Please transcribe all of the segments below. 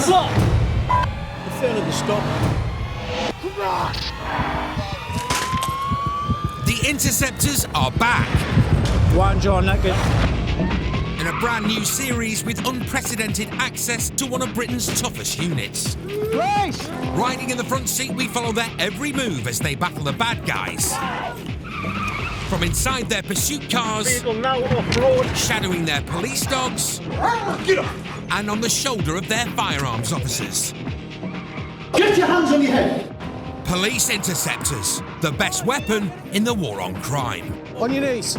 The failure to stop. Come on! The Interceptors are back. One jaw naked. In a brand new series with unprecedented access to one of Britain's toughest units. Place! Riding in the front seat, we follow their every move as they battle the bad guys. From inside their pursuit cars, Now off-road. shadowing their police dogs, Get up! and on the shoulder of their firearms officers. Get your hands on your head! Police Interceptors, the best weapon in the war on crime. On your knees.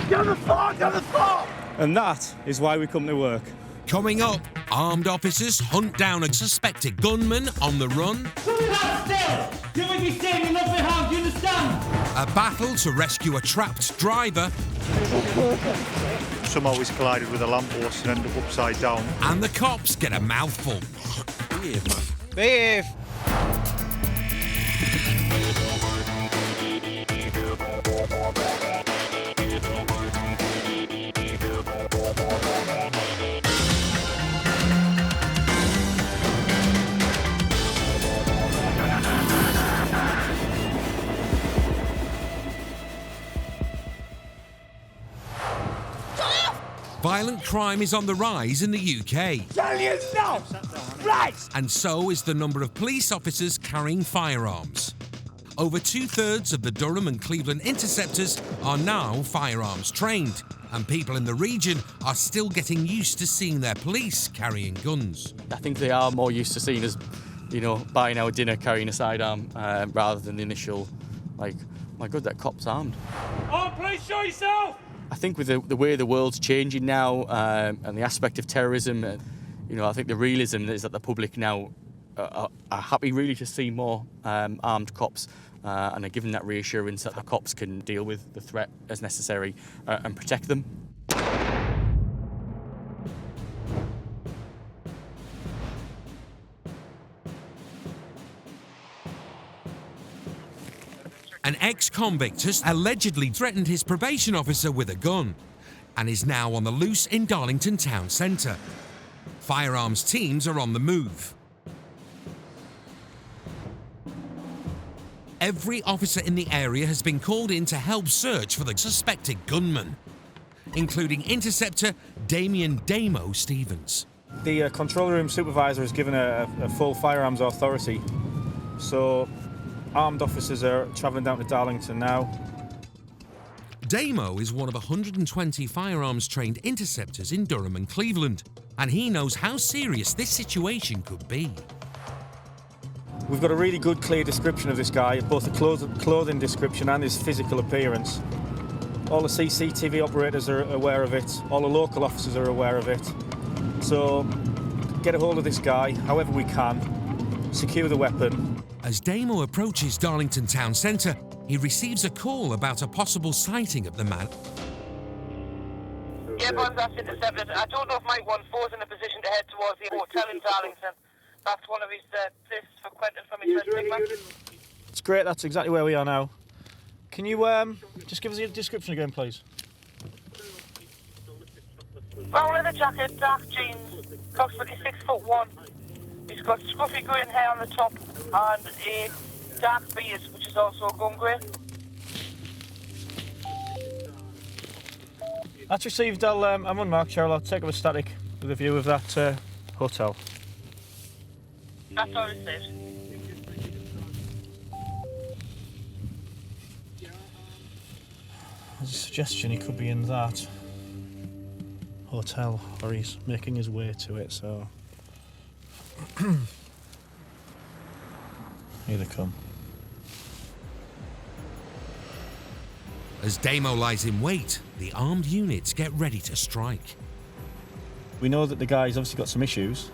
Down the floor, down the floor! And that is why we come to work. Coming up, armed officers hunt down a suspected gunman on the run. Still! You will be saving nothing behind, you understand? A battle to rescue a trapped driver. Some always collided with a lamppost and end up upside down. And the cops get a mouthful. Behave, man. Behave! Violent crime is on the rise in the UK. Tell you no! Right! And so is the number of police officers carrying firearms. Over 2/3 of the Durham and Cleveland Interceptors are now firearms trained, and people in the region are still getting used to seeing their police carrying guns. I think they are more used to seeing us, buying our dinner carrying a sidearm rather than the initial, like, my God, that cop's armed. Oh, please show yourself! I think with the way the world's changing now and the aspect of terrorism, I think the realism is that the public now are happy really to see more armed cops and are given that reassurance that the cops can deal with the threat as necessary and protect them. An ex-convict has allegedly threatened his probation officer with a gun and is now on the loose in Darlington town centre. Firearms teams are on the move. Every officer in the area has been called in to help search for the suspected gunman, including Interceptor Damien Damo Stevens. The control room supervisor has given a full firearms authority, so armed officers are travelling down to Darlington now. Damo is one of 120 firearms-trained interceptors in Durham and Cleveland, and he knows how serious this situation could be. We've got a really good, clear description of this guy, both the clothing description and his physical appearance. All the CCTV operators are aware of it, all the local officers are aware of it. So, get a hold of this guy, however we can, secure the weapon. As Damo approaches Darlington town centre, he receives a call about a possible sighting of the man. Yeah, boss, that's Intercepted. I don't know if Mike 14 is in a position to head towards the hotel in Darlington. That's one of his places for Quentin from his first big man. It's great, that's exactly where we are now. Can you just give us the description again, please? Brown leather jacket, dark jeans, approximately 6'1". He's got scruffy green hair on the top and a dark beard, which is also gun grey. That's received. I'm unmarked, Cheryl. I'll take up a static with a view of that hotel. That's all received. There's a suggestion he could be in that hotel, or he's making his way to it, so... Here they come. As Damo lies in wait, the armed units get ready to strike. We know that the guy's obviously got some issues,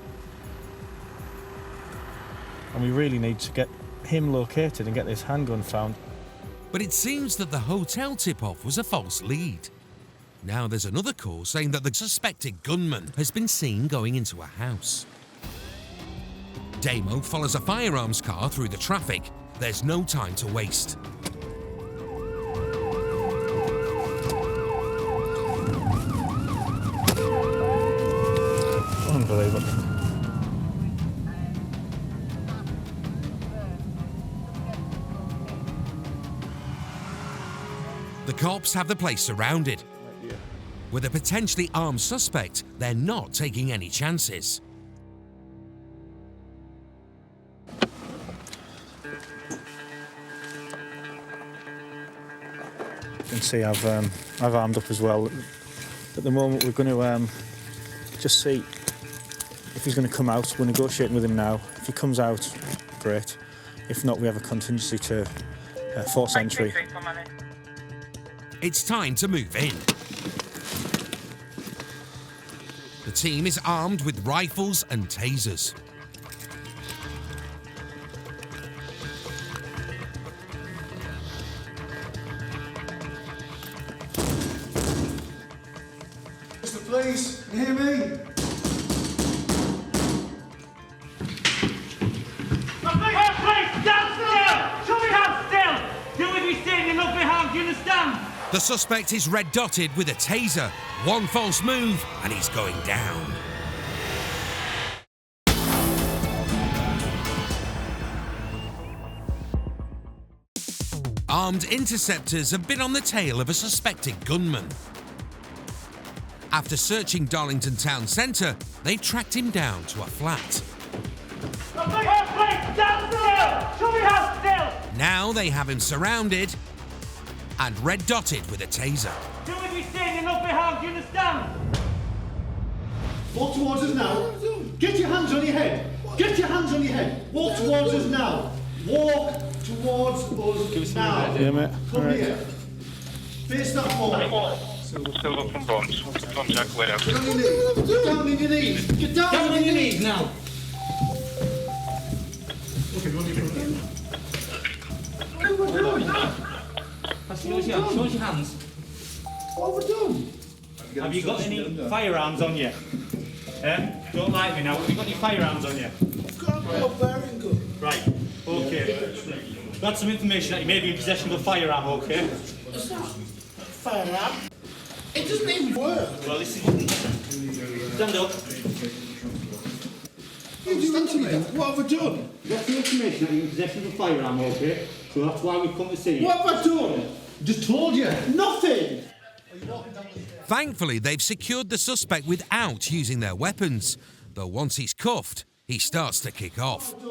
and we really need to get him located and get this handgun found. But it seems that the hotel tip-off was a false lead. Now there's another call saying that the suspected gunman has been seen going into a house. Damo follows a firearms car through the traffic. There's no time to waste. Unbelievable. The cops have the place surrounded. With a potentially armed suspect, they're not taking any chances. You can see I've armed up as well. At the moment, we're going to just see if he's going to come out. We're negotiating with him now. If he comes out, great. If not, we have a contingency to force entry. It's time to move in. The team is armed with rifles and tasers. Mr. Police, can you hear me? Stand still! Show me hands still! Do what you say, you're not be harmed, do you understand? The suspect is red dotted with a taser. One false move and he's going down. Armed interceptors have been on the tail of a suspected gunman. After searching Darlington town centre, they tracked him down to a flat. Stand still! Show me hands still! Now they have him surrounded and red dotted with a taser. Do what you say, you're not be harmed, do you understand? Walk towards us now. Get your hands on your head. Get your hands on your head. Walk towards us now. Walk towards us now. Yeah, mate. Come All right. here. Face that wall. Silver from bombs. Contact warehouse. Get on your knees. Get down on your knees. Get down on your knees now. Okay, go on your knees. What are we doing? Show us your hands. What have we done? Have you got any firearms on you? Don't like me now. Have you got any firearms on you? I've got a bearing gun. Right. Okay. Got some information that you may be in possession of a firearm, okay? It's not firearm. It doesn't even work. Well, this is... Stand up. You do that to me. What have I done? Got some information that you're in possession of a firearm, okay? So that's why we've come to see you. What have I done? Just told you. Nothing. Thankfully, they've secured the suspect without using their weapons. Though once he's cuffed, he starts to kick off. I've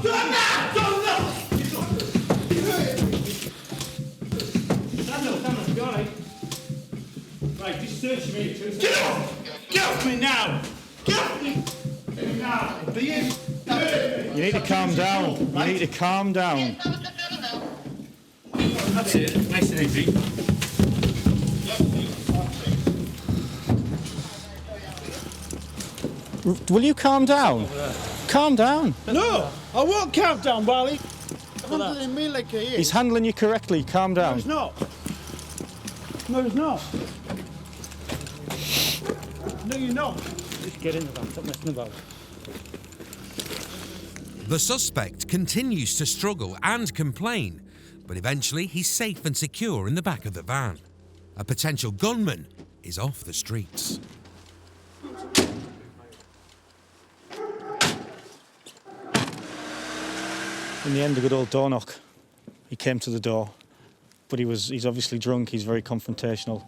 done that. Done that. Stand up, you alright? Right, just search me. Get off! Get off me now! Get off me! Now! You need to calm down. You need to calm down. That's it. Nice and easy. Will you calm down? Calm down. No! I won't calm down, Wally. Handling me like he is. He's handling you correctly. Calm No, down. he's not. No, he's not. No, you're not. Just get in the van. Stop messing about. The suspect continues to struggle and complain, but eventually he's safe and secure in the back of the van. A potential gunman is off the streets. In the end, a good old door knock. He came to the door, but he's obviously drunk. He's very confrontational,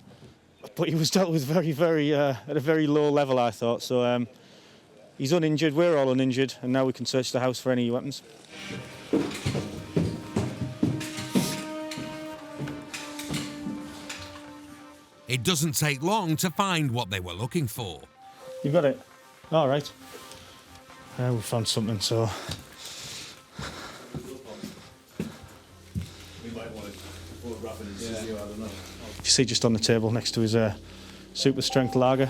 but he was dealt with very, at a very low level, I thought. So he's uninjured. We're all uninjured, and now we can search the house for any weapons. It doesn't take long to find what they were looking for. You got it. All right. We found something. So. You see just on the table next to his super strength lager.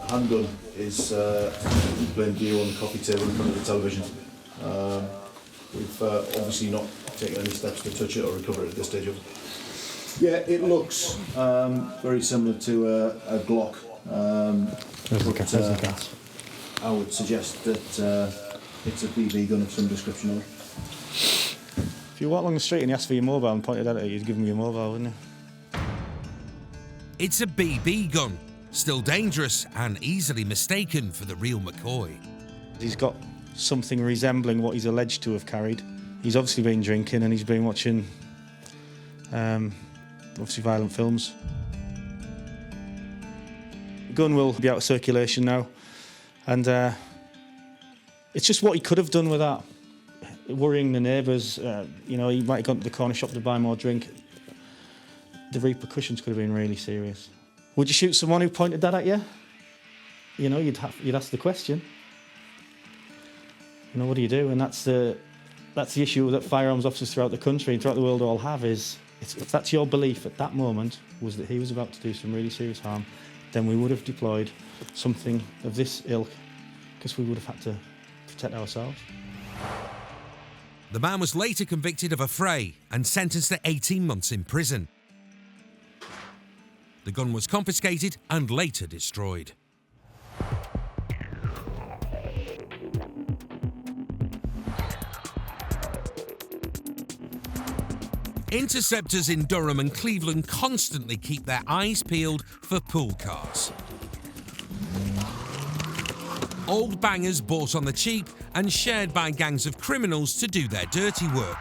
Handgun is playing view on the coffee table in front of the television. We've obviously not taken any steps to touch it or recover it at this stage of it. Yeah, it looks very similar to a Glock. I would suggest that it's a BB gun of some description. If you walk along the street and he asked for your mobile and pointed at it, you'd give him your mobile, wouldn't you? It's a BB gun, still dangerous and easily mistaken for the real McCoy. He's got something resembling what he's alleged to have carried He's obviously been drinking and he's been watching, obviously, violent films. The gun will be out of circulation now, and it's just what he could have done with that. Worrying the neighbours, you know, he might have gone to the corner shop to buy more drink. The repercussions could have been really serious. Would you shoot someone who pointed that at you? You know, you'd ask the question. You know, what do you do? And that's the issue that firearms officers throughout the country and throughout the world all have is, if that's your belief at that moment, was that he was about to do some really serious harm, then we would have deployed something of this ilk, because we would have had to protect ourselves. The man was later convicted of a fray and sentenced to 18 months in prison. The gun was confiscated and later destroyed. Interceptors in Durham and Cleveland constantly keep their eyes peeled for pool cars. Old bangers bought on the cheap and shared by gangs of criminals to do their dirty work.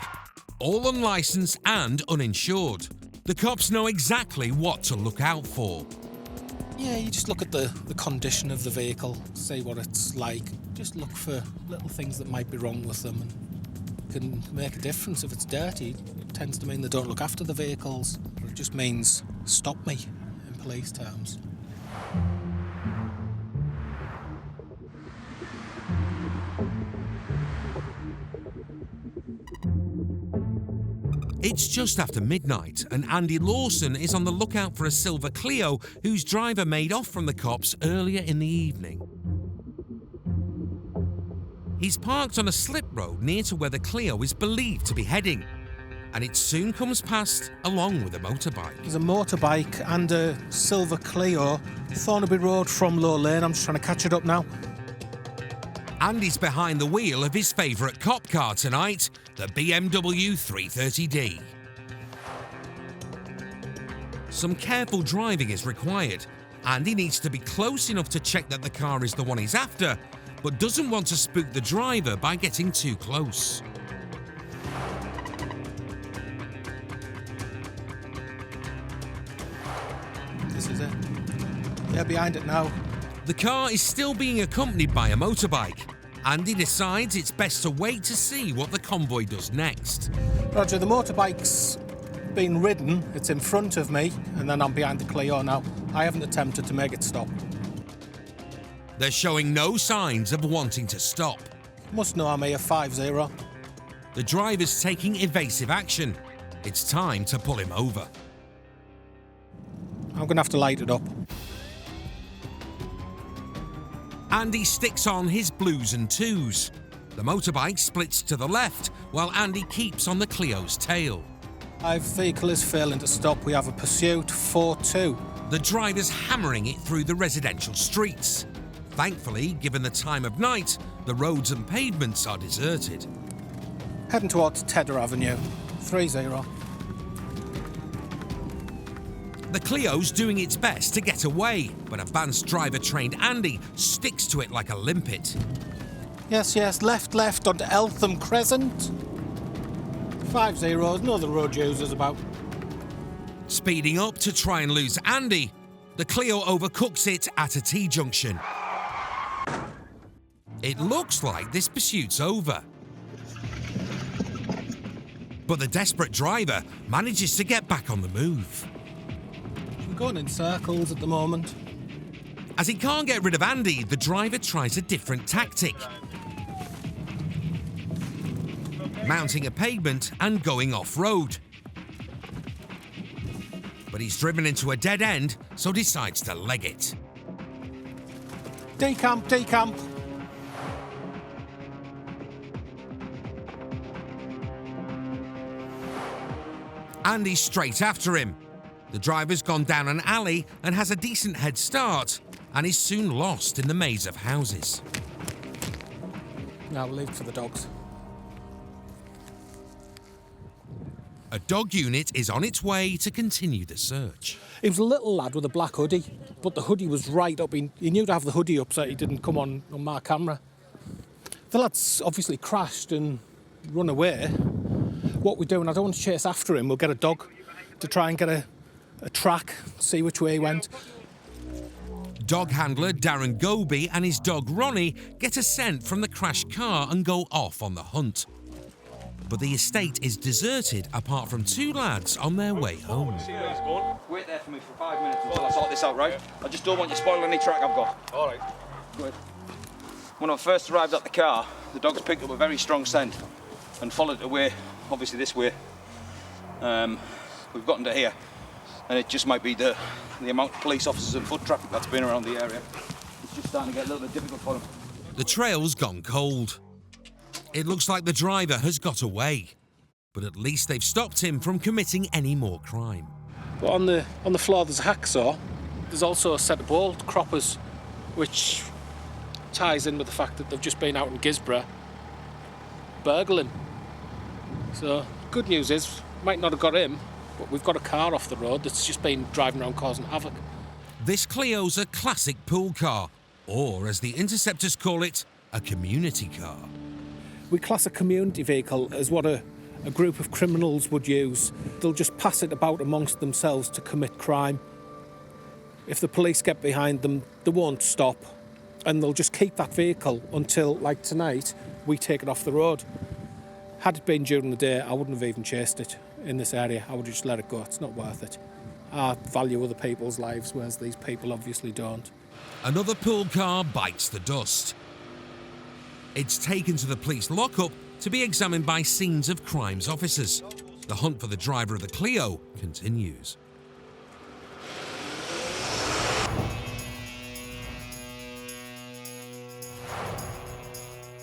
All unlicensed and uninsured. The cops know exactly what to look out for. Yeah, you just look at the condition of the vehicle, say what it's like. Just look for little things that might be wrong with them and can make a difference. If it's dirty, it tends to mean they don't look after the vehicles. Or it just means stop me in police terms. It's just after midnight and Andy Lawson is on the lookout for a silver Clio whose driver made off from the cops earlier in the evening. He's parked on a slip road near to where the Clio is believed to be heading, and it soon comes past along with a motorbike. There's a motorbike and a silver Clio, Thornaby Road from Low Lane. I'm just trying to catch it up now. Andy's behind the wheel of his favourite cop car tonight, the BMW 330D. Some careful driving is required. Andy needs to be close enough to check that the car is the one he's after, but doesn't want to spook the driver by getting too close. This is it. Yeah, behind it now. The car is still being accompanied by a motorbike. Andy decides it's best to wait to see what the convoy does next. Roger, the motorbike's been ridden, it's in front of me, and then I'm behind the Clio now. I haven't attempted to make it stop. They're showing no signs of wanting to stop. Must know I'm here 5-0. The driver's taking evasive action. It's time to pull him over. I'm going to have to light it up. Andy sticks on his blues and twos. The motorbike splits to the left, while Andy keeps on the Clio's tail. Our vehicle is failing to stop. We have a pursuit, 4-2. The driver's hammering it through the residential streets. Thankfully, given the time of night, the roads and pavements are deserted. Heading towards Tedder Avenue, 3-0. The Clio's doing its best to get away, but advanced driver-trained Andy sticks to it like a limpet. Yes, left onto Eltham Crescent. 5-0, no other road users about. Speeding up to try and lose Andy, the Clio overcooks it at a T-junction. It looks like this pursuit's over. But the desperate driver manages to get back on the move. We're going in circles at the moment. As he can't get rid of Andy, the driver tries a different tactic. Mounting a pavement and going off-road. But he's driven into a dead end, so decides to leg it. Decamp. Andy's straight after him. The driver's gone down an alley and has a decent head start, and is soon lost in the maze of houses. Now we'll leave it for the dogs. A dog unit is on its way to continue the search. He was a little lad with a black hoodie, but the hoodie was right up. He knew to have the hoodie up so he didn't come on my camera. The lad's obviously crashed and run away. what we do, and I don't want to chase after him, we'll get a dog to try and get a track, see which way he went. Dog handler Darren Goby and his dog Ronnie get a scent from the crashed car and go off on the hunt. But the estate is deserted apart from two lads on their way home. Wait there for me for 5 minutes until I sort this out, right? I just don't want you spoiling any track I've got. All right. Good. When I first arrived at the car, the dogs picked up a very strong scent and followed it away, obviously this way. We've gotten to here, and it just might be the amount of police officers and foot traffic that's been around the area. It's just starting to get a little bit difficult for them. The trail's gone cold. It looks like the driver has got away, but at least they've stopped him from committing any more crime. But on the floor there's a hacksaw. There's also a set of bolt croppers, which ties in with the fact that they've just been out in Gisborough burgling. So good news is, might not have got him, but we've got a car off the road that's just been driving around causing havoc. This Clio's a classic pool car, or as the Interceptors call it, a community car. We class a community vehicle as what a group of criminals would use. They'll just pass it about amongst themselves to commit crime. If the police get behind them, they won't stop, and they'll just keep that vehicle until, like tonight, we take it off the road. Had it been during the day, I wouldn't have even chased it in this area. I would have just let it go. It's not worth it. I value other people's lives, whereas these people obviously don't. Another pool car bites the dust. It's taken to the police lockup to be examined by scenes of crimes officers. The hunt for the driver of the Clio continues.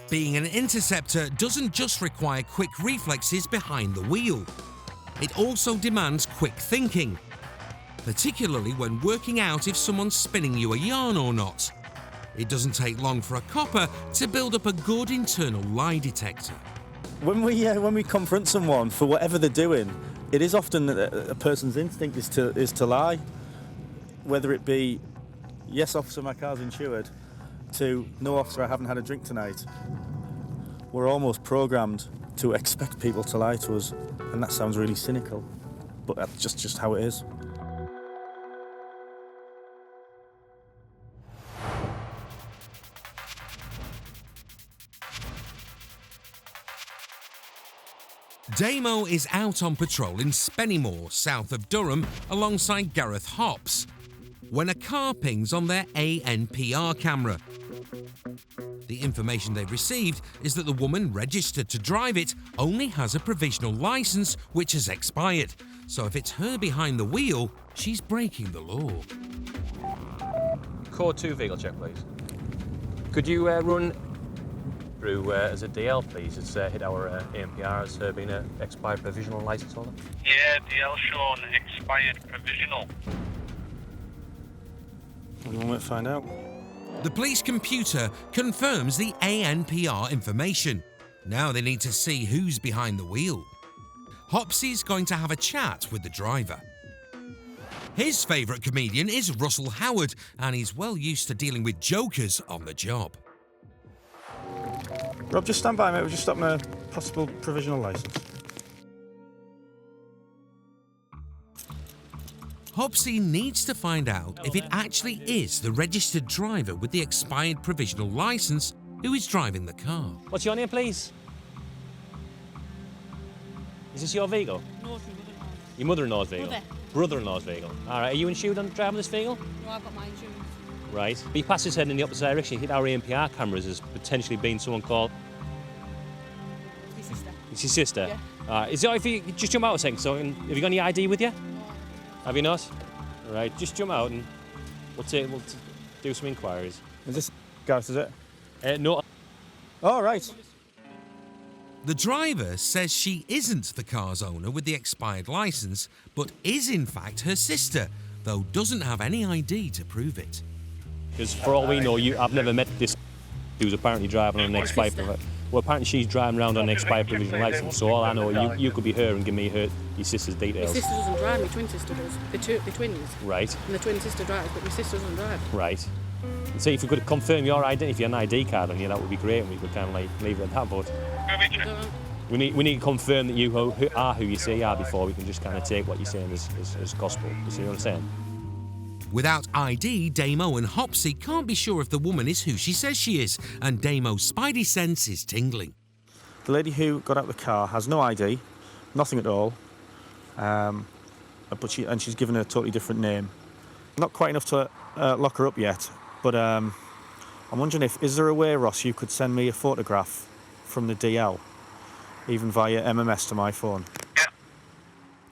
Being an interceptor doesn't just require quick reflexes behind the wheel. It also demands quick thinking, particularly when working out if someone's spinning you a yarn or not. It doesn't take long for a copper to build up a good internal lie detector. When we confront someone for whatever they're doing, it is often that a person's instinct is to lie. Whether it be, yes, officer, my car's insured, to no, officer, I haven't had a drink tonight. We're almost programmed to expect people to lie to us, and that sounds really cynical, but that's just how it is. Damo is out on patrol in Spennymoor, south of Durham, alongside Gareth Hops, when a car pings on their ANPR camera. The information they've received is that the woman registered to drive it only has a provisional licence which has expired, so if it's her behind the wheel, she's breaking the law. Code 2 vehicle check, please. Could you run through as a DL, please? It's hit our ANPR as being an expired provisional licence holder. Yeah, DL shown expired provisional. What do you want to find out? The police computer confirms the ANPR information. Now they need to see who's behind the wheel. Hopsy's going to have a chat with the driver. His favourite comedian is Russell Howard, and he's well used to dealing with jokers on the job. Rob, just stand by, mate. We're just stopping a possible provisional licence. Hopsy needs to find out if it actually is the registered driver with the expired provisional licence who is driving the car. What's your name, please? Is this your vehicle? No, your mother-in-law's vehicle? Brother. Brother-in-law's vehicle. All right, are you insured on driving this vehicle? No, I've got my insurance. Right. He passed his head in the opposite direction. He hit our ANPR cameras as potentially being someone called... My sister. It's your sister? Yeah. Is it all right if you just jump out a second? So, have you got any ID with you? No. Have you not? All right, just jump out and we'll do some inquiries. Is this Gareth, is it? No. All right. The driver says she isn't the car's owner with the expired licence, but is in fact her sister, though doesn't have any ID to prove it. Because for all we know, I've never met this who's apparently driving on an expired... Well, apparently she's driving around on an expired provisional licence, so all I know, you could be her and give me your sister's details. My sister doesn't drive, my twin sister does. They're twins. Right. And the twin sister drives, but my sister doesn't drive. Right. So if you could confirm your identity, if you had an ID card on you, that would be great, and we could kind of like leave it at that, but... We need to confirm that you are who you say you are before we can just kind of take what you're saying as gospel. You see what I'm saying? Without ID, Damo and Hopsy can't be sure if the woman is who she says she is, and Damo's spidey sense is tingling. The lady who got out of the car has no ID, nothing at all, but she's given a totally different name. Not quite enough to lock her up yet, but I'm wondering is there a way, Ross, you could send me a photograph from the DL, even via MMS to my phone?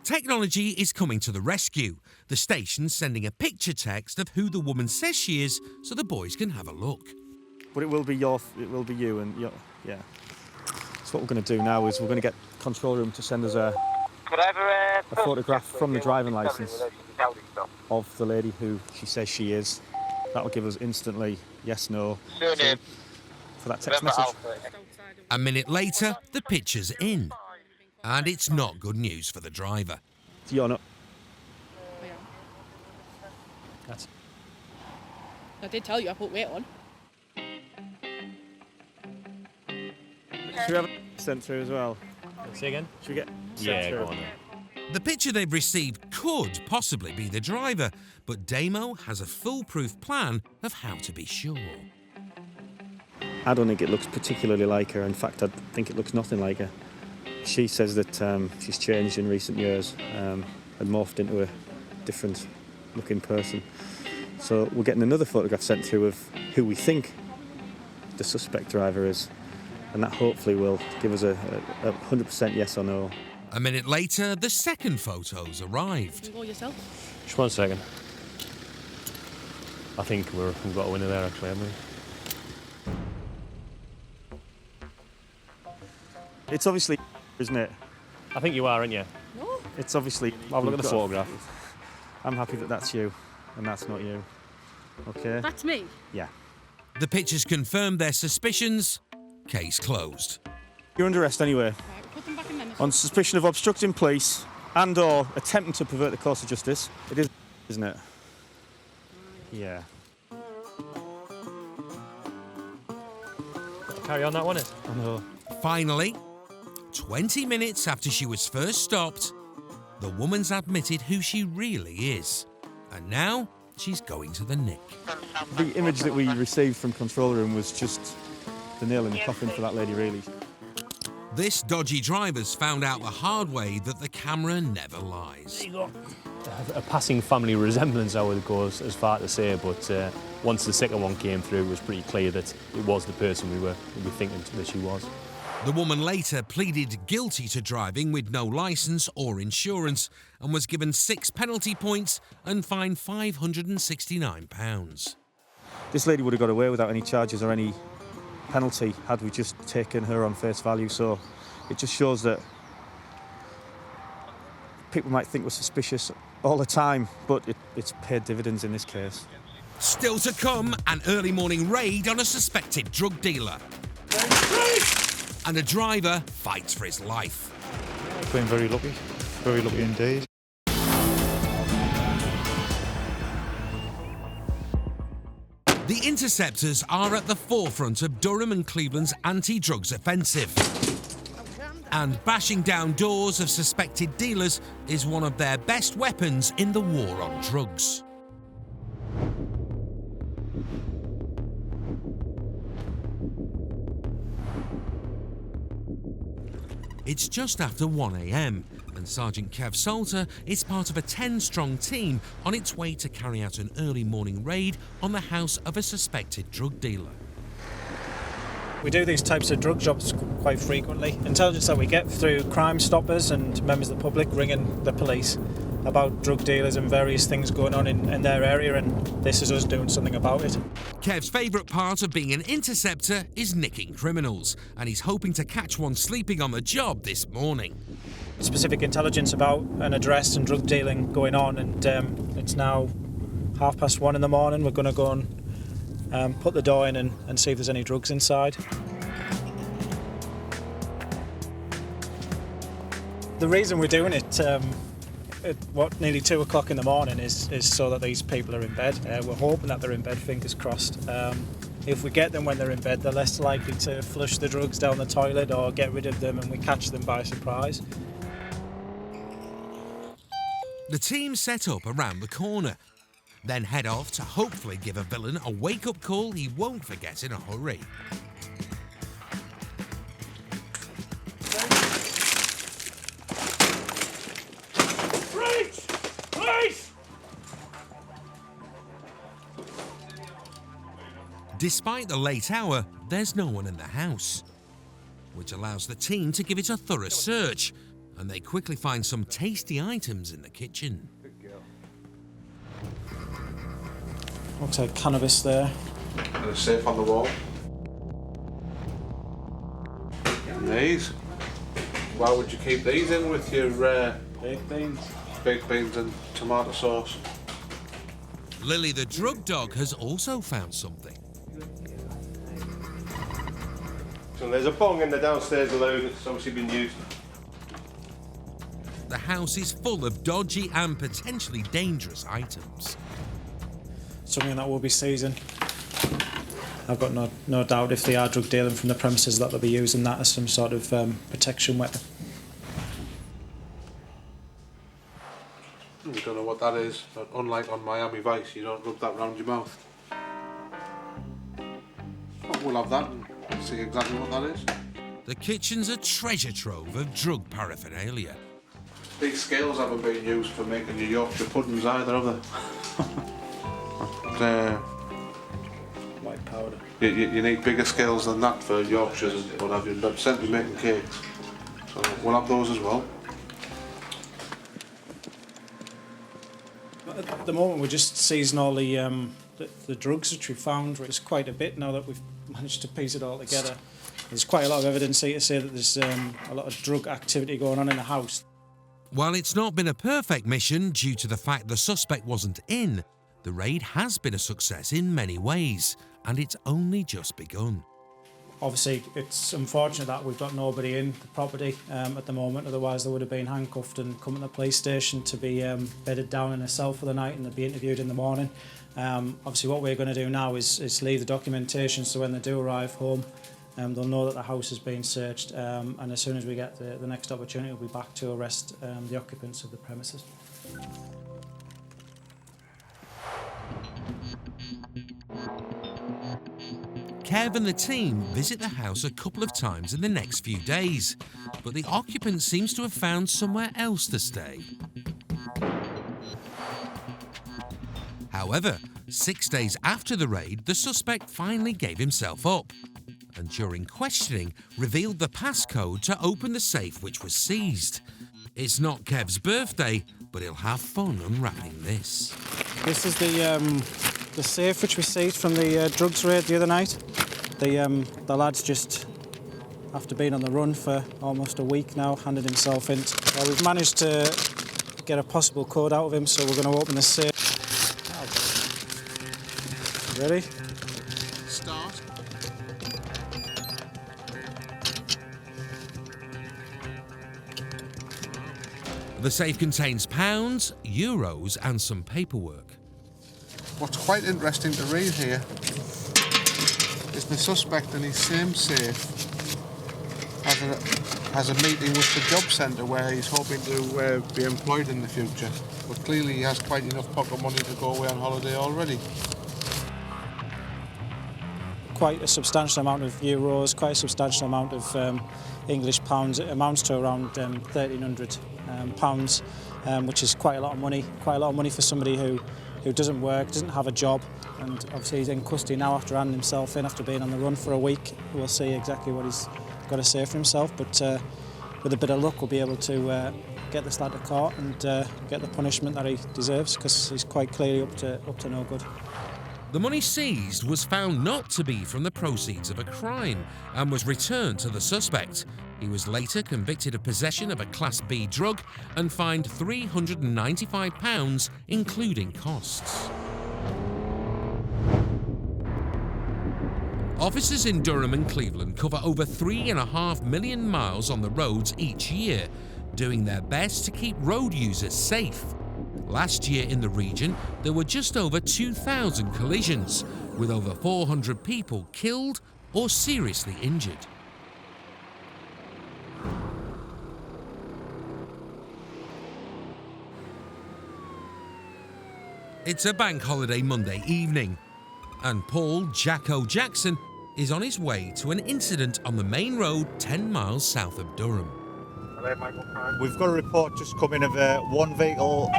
Technology is coming to the rescue. The station's sending a picture text of who the woman says she is so the boys can have a look. But it will be you and your, yeah. So what we're going to do now is we're going to get control room to send us a photograph from the driving licence of the lady who she says she is. That'll give us instantly yes, no for that text message. A minute later, the picture's in. And it's not good news for the driver. You're not. I did tell you I put weight on. Should we have it sent through as well? Say again? Should we get sent through? Go on then. The picture they've received could possibly be the driver, but Damo has a foolproof plan of how to be sure. I don't think it looks particularly like her. In fact, I think it looks nothing like her. She says that she's changed in recent years and morphed into a different looking person. So we're getting another photograph sent through of who we think the suspect driver is, and that hopefully will give us a 100% yes or no. A minute later, the second photos arrived. You can go yourself. Just 1 second. I think we've got a winner there, actually, haven't we? It's obviously, isn't it? I think you are, aren't you? No. It's obviously... Have a look at the photograph. I'm happy that that's you, and that's not you. Okay? That's me. Yeah. The pictures confirmed their suspicions. Case closed. You're under arrest anyway. Right, put them back in then. On suspicion of obstructing police and/or attempting to pervert the course of justice. It is, isn't it? Yeah. Carry on that one, is? I know. Finally, 20 minutes after she was first stopped, the woman's admitted who she really is. And now she's going to the nick. The image that we received from control room was just the nail in the coffin for that lady, really. This dodgy driver's found out the hard way that the camera never lies. There you go. A passing family resemblance, I would go as far to say, but once the second one came through, it was pretty clear that it was the person we were thinking that she was. The woman later pleaded guilty to driving with no licence or insurance and was given 6 penalty points and fined £569. This lady would have got away without any charges or any penalty had we just taken her on face value, so it just shows that people might think we're suspicious all the time, but it's paid dividends in this case. Still to come, an early morning raid on a suspected drug dealer. And a driver fights for his life. Been very lucky indeed. The Interceptors are at the forefront of Durham and Cleveland's anti-drugs offensive. And bashing down doors of suspected dealers is one of their best weapons in the war on drugs. It's just after 1 a.m. and Sergeant Kev Salter is part of a 10-strong team on its way to carry out an early morning raid on the house of a suspected drug dealer. We do these types of drug jobs quite frequently. Intelligence that we get through Crime Stoppers and members of the public ringing the police about drug dealers and various things going on in their area, and this is us doing something about it. Kev's favourite part of being an interceptor is nicking criminals, and he's hoping to catch one sleeping on the job this morning. Specific intelligence about an address and drug dealing going on, and it's now 1:30 in the morning. We're going to go and put the door in and see if there's any drugs inside. The reason we're doing it at nearly 2 o'clock in the morning is so that these people are in bed. We're hoping that they're in bed, fingers crossed. if we get them when they're in bed, they're less likely to flush the drugs down the toilet or get rid of them, and we catch them by surprise. The team set up around the corner, then head off to hopefully give a villain a wake-up call he won't forget in a hurry. Despite the late hour, there's no one in the house, which allows the team to give it a thorough search, and they quickly find some tasty items in the kitchen. Looks like cannabis there. And a safe on the wall. And these. Why would you keep these in with your baked beans? Baked beans and tomato sauce. Lily the drug dog has also found something. So there's a bong in the downstairs below that's obviously been used. The house is full of dodgy and potentially dangerous items. Something that will be seizing. I've got no doubt if they are drug dealing from the premises that they'll be using that as some sort of protection weapon. We don't know what that is, but unlike on Miami Vice, you don't rub that round your mouth. But we'll have that and see exactly what that is. The kitchen's a treasure trove of drug paraphernalia. These scales haven't been used for making your Yorkshire puddings either, have they? White powder. You need bigger scales than that for Yorkshires and what have you, but certainly making cakes. So we'll have those as well. At the moment we're just seizing all the drugs which we found. It's quite a bit now that we've managed to piece it all together. There's quite a lot of evidence here to say that there's a lot of drug activity going on in the house. While it's not been a perfect mission due to the fact the suspect wasn't in, the raid has been a success in many ways, and it's only just begun. Obviously, it's unfortunate that we've got nobody in the property at the moment, otherwise they would have been handcuffed and come to the police station to be bedded down in a cell for the night and they'd be interviewed in the morning. Obviously what we're going to do now is leave the documentation so when they do arrive home, they'll know that the house has been searched, and as soon as we get the next opportunity, we'll be back to arrest the occupants of the premises. Kev and the team visit the house a couple of times in the next few days, but the occupant seems to have found somewhere else to stay. However, 6 days after the raid, the suspect finally gave himself up, and during questioning, revealed the passcode to open the safe which was seized. It's not Kev's birthday, but he'll have fun unwrapping this. This is the safe which we seized from the drugs raid the other night. The lad's just, after being on the run for almost a week now, handed himself in. We've managed to get a possible code out of him, so we're going to open the safe. Ready? Start. The safe contains pounds, euros, and some paperwork. What's quite interesting to read here is the suspect in his same safe has a meeting with the job centre where he's hoping to be employed in the future. But clearly he has quite enough pocket money to go away on holiday already. Quite a substantial amount of euros, quite a substantial amount of English pounds. It amounts to around £1,300, which is quite a lot of money. Quite a lot of money for somebody who doesn't work, doesn't have a job, and obviously he's in custody now after handing himself in after being on the run for a week. We'll see exactly what he's got to say for himself, but with a bit of luck we'll be able to get this lad to court and get the punishment that he deserves, because he's quite clearly up to no good. The money seized was found not to be from the proceeds of a crime and was returned to the suspect. He was later convicted of possession of a Class B drug and fined £395, including costs. Officers in Durham and Cleveland cover over 3.5 million miles on the roads each year, doing their best to keep road users safe. Last year in the region, there were just over 2,000 collisions, with over 400 people killed or seriously injured. It's a bank holiday Monday evening, and Paul Jacko Jackson is on his way to an incident on the main road 10 miles south of Durham. We've got a report just come in of one vehicle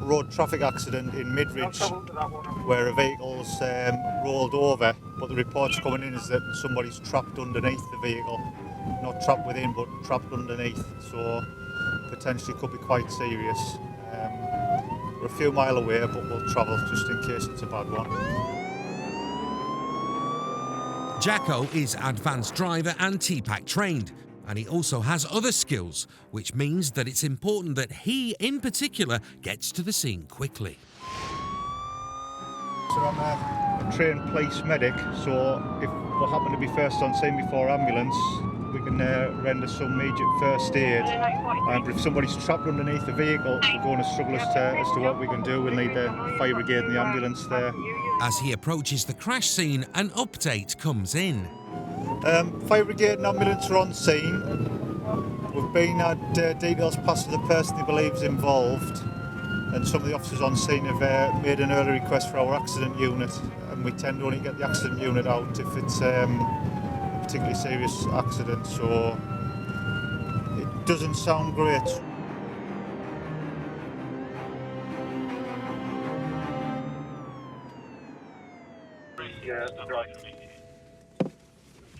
road traffic accident in Midridge where a vehicle's rolled over, but the report's coming in is that somebody's trapped underneath the vehicle. Not trapped within, but trapped underneath, so potentially could be quite serious. We're a few miles away, but we'll travel just in case it's a bad one. Jacko is advanced driver and T-Pack trained, and he also has other skills, which means that it's important that he, in particular, gets to the scene quickly. So I'm a trained police medic, so if we happen to be first on scene before ambulance, we can render some immediate first aid. But if somebody's trapped underneath the vehicle, we're going to struggle as to what we can do. We'll need the fire brigade and the ambulance there. As he approaches the crash scene, an update comes in. Fire brigade and ambulance are on scene. We've been had details passed to the person he believes involved, and some of the officers on scene have made an early request for our accident unit, and we tend to only get the accident unit out if it's a particularly serious accident, so it doesn't sound great.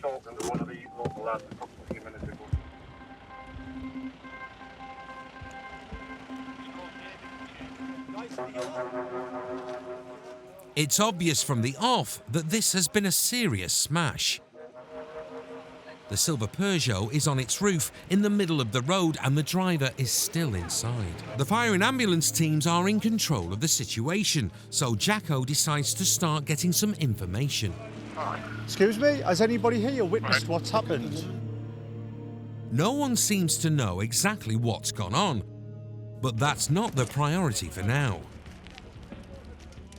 Talking to one of these local lads a couple of minutes ago. It's obvious from the off that this has been a serious smash. The silver Peugeot is on its roof in the middle of the road and the driver is still inside. The fire and ambulance teams are in control of the situation, so Jacko decides to start getting some information. Excuse me, has anybody here witnessed what's happened? No one seems to know exactly what's gone on, but that's not the priority for now.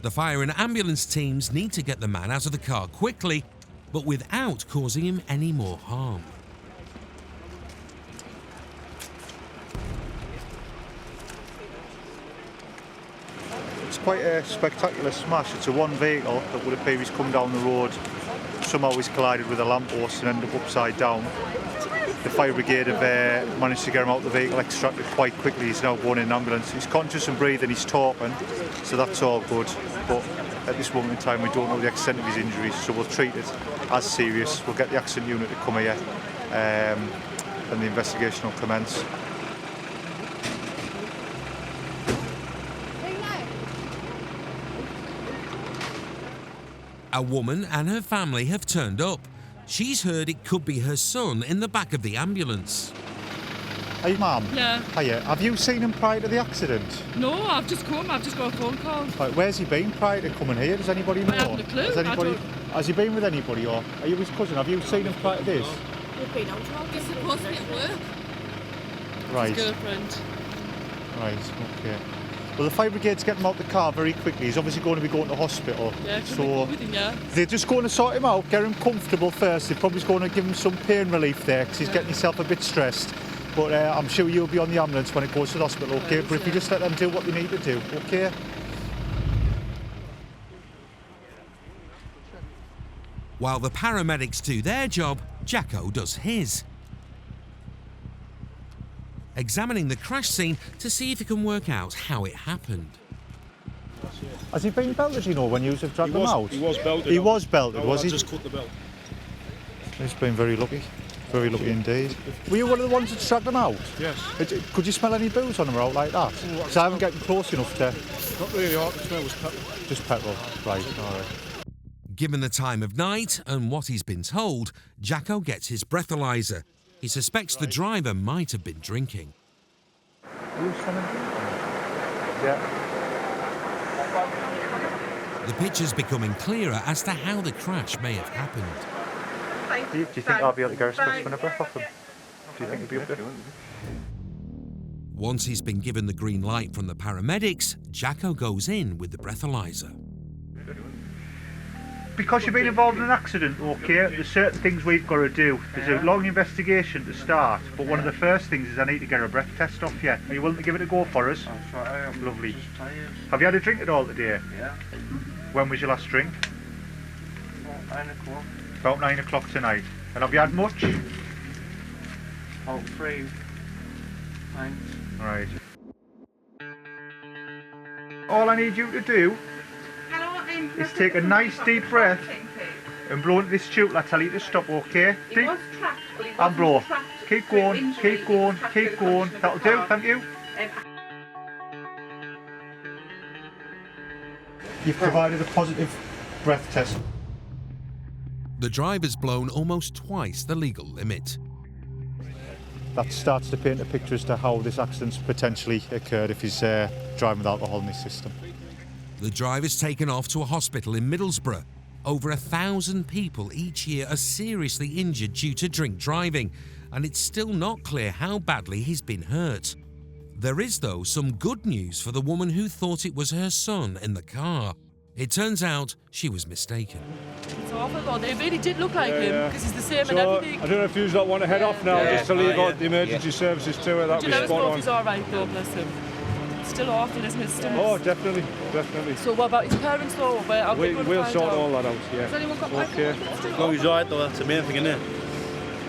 The fire and ambulance teams need to get the man out of the car quickly, but without causing him any more harm. It's quite a spectacular smash. It's a one vehicle that would appear he's come down the road. Somehow he's collided with a lamppost and ended up upside down. The fire brigade have managed to get him out of the vehicle, extracted quite quickly. He's now going in an ambulance. He's conscious and breathing, he's talking, so that's all good. But at this moment in time, we don't know the extent of his injuries, so we'll treat it as serious. We'll get the accident unit to come here, and the investigation will commence. A woman and her family have turned up. She's heard it could be her son in the back of the ambulance. Hey, Mum. Yeah. Hiya. Have you seen him prior to the accident? No, I've just come. I've just got a phone call. Right, where's he been prior to coming here? Does anybody know? I haven't a clue. Has he been with anybody, or are you his cousin? Have you seen him prior to this? We've been out talking. He's supposed to be at work. Right. His girlfriend. Right, okay. Well, the fire brigade's getting him out the car very quickly. He's obviously going to be going to hospital. Yeah, so yeah. they're just going to sort him out, get him comfortable first. They're probably going to give him some pain relief there because he's getting himself a bit stressed. But I'm sure you'll be on the ambulance when it goes to the hospital, okay? Right, but if you just let them do what they need to do, okay? While the paramedics do their job, Jacko does his. Examining the crash scene to see if he can work out how it happened. Has he been belted, you know, when you have dragged him out? He was belted. He was belted, was he? I just cut the belt. He's been very lucky. Very lucky indeed. Were you one of the ones that dragged him out? Yes. Could you smell any booze on him out like that? Because I haven't gotten close enough to... Not really, all I could smell was petrol. Just petrol, right, all right. Given the time of night and what he's been told, Jacko gets his breathalyzer. He suspects the driver might have been drinking. Are you swimming? Yeah. The picture's becoming clearer as to how the crash may have happened. Do you think I'll be able to get a specimen of breath off him? Do you think he'll be up there? Once he's been given the green light from the paramedics, Jacko goes in with the breathalyzer. because you've been involved in an accident, okay, there's certain things we've got to do. There's a long investigation to start, but one of the first things is I need to get a breath test off you. Are you willing to give it a go for us? That's right, I am. Lovely. Just tired. Have you had a drink at all today? Yeah. When was your last drink? About 9 o'clock. About 9 o'clock tonight. And have you had much? About 3 pints. Right. All I need you to do is take a nice deep breath and blow into this tube. I tell you to stop, okay? Deep. And blow. Keep going, keep going, keep going. That'll do, thank you. You've provided a positive breath test. The driver's blown almost twice the legal limit. That starts to paint a picture as to how this accident's potentially occurred if he's driving with alcohol in his system. The driver's taken off to a hospital in Middlesbrough. Over 1,000 people each year are seriously injured due to drink driving, and it's still not clear how badly he's been hurt. There is, though, some good news for the woman who thought it was her son in the car. It turns out she was mistaken. It's awful though, they really did look like him, because he's the same and everything. I don't know if you lot want to head off now, just to leave out the emergency services to it. That'd Would you be let us spot know if on. he's alright though, bless him? It's still awful, isn't it? Still Oh, definitely, definitely. So what about his parents though? Where are they going to We'll find sort out? all that out, yeah. Has anyone got Okay. As long as he's alright though, that's the main thing, isn't it?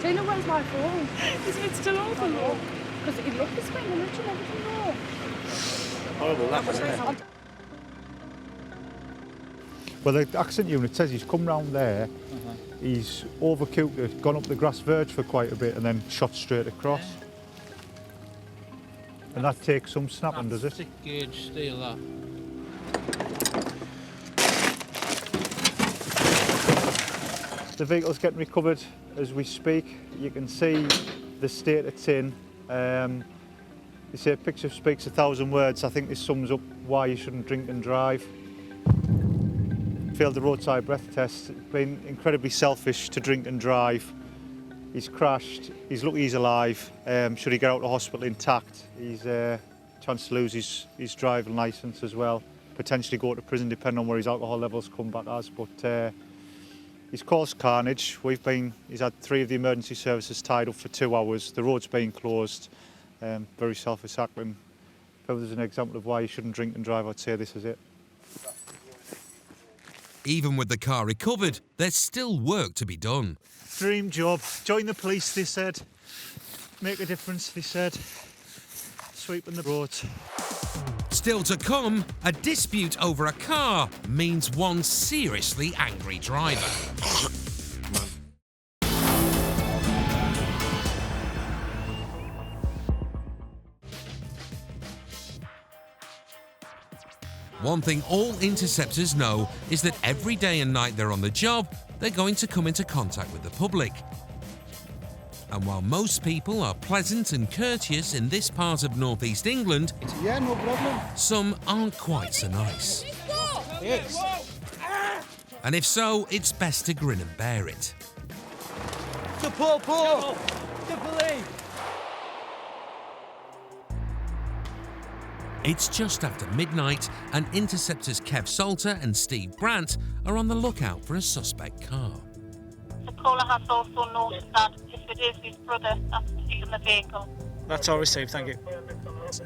Tina, where's my phone? Isn't it still awful though? Because it looked this way and everything though. Horrible, that was it. Well, the accident unit says he's come round there, he's overcooked it, gone up the grass verge for quite a bit and then shot straight across. And that takes some snapping, does it? 6 gauge steel, that. The vehicle's getting recovered as we speak. You can see the state it's in. They say a picture speaks 1,000 words. I think this sums up why you shouldn't drink and drive. Failed the roadside breath test. Been incredibly selfish to drink and drive. He's crashed. He's lucky he's alive. Should he get out of hospital intact, he's chance to lose his driving licence as well. Potentially go to prison depending on where his alcohol levels come back as. But he's caused carnage. He's had 3 of the emergency services tied up for 2 hours. The road's been closed. Very selfish act. And if ever there's an example of why you shouldn't drink and drive, I'd say this is it. Even with the car recovered, there's still work to be done. Dream job. Join the police, they said. Make a difference, they said. Sweeping the roads. Still to come, a dispute over a car means one seriously angry driver. One thing all interceptors know is that every day and night they're on the job, they're going to come into contact with the public. And while most people are pleasant and courteous in this part of northeast England, Yeah, no problem. some aren't quite so nice. Yes. And if so, it's best to grin and bear it. Support, the police. It's just after midnight, and Interceptors Kev Salter and Steve Brandt are on the lookout for a suspect car. The caller has also noted that if it is his brother that's in the vehicle. That's all received, thank you.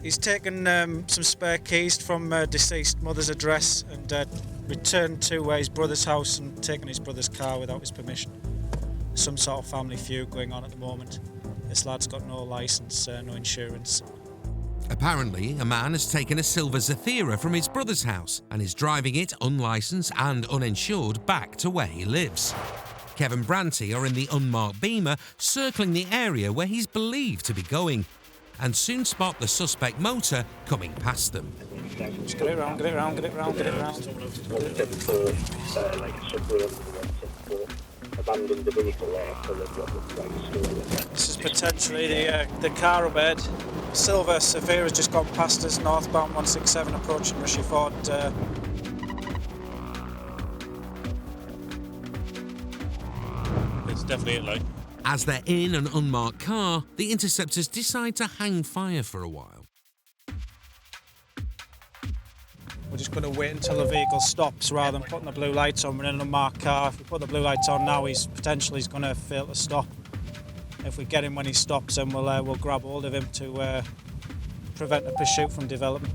He's taken some spare keys from deceased mother's address and returned to his brother's house and taken his brother's car without his permission. Some sort of family feud going on at the moment. This lad's got no licence, no insurance. Apparently, a man has taken a silver Zafira from his brother's house and is driving it unlicensed and uninsured back to where he lives. Kev and Branty are in the unmarked Beamer, circling the area where he's believed to be going, and soon spot the suspect motor coming past them. Just get it round, get it round, get it round, get it round. This is potentially the car ahead. Silver Zafira's just gone past us, northbound 167, approaching Rushy Ford. It's definitely it, like. As they're in an unmarked car, the Interceptors decide to hang fire for a while. We're just going to wait until the vehicle stops rather than putting the blue lights on. We're in an unmarked car. If we put the blue lights on now, he's going to fail to stop. If we get him when he stops, then we'll grab hold of him to prevent a pursuit from developing.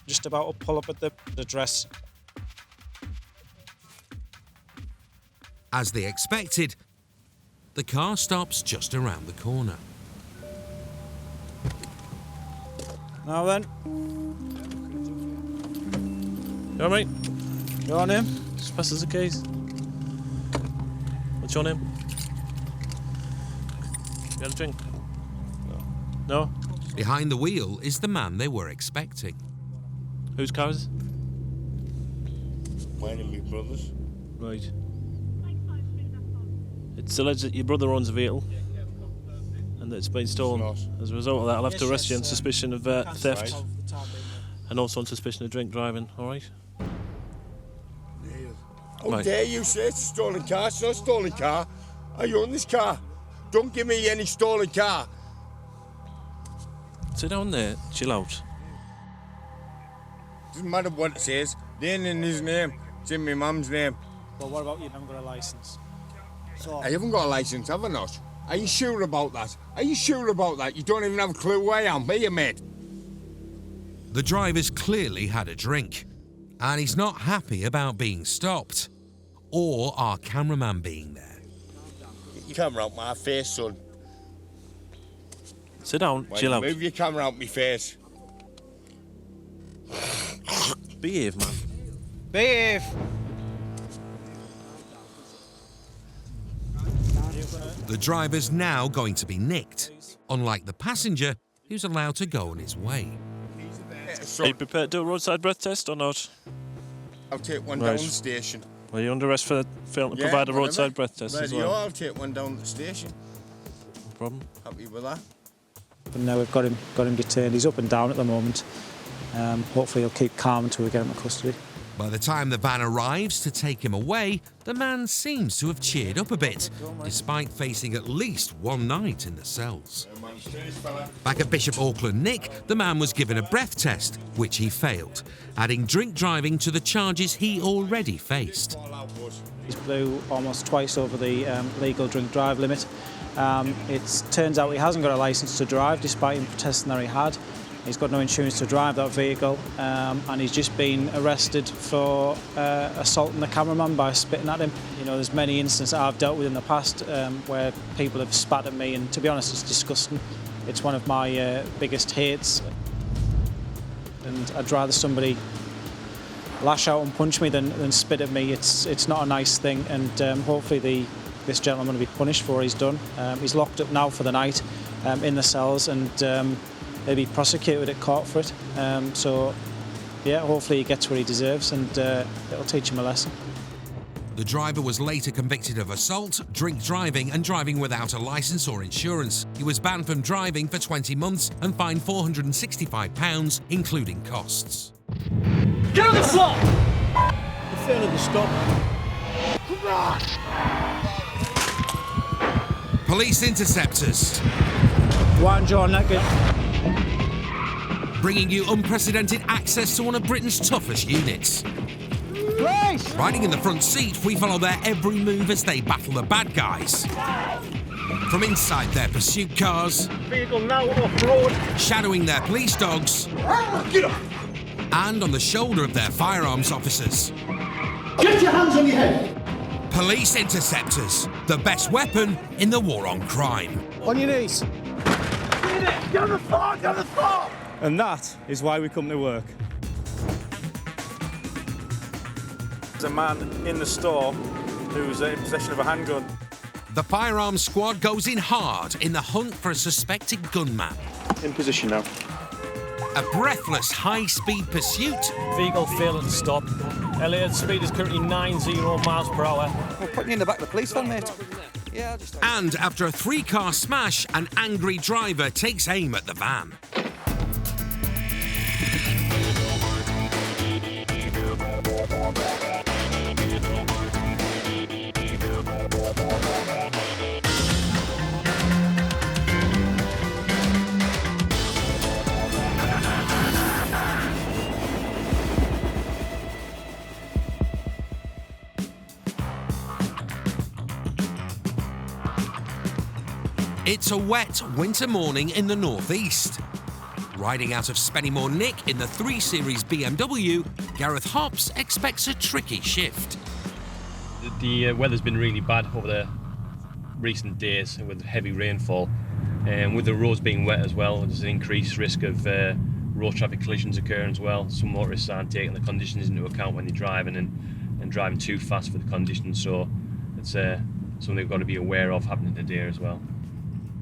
Just about to pull up at the address. As they expected, the car stops just around the corner. Now then. You all right? Your name? Just pass us the keys. What's your name? You had a drink? No? Behind the wheel is the man they were expecting. Whose car is it? Mine and my brother's. Right. It's alleged that your brother owns a vehicle and that it's been stolen. As a result of that, I'll have to arrest you on suspicion of theft and also on suspicion of drink driving, alright? How dare you say it's a stolen car? It's not a stolen car. I own this car. Don't give me any stolen car. Sit down there, chill out. Doesn't matter what it says. It ain't in his name. It's in my mum's name. Well, what about you haven't got a licence? So I haven't got a licence, have I not? Are you sure about that? Are you sure about that? You don't even have a clue who I am, are you, mate? The driver's clearly had a drink, and he's not happy about being stopped, or our cameraman being there. Get your camera out my face, son. Sit down, chill out. Move your camera out my face. Behave, man. Behave! The driver's now going to be nicked, unlike the passenger who's allowed to go on his way. Are you prepared to do a roadside breath test or not? I'll take one down the station. Well, you're under arrest for failing to provide a roadside breath test as well. I'll take one down the station. No problem. Happy with that. But now we've got him detained. He's up and down at the moment. Hopefully he'll keep calm until we get him in custody. By the time the van arrives to take him away, the man seems to have cheered up a bit, despite facing at least one night in the cells. Back at Bishop Auckland Nick, the man was given a breath test, which he failed, adding drink driving to the charges he already faced. He's blew almost twice over the legal drink drive limit. It turns out he hasn't got a licence to drive, despite him protesting that he had. He's got no insurance to drive that vehicle, and he's just been arrested for assaulting the cameraman by spitting at him. You know, there's many instances I've dealt with in the past where people have spat at me, and to be honest, it's disgusting. It's one of my biggest hates, and I'd rather somebody lash out and punch me than spit at me. It's not a nice thing, and hopefully this gentleman will be punished for what he's done. He's locked up now for the night in the cells, and he'll be prosecuted at court for it. So, yeah, hopefully he gets what he deserves, and it'll teach him a lesson. The driver was later convicted of assault, drink driving and driving without a licence or insurance. He was banned from driving for 20 months and fined £465, including costs. Get on the floor! The failure to stop. Come on! Police Interceptors. One jaw naked. Bringing you unprecedented access to one of Britain's toughest units. Police! Riding in the front seat, we follow their every move as they battle the bad guys. From inside their pursuit cars, Vehicle now off-road. shadowing their police dogs, Get up! and on the shoulder of their firearms officers. Get your hands on your head! Police Interceptors, the best weapon in the war on crime. On your knees. Get on the floor! Get on the floor! And that is why we come to work. There's a man in the store who's in possession of a handgun. The firearms squad goes in hard in the hunt for a suspected gunman. In position now. A breathless high-speed pursuit. Vehicle failing to stop. Elliot, speed is currently 90 miles per hour. We're putting you in the back of the police van, mate. Yeah, And after a 3-car smash, an angry driver takes aim at the van. It's a wet winter morning in the northeast. Riding out of Spennymoor Nick in the 3 Series BMW, Gareth Hops expects a tricky shift. The weather's been really bad over the recent days with heavy rainfall, and with the roads being wet as well, there's an increased risk of road traffic collisions occurring as well. Some motorists aren't taking the conditions into account when they're driving and driving too fast for the conditions, so it's something they've got to be aware of happening today as well.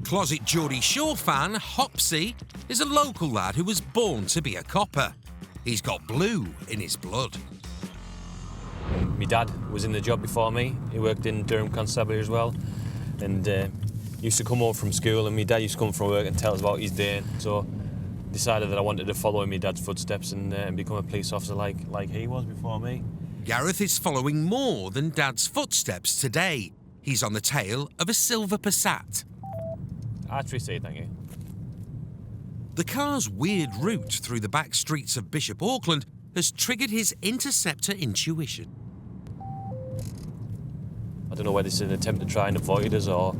Closet Geordie Shore fan Hopsy is a local lad who was born to be a copper. He's got blue in his blood. My dad was in the job before me. He worked in Durham Constabulary as well, and used to come home from school, and my dad used to come from work and tell us about his day. So decided that I wanted to follow in my dad's footsteps and become a police officer like he was before me. Gareth is following more than Dad's footsteps today. He's on the tail of a silver Passat. Archery seat, thank you. The car's weird route through the back streets of Bishop Auckland has triggered his Interceptor intuition. I don't know whether it's an attempt to try and avoid us or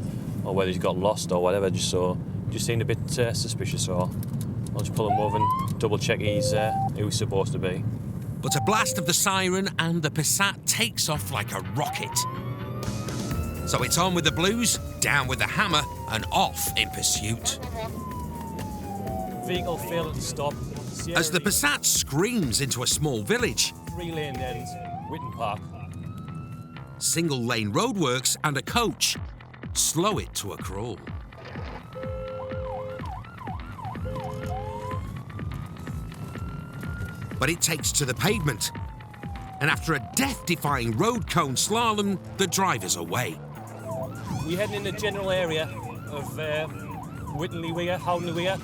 whether he's got lost or whatever, just seemed a bit suspicious, so I'll just pull him over and double check he's who he's supposed to be. But a blast of the siren and the Passat takes off like a rocket. So it's on with the blues, down with the hammer, and off in pursuit. Vehicle failed to stop. As the Passat screams into a small village, 3-lane ends, Witten Park. Single-lane roadworks and a coach slow it to a crawl. But it takes to the pavement, and after a death-defying road cone slalom, the driver's away. We're heading in the general area of Whitnley Weir, Howdenley Weir.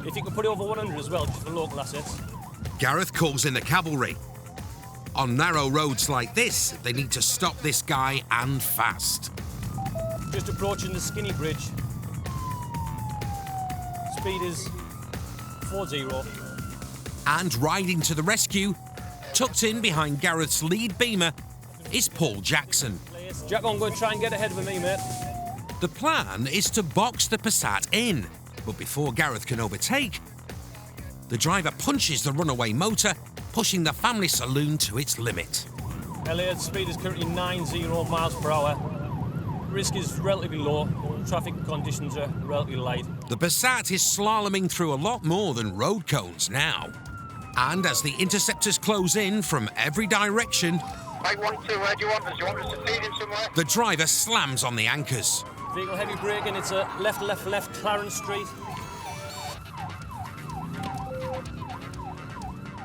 If you can put it over 100 as well, just for local assets. Gareth calls in the cavalry. On narrow roads like this, they need to stop this guy and fast. Just approaching the Skinny Bridge. Speed is 40. And riding to the rescue, tucked in behind Gareth's lead Beamer, is Paul Jackson. Jack, I'm going to try and get ahead of me, mate. The plan is to box the Passat in, but before Gareth can overtake, the driver punches the runaway motor, pushing the family saloon to its limit. Elliot, speed is currently 90 miles per hour. Risk is relatively low. Traffic conditions are relatively light. The Passat is slaloming through a lot more than road cones now. And as the Interceptors close in from every direction, I want to, where do you want us? Do you want us to feed him somewhere? the driver slams on the anchors. Vehicle heavy braking, it's a left, Clarence Street.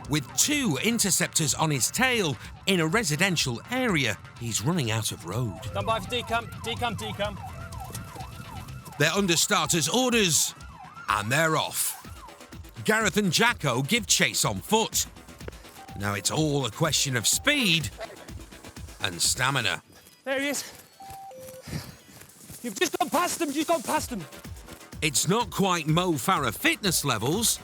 With 2 Interceptors on his tail in a residential area, he's running out of road. Stand by for decam. They're under starter's orders, and they're off. Gareth and Jacko give chase on foot. Now it's all a question of speed and stamina. There he is. You've just gone past him. It's not quite Mo Farah fitness levels,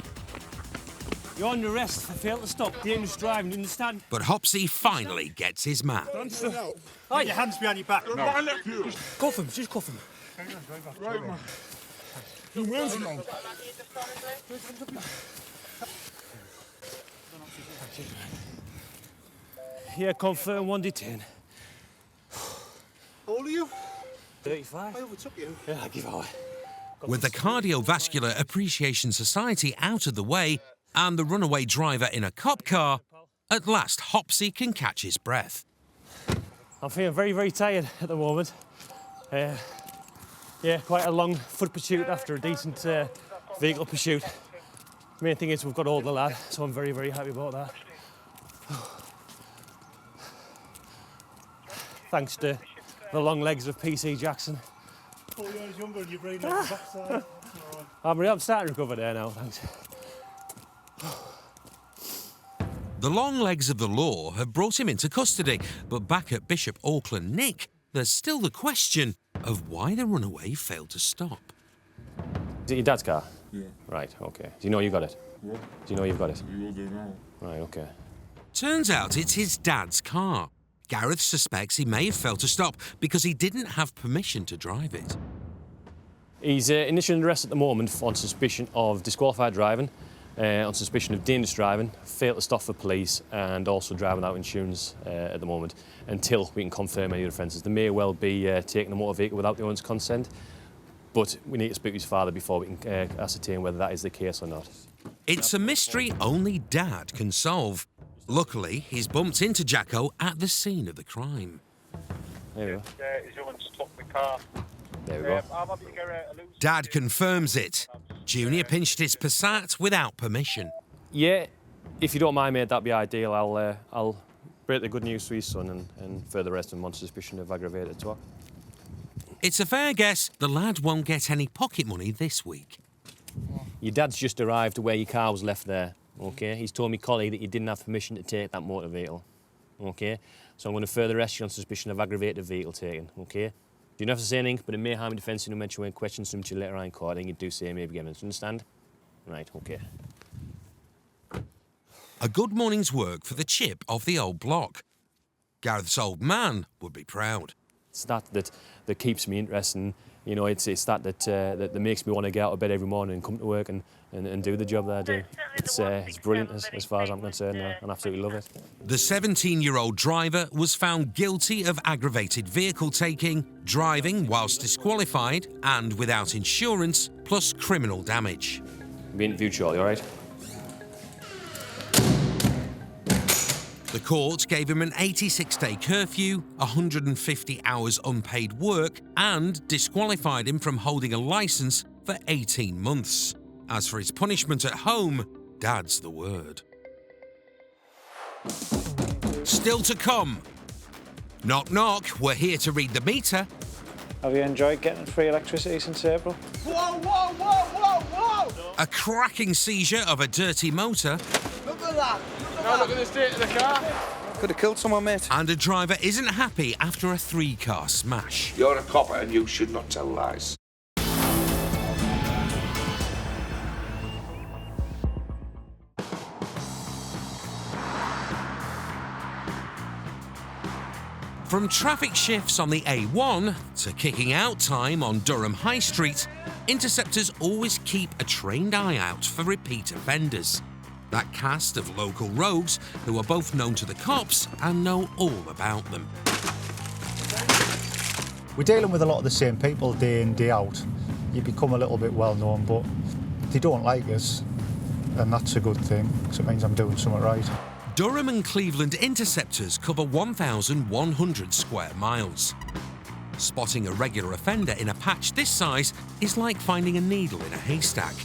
You're under arrest for fail to stop. Dangerous driving, you understand? but Hopsy finally gets his man. Hi. Your hands behind your back. No. Cuff him, just cuff him. Right, man. You where's him now? Yeah, confirm, 1 detained. How old are you? 35. I overtook you. Yeah, I give away. With the Cardiovascular Appreciation Society out of the way and the runaway driver in a cop car, at last Hopsy can catch his breath. I'm feeling very, very tired at the moment. Yeah, quite a long foot pursuit after a decent vehicle pursuit. The main thing is we've got hold of the lad, so I'm very, very happy about that. Thanks to the long legs of PC Jackson. 4 years younger and you're breathing out the backside. I'm starting to recover there now, thanks. The long legs of the law have brought him into custody, but back at Bishop Auckland Nick, there's still the question of why the runaway failed to stop. Is it your dad's car? Yeah. Right, okay. Do you know you got it? What? Do you know you've got it? You will do now. Right, okay. Turns out it's his dad's car. Gareth suspects he may have failed to stop because he didn't have permission to drive it. He's initially under arrest at the moment on suspicion of disqualified driving, on suspicion of dangerous driving, failed to stop for police, and also driving without insurance at the moment, until we can confirm any other offences. There may well be taking a motor vehicle without the owner's consent, but we need to speak to his father before we can ascertain whether that is the case or not. It's a mystery only Dad can solve. Luckily, he's bumped into Jacko at the scene of the crime. There we go. He's going to stop the car. There we go. Dad confirms it. Junior pinched his Passat without permission. Yeah, if you don't mind, mate, that'd be ideal. I'll break the good news to his son and further arrest him on suspicion of aggravated assault. It's a fair guess the lad won't get any pocket money this week. Your dad's just arrived to where your car was left there, OK? He's told me colleague that you didn't have permission to take that motor vehicle, OK? So I'm going to further arrest you on suspicion of aggravated vehicle taking, OK? You don't have to say anything, but it may harm your defence and mention when questions from you later on in court, and you do say maybe given. Do you understand? Right, OK. A good morning's work for the chip of the old block. Gareth's old man would be proud. It's that keeps me interested. You know, it's that makes me want to get out of bed every morning and come to work and do the job that I do. It's brilliant as far as I'm concerned. I absolutely love it. The 17-year-old driver was found guilty of aggravated vehicle taking, driving whilst disqualified and without insurance, plus criminal damage. Be interviewed shortly, all right? The court gave him an 86-day curfew, 150 hours unpaid work, and disqualified him from holding a licence for 18 months. As for his punishment at home, Dad's the word. Still to come. Knock, knock, we're here to read the meter. Have you enjoyed getting free electricity since April? Whoa, whoa, whoa, whoa, whoa! A cracking seizure of a dirty motor. Look at that! Look at the state of the car. Could have killed someone, mate. And a driver isn't happy after a 3-car smash. You're a copper and you should not tell lies. From traffic shifts on the A1 to kicking out time on Durham High Street, Interceptors always keep a trained eye out for repeat offenders. That cast of local rogues who are both known to the cops and know all about them. We're dealing with a lot of the same people day in, day out. You become a little bit well known, but they don't like us, and that's a good thing, because it means I'm doing something right. Durham and Cleveland Interceptors cover 1,100 square miles. Spotting a regular offender in a patch this size is like finding a needle in a haystack.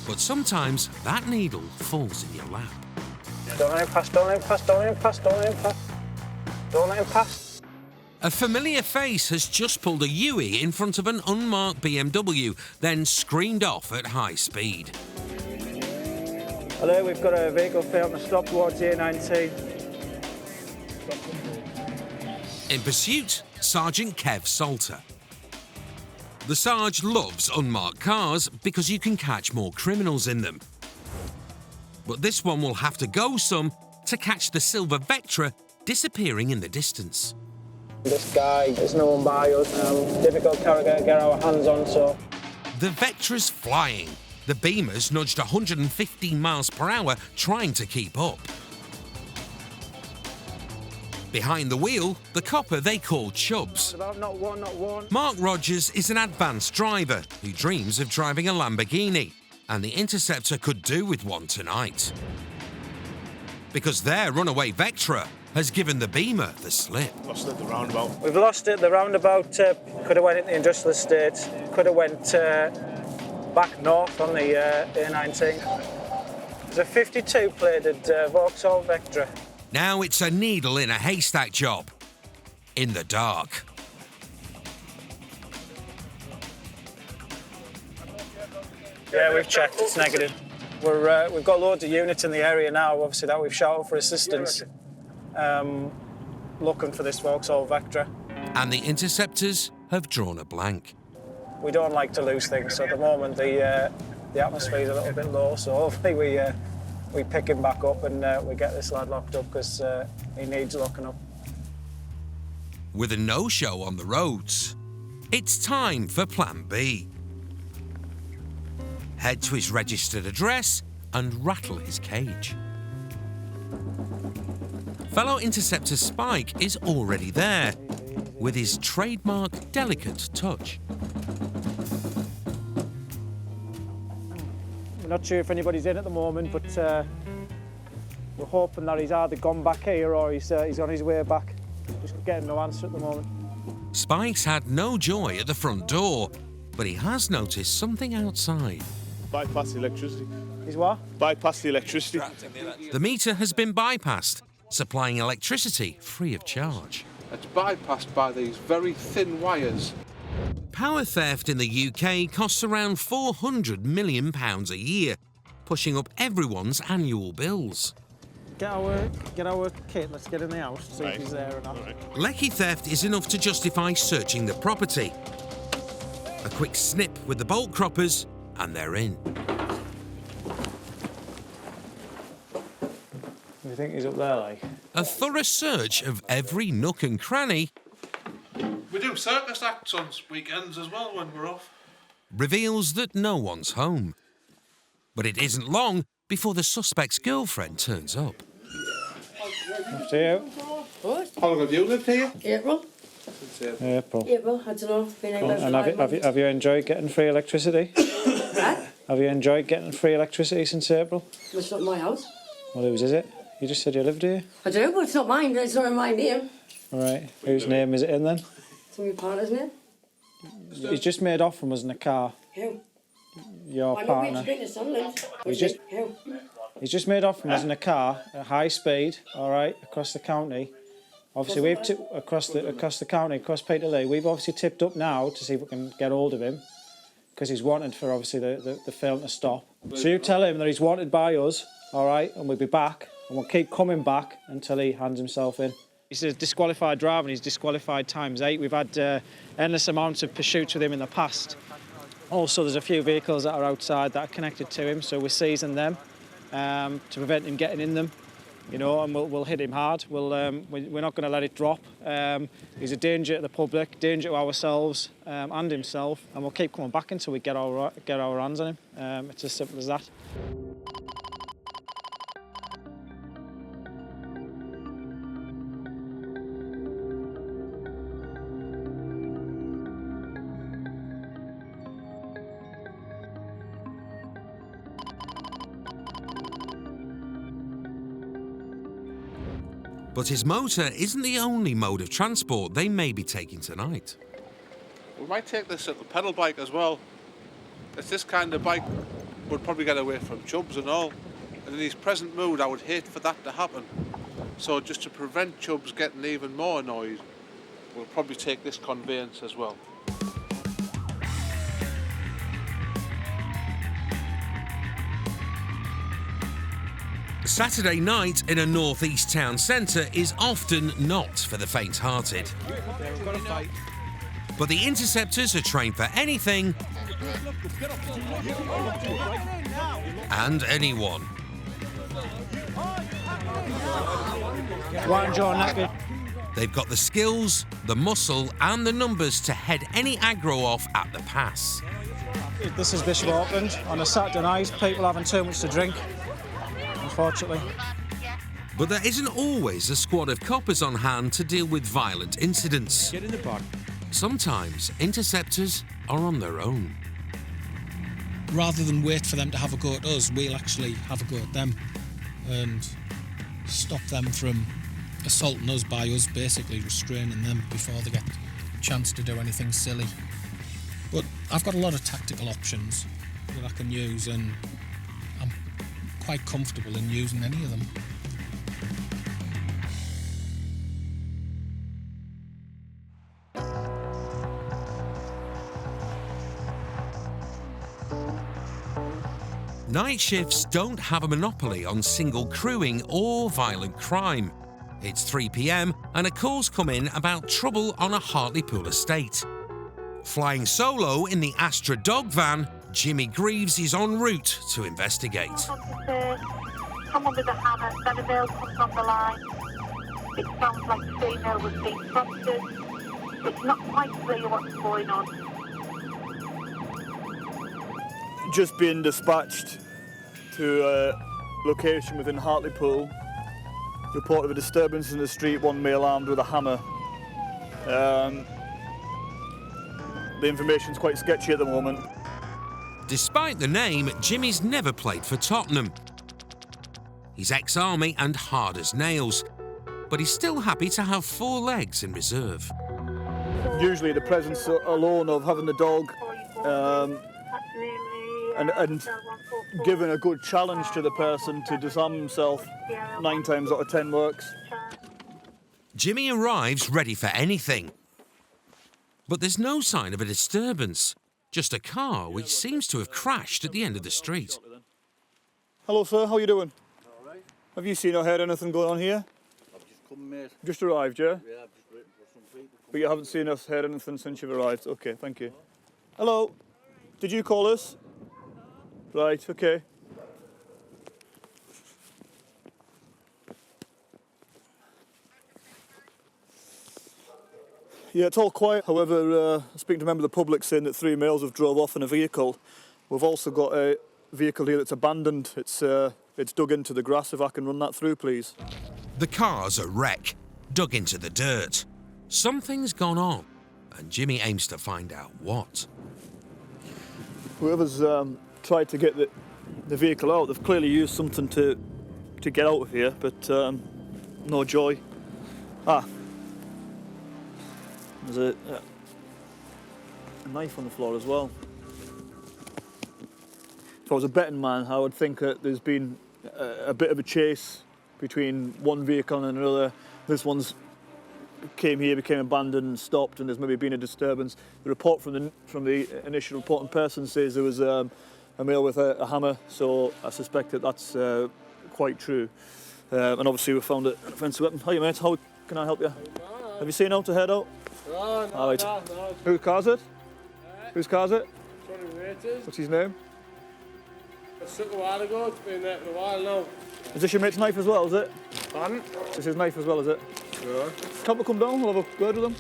But sometimes that needle falls in your lap. Don't let him pass, don't let him pass, don't let him pass, don't let him pass. Don't let him pass. A familiar face has just pulled a Yui in front of an unmarked BMW, then screamed off at high speed. Hello, we've got a vehicle failed to stop towards the A19. In pursuit, Sergeant Kev Salter. The Sarge loves unmarked cars because you can catch more criminals in them. But this one will have to go some to catch the silver Vectra disappearing in the distance. This guy is known by us, difficult character to get our hands on, so... The Vectra's flying. The Beamer's nudged 115 miles per hour trying to keep up. Behind the wheel, the copper they call Chubbs. Not one. Mark Rogers is an advanced driver who dreams of driving a Lamborghini, and the Interceptor could do with one tonight. Because their runaway Vectra has given the Beamer the slip. Lost it at the roundabout. We've lost it. The roundabout could have went in the industrial estate, could have went back north on the A19. There's a 52-plated Vauxhall Vectra. Now it's a needle in a haystack job. In the dark. Yeah, we've checked. It's negative. We've got loads of units in the area now, obviously, that we've shouted for assistance, looking for this Vauxhall Vectra. And the Interceptors have drawn a blank. We don't like to lose things, so at the moment the atmosphere's a little bit low, so hopefully we pick him back up and we get this lad locked up, because he needs locking up. With a no-show on the roads, it's time for Plan B. head to his registered address and rattle his cage. Fellow Interceptor Spike is already there, with his trademark delicate touch. We're not sure if anybody's in at the moment, but we're hoping that he's either gone back here or he's on his way back. Just getting no answer at the moment. Spike's had no joy at the front door, but he has noticed something outside. Bypass the electricity. He's what? Bypass the electricity. The meter has been bypassed, supplying electricity free of charge. It's bypassed by these very thin wires. Power theft in the UK costs around £400 million a year, pushing up everyone's annual bills. Get our kit, let's get in the house, see if he's there or not. Lecky theft is enough to justify searching the property. A quick snip with the bolt croppers, and they're in. You think he's up there, like? A thorough search of every nook and cranny We do circus acts on weekends as well when we're off. reveals that no one's home. But it isn't long before the suspect's girlfriend turns up. See you. What? How long have you lived here? April. April. April, I don't know. Been here about And 5 months. have you enjoyed getting free electricity? Have you enjoyed getting free electricity since April? It's not my house. Well, whose is it? You just said you lived here. I do, but it's not mine. It's not in my name. All right. Whose name is it in then? It's in my partner's name. He's just made off from us in a car. Who? Your I know partner. we've been to Sunderland. Who? He's just made off from us in a car at high speed. All right, across the county. Obviously, we've across the county, across Peterlee. We've obviously tipped up now to see if we can get hold of him, because he's wanted for obviously the film to stop. So you tell him that he's wanted by us, all right, and we'll be back, and we'll keep coming back until he hands himself in. He's a disqualified driver, and he's disqualified ×8. We've had endless amounts of pursuits with him in the past. Also, there's a few vehicles that are outside that are connected to him, so we're seizing them to prevent him getting in them. You know, and we'll hit him hard. We're not going to let it drop. He's a danger to the public, danger to ourselves and himself, and we'll keep coming back until we get our hands on him. It's as simple as that. But his motor isn't the only mode of transport they may be taking tonight. We might take this at the pedal bike as well. It's this kind of bike would probably get away from Chubbs and all. And in his present mood, I would hate for that to happen. So just to prevent Chubbs getting even more annoyed, we'll probably take this conveyance as well. Saturday night in a northeast town centre is often not for the faint-hearted. But the Interceptors are trained for anything and anyone. They've got the skills, the muscle and the numbers to head any aggro off at the pass. This is Bishop Auckland. On a Saturday night, people having too much to drink, unfortunately. But there isn't always a squad of coppers on hand to deal with violent incidents. Get in the bog. Sometimes Interceptors are on their own. Rather than wait for them to have a go at us, we'll actually have a go at them and stop them from assaulting us by us basically restraining them before they get a chance to do anything silly. But I've got a lot of tactical options that I can use, and I'm quite comfortable in using any of them. Night shifts don't have a monopoly on single crewing or violent crime. It's 3 p.m. and a call's come in about trouble on a Hartlepool estate. Flying solo in the Astra dog van, Jimmy Greaves is en route to investigate. Someone with a hammer, then a male comes on the line. It sounds like the female was being prompted. It's not quite clear what's going on. just been dispatched to a location within Hartlepool. Report of a disturbance in the street, one male armed with a hammer. The information's quite sketchy at the moment. Despite the name, Jimmy's never played for Tottenham. He's ex-army and hard as nails, but he's still happy to have 4 legs in reserve. Usually the presence alone of having the dog and giving a good challenge to the person to disarm himself 9 times out of 10 works. Jimmy arrives ready for anything. But there's no sign of a disturbance, just a car which seems to have crashed at the end of the street. Hello sir, how are you doing? All right. Have you seen or heard anything going on here? I've just come, mate. Just arrived, yeah? Yeah, I've just waiting for some people. But you haven't seen us, heard anything since you've arrived? Okay, thank you. Hello, did you call us? Right, okay. Yeah, it's all quiet. However, speaking to a member of the public saying that 3 males have drove off in a vehicle. We've also got a vehicle here that's abandoned. It's dug into the grass. If I can run that through, please. The car's a wreck, dug into the dirt. Something's gone on, and Jimmy aims to find out what. Whoever's tried to get the vehicle out, they've clearly used something to get out of here, but no joy. Ah. There's a knife on the floor as well. If I was a betting man, I would think that there's been a bit of a chase between one vehicle and another. This one's came here, became abandoned and stopped, and there's maybe been a disturbance. The report from the initial reporting person says there was a male with a hammer, so I suspect that that's quite true. And obviously we found an offensive weapon. Hiya mate, how can I help you? Have you seen how to head out? No, All right. no. Whose car's it? Whose car's it? Johnny Waiters. What's his name? I took a while ago, it's been there for a while now. Is this your mate's knife as well, is it? Pardon? Is this his knife as well, is it? Yeah. Can't we come down? We'll have a word with him.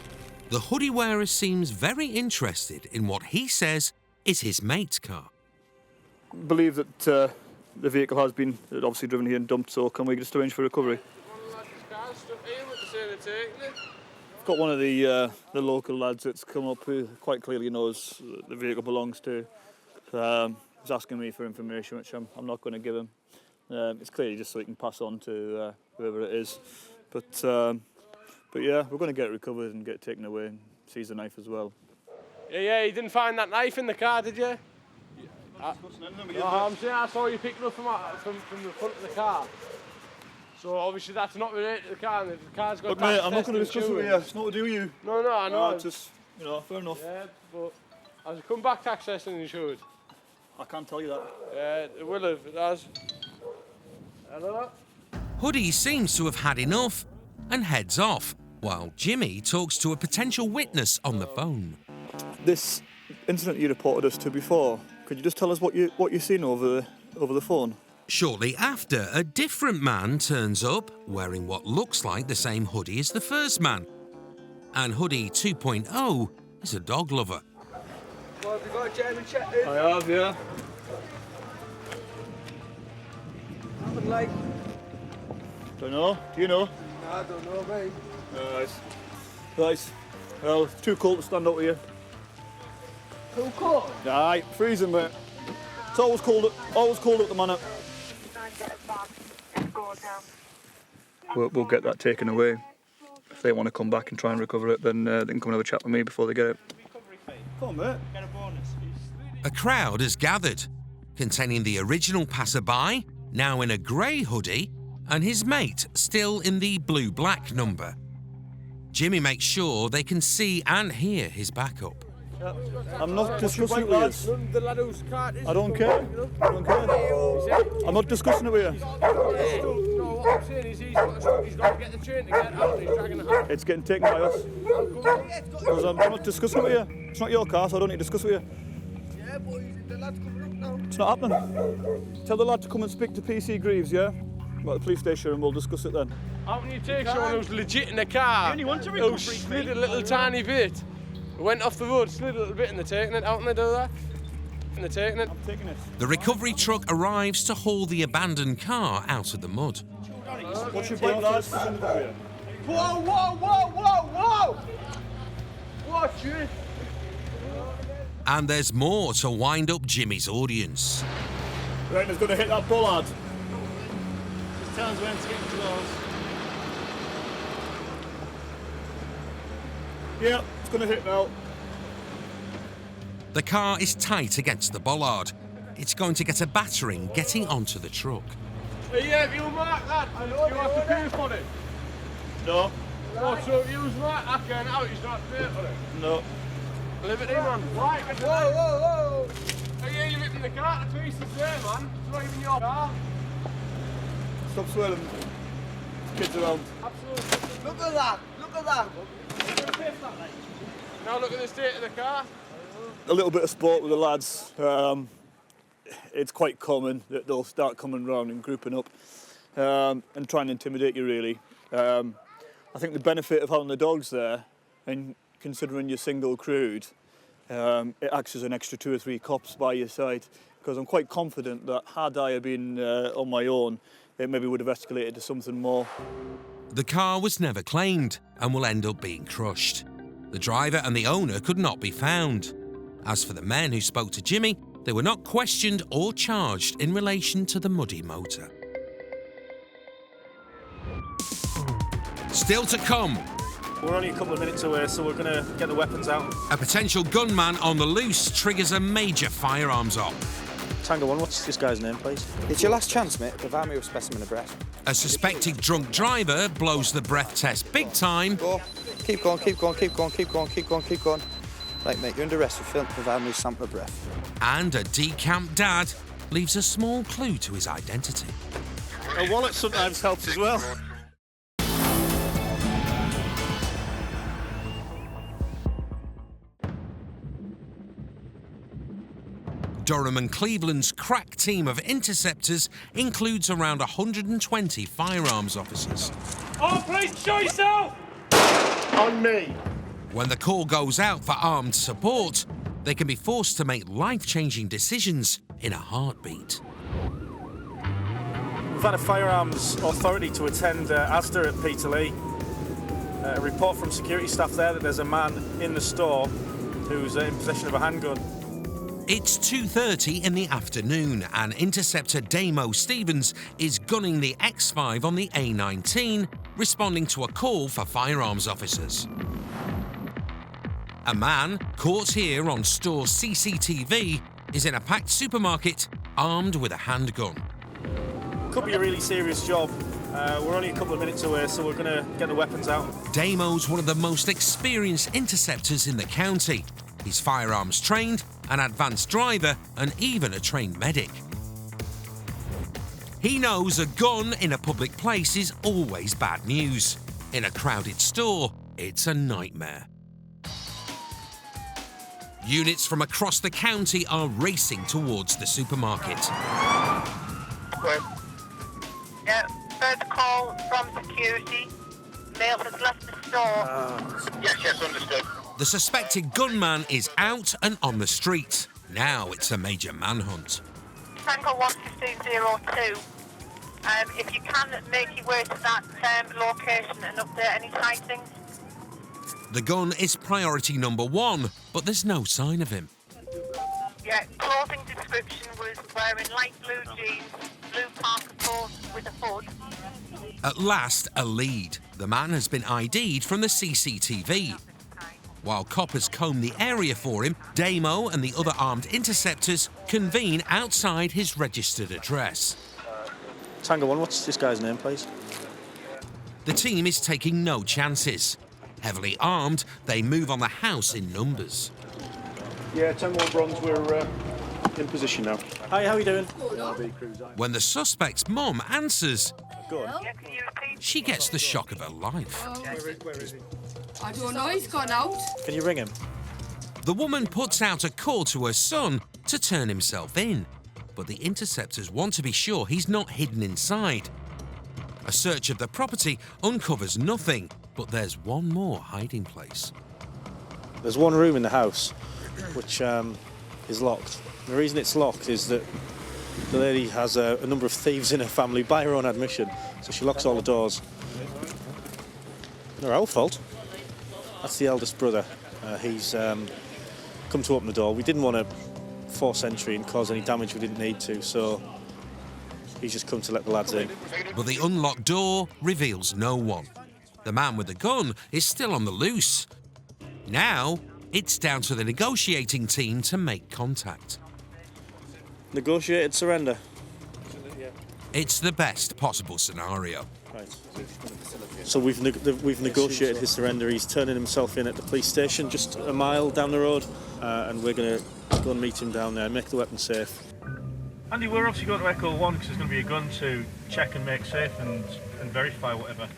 The hoodie wearer seems very interested in what he says is his mate's car. Believe that the vehicle has been obviously driven here and dumped, so can we just arrange for recovery? I've got one of the local lads that's come up who quite clearly knows the vehicle belongs to. He's asking me for information, which I'm not going to give him. It's clearly just so he can pass on to whoever it is. But yeah, we're going to get it recovered and get it taken away and seize the knife as well. Yeah, you didn't find that knife in the car, did you? I'm saying I saw you pick it up from the front of the car. So obviously that's not related to the car, and the car's got. Look, mate, I'm not going to discuss it with you. It's not to do with you. No, I know. No, just, fair enough. Yeah, but has it come back to access and insured? I can't tell you that. Yeah, it will have. It has. Hello. Hoodie seems to have had enough and heads off, while Jimmy talks to a potential witness on the phone. This incident you reported us to before, could you just tell us what you've seen over the phone? Shortly after, a different man turns up wearing what looks like the same hoodie as the first man. And Hoodie 2.0 is a dog lover. Well, have you got a German Shepherd? I have, yeah. Nothing like. Don't know. Do you know? No, I don't know, mate. Right. Well, it's too cold to stand up here. Too cold? Aye, freezing, mate. It's always cold at the manor. We'll get that taken away. If they want to come back and try and recover it, then they can come and have a chat with me before they get it. Come on, mate. Get a bonus. A crowd has gathered, containing the original passerby, now in a grey hoodie, and his mate, still in the blue-black number. Jimmy makes sure they can see and hear his backup. I'm not discussing it with you. I don't care. I'm not discussing it with you. No, what I'm saying is he's got to get the train to get out and he's dragging the house. It's getting taken by us. Because I'm not discussing it with you. It's not your car, so I don't need to discuss it with you. Yeah, but the lad's coming up now. It's not happening. Tell the lad to come and speak to PC Greaves, yeah? I'm at the police station and we'll discuss it then. How can you take someone who's legit in the car, who slid a little tiny bit, went off the road, slid a little bit and they're taking it out and they do that? They're taking it. I'm taking it. The recovery truck arrives to haul the abandoned car out of the mud. What's your bike, lads? Whoa, whoa, whoa, whoa, whoa! Watch it. And there's more to wind up Jimmy's audience. Right, it's going to hit that bollard. Just tell us when it's getting close. Yeah, it's going to hit now. The car is tight against the bollard. It's going to get a battering getting onto the truck. Yeah, if you mark that, you have to pay for it. No. Oh, so if you mark that going out, you don't have to pay for it? No. Liberty, man. Right, whoa, whoa, whoa. Yeah, you're ripping the car to pieces there, man. It's not even your car. Stop swirling. Kids around. Absolutely. Look at that. Look at that. Now look at the state of the car. A little bit of sport with the lads. It's quite common that they'll start coming round and grouping up and trying to intimidate you, really. I think the benefit of having the dogs there, and considering you're single crewed, it acts as an extra 2 or 3 cops by your side, because I'm quite confident that had I been on my own, it maybe would have escalated to something more. The car was never claimed and will end up being crushed. The driver and the owner could not be found. As for the men who spoke to Jimmy, they were not questioned or charged in relation to the muddy motor. Still to come. We're only a couple of minutes away, so we're going to get the weapons out. A potential gunman on the loose triggers a major firearms op. Tango 1, what's this guy's name, please? It's your last chance, mate. Provide me with a specimen of breath. A suspected drunk driver blows the breath test big time. Go. Keep going, keep going, keep going, keep going, keep going, keep going. Right, mate, you're under arrest for film. Provide me with a sample of breath. And a decamped dad leaves a small clue to his identity. A wallet sometimes helps as well. Durham and Cleveland's crack team of interceptors includes around 120 firearms officers. Oh, please show yourself! On me. When the call goes out for armed support, they can be forced to make life-changing decisions in a heartbeat. We've had a firearms authority to attend Asda at Peterlee. A report from security staff there that there's a man in the store who's in possession of a handgun. It's 2:30 in the afternoon and Interceptor Damo Stevens is gunning the X5 on the A19, responding to a call for firearms officers. A man, caught here on store CCTV, is in a packed supermarket, armed with a handgun. Could be a really serious job. We're only a couple of minutes away, so we're going to get the weapons out. Damo's one of the most experienced interceptors in the county. He's firearms trained, an advanced driver, and even a trained medic. He knows a gun in a public place is always bad news. In a crowded store, it's a nightmare. Units from across the county are racing towards the supermarket. Yeah, further call from security. Male has left the store. Yes, understood. The suspected gunman is out and on the street. Now it's a major manhunt. Tango 11502. If you can make your way to that location and update any sightings. The gun is priority number 1, but there's no sign of him. Yeah, clothing description was wearing light blue jeans, blue parka coat with a hood. At last, a lead. The man has been ID'd from the CCTV. While coppers comb the area for him, Damo and the other armed interceptors convene outside his registered address. Tango 1, what's this guy's name, please? The team is taking no chances. Heavily armed, they move on the house in numbers. Yeah, 10-1 bronze, we're in position now. Hi, how are you doing? When the suspect's mum answers, Good. she gets the shock of her life. Where is he? I don't know, he's gone out. Can you ring him? The woman puts out a call to her son to turn himself in, but the interceptors want to be sure he's not hidden inside. A search of the property uncovers nothing, but there's one more hiding place. There's one room in the house which is locked. The reason it's locked is that the lady has a number of thieves in her family by her own admission, so she locks all the doors. They're our fault. That's the eldest brother. He's come to open the door. We didn't want to force entry and cause any damage we didn't need to, so he's just come to let the lads in. But the unlocked door reveals no one. The man with the gun is still on the loose. Now, it's down to the negotiating team to make contact. Negotiated surrender. It's the best possible scenario. Right. So we've negotiated his surrender. He's turning himself in at the police station just a mile down the road, and we're going to go and meet him down there and make the weapon safe. Andy, we're obviously going to Echo 1 because there's going to be a gun to check and make safe and verify whatever.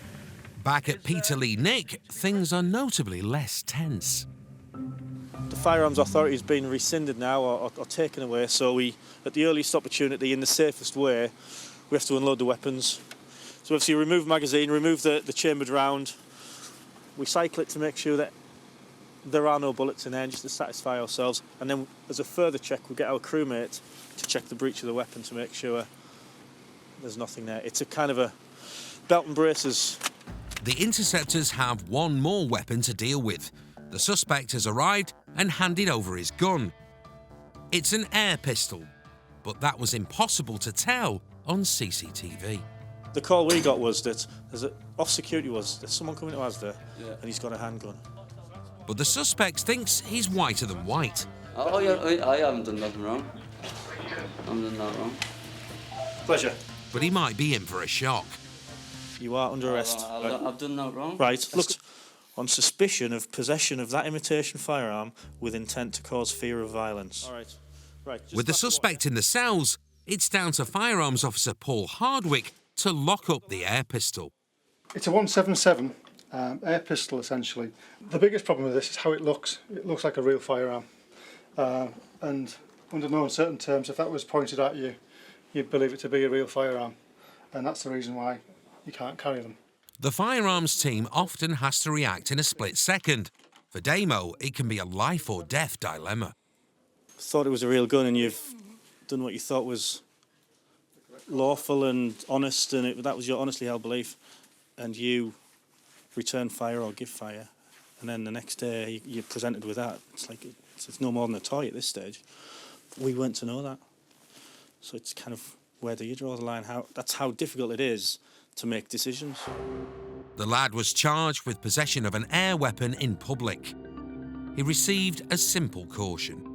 Back at Peterlee Nick, things are notably less tense. The Firearms Authority has been rescinded now or taken away, so we, at the earliest opportunity, in the safest way, we have to unload the weapons. So obviously remove magazine, remove the chambered round. We cycle it to make sure that there are no bullets in there, just to satisfy ourselves. And then as a further check, we get our crewmate to check the breech of the weapon to make sure there's nothing there. It's a kind of a belt and braces. The Interceptors have one more weapon to deal with. The suspect has arrived and handed over his gun. It's an air pistol, but that was impossible to tell on CCTV. The call we got was that off security there's someone coming to Asda and he's got a handgun. But the suspect thinks he's whiter than white. Oh, yeah, I haven't done nothing wrong. I haven't done nothing wrong. Pleasure. But he might be in for a shock. You are under arrest. I've done nothing wrong. Right, look, on suspicion of possession of that imitation firearm with intent to cause fear of violence. All right. Right. With the suspect in the cells, it's down to Firearms Officer Paul Hardwick to lock up the air pistol. It's a 177 air pistol, essentially. The biggest problem with this is how it looks. It looks like a real firearm. And under no uncertain terms, if that was pointed at you, you'd believe it to be a real firearm. And that's the reason why you can't carry them. The firearms team often has to react in a split second. For Damo, it can be a life or death dilemma. Thought it was a real gun and you've done what you thought was lawful and honest, and that was your honestly held belief, and you return fire or give fire, and then the next day you're presented with that. It's like it's no more than a toy at this stage. We weren't to know that. So it's kind of, where do you draw the line? That's how difficult it is to make decisions. The lad was charged with possession of an air weapon in public. He received a simple caution.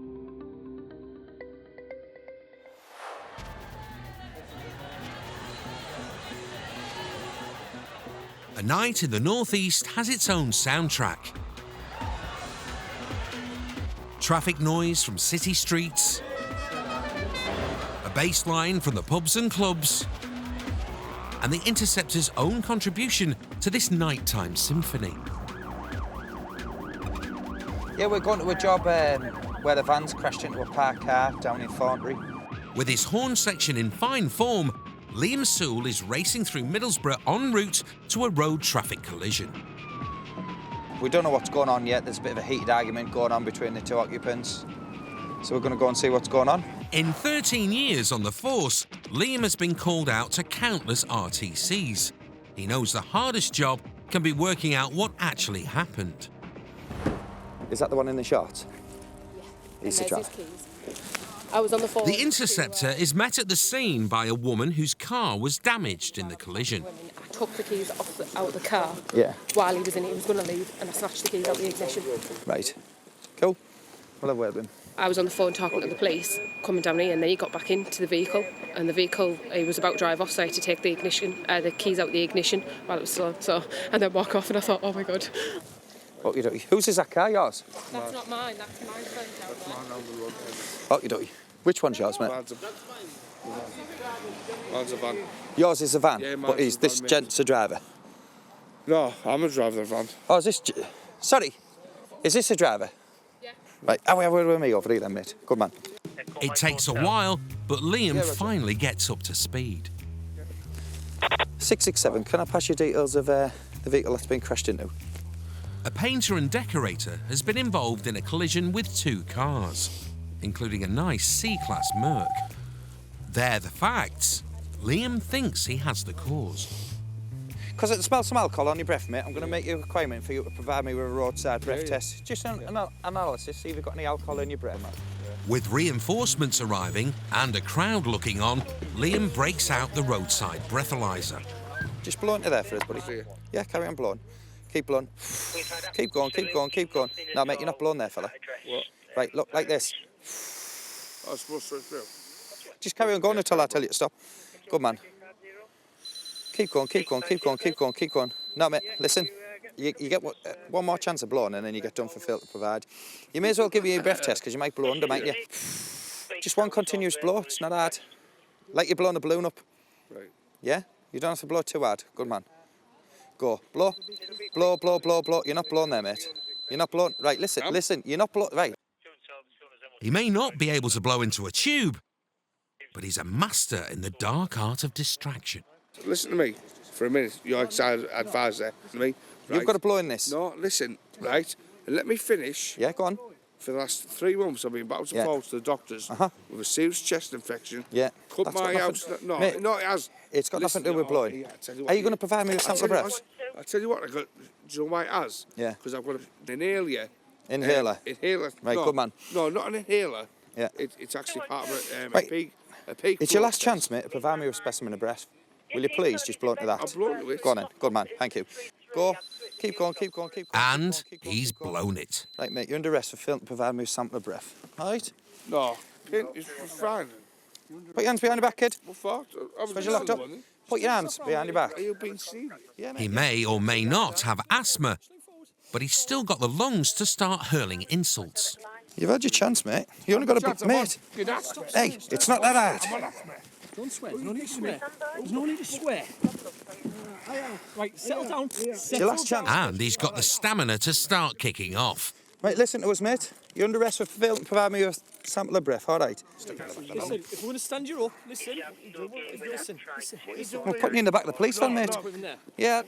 A night in the northeast has its own soundtrack. Traffic noise from city streets, a bass line from the pubs and clubs, and the Interceptors' own contribution to this nighttime symphony. Yeah, we're going to a job where the van's crashed into a parked car down in Thornbury. With his horn section in fine form, Liam Sewell is racing through Middlesbrough en route to a road traffic collision. We don't know what's going on yet. There's a bit of a heated argument going on between the two occupants. So we're going to go and see what's going on. In 13 years on the force, Liam has been called out to countless RTCs. He knows the hardest job can be working out what actually happened. Is that the one in the shot? Yeah. He's the driver. I was on the phone. The Interceptor is met at the scene by a woman whose car was damaged in the collision. I took the keys out of the car. Yeah. While he was in it, he was going to leave, and I snatched the keys out of the ignition. Right. Cool. We'll have a word with him. I was on the phone talking to the police, coming down here, and then he got back into the vehicle. And the vehicle, he was about to drive off, so I had to take the keys out of the ignition while it was slow. And then walk off, and I thought, oh my God. Okie-dokie. Whose is that car? Yours? That's not mine. That's my friend down there. Okie-dokie. Which one's yours, mate? Mine's a van. Yours is a van, Yeah, but is this gent's a driver? No, I'm a driver of the van. Oh, is this... Sorry, is this a driver? Yeah. Right, have a word with me over here then, mate. Good man. It takes a while, but Liam finally gets up to speed. 667, can I pass you details of the vehicle that's been crashed into? A painter and decorator has been involved in a collision with two cars. including a nice C-Class Merc. They're the facts. Liam thinks he has the cause. Because it smells some alcohol on your breath, mate, I'm going to make you a requirement for you to provide me with a roadside breath test. Just an analysis, see if you've got any alcohol in your breath. With reinforcements arriving and a crowd looking on, Liam breaks out the roadside breathalyzer. Just blow into there for us, buddy. Yeah, carry on blowing. Keep blowing. Keep going, keep going, keep going. No, mate, you're not blowing there, fella. What? Right, look, like this. I was supposed to through. Just carry on going until I tell you to stop. Good man. Keep going, keep going, keep going, keep going, keep going. No, mate, listen. You get one more chance of blowing and then you get done for fail to provide. You may as well give you a breath test because you might blow under, might you? Just one continuous blow, it's not hard. Like you're blowing a balloon up. Right. Yeah? You don't have to blow too hard. Good man. Go. Blow. Blow, blow, blow, blow. You're not blowing there, mate. You're not blowing. Right, listen, listen. You're not blowing. Right. He may not be able to blow into a tube, but he's a master in the dark art of distraction. Listen to me for a minute. Your advisor. Me. Right. You've got to blow in this. No, listen, right? And let me finish. Yeah, go on. For the last 3 months, I've been backwards and forwards to the doctors with a serious chest infection. Yeah. Cut my house. No, mate, no, it has. It's got nothing to do with blowing. Are you going to provide me with sample of breath? I'll tell you what, do you know why it has? Yeah. Because I've got an inhaler. Inhaler? Inhaler. Right, no, good man. No, not an inhaler. Yeah. It's actually part of a It's peak. your last chance, mate, to provide me with a specimen of breath. Will you please just blow into that? I'll blow into it. Go on then. Good man. Thank you. Go. Keep going, keep going, keep going. And he's blown it. Right, mate, you're under arrest for failing to provide me with a sample of breath. All right? No, it's fine. Put your hands behind your back, kid. What for? Because you're locked up. Put your hands behind your back. Are you being seen? Yeah, mate. He may or may not have asthma, but he's still got the lungs to start hurling insults. You've had your chance, mate. You only got to... Mate, hey, it's not that hard. Don't swear. There's no need to swear. There's no need to swear. Right, settle down. It's your last chance. And he's got the stamina to start kicking off. Right, listen to us, mate. You're under arrest for failing to provide me with a sample of breath, all right? Listen, if you want to stand you up, listen. Listen. I'm putting you in the back of the police van, mate. Yeah,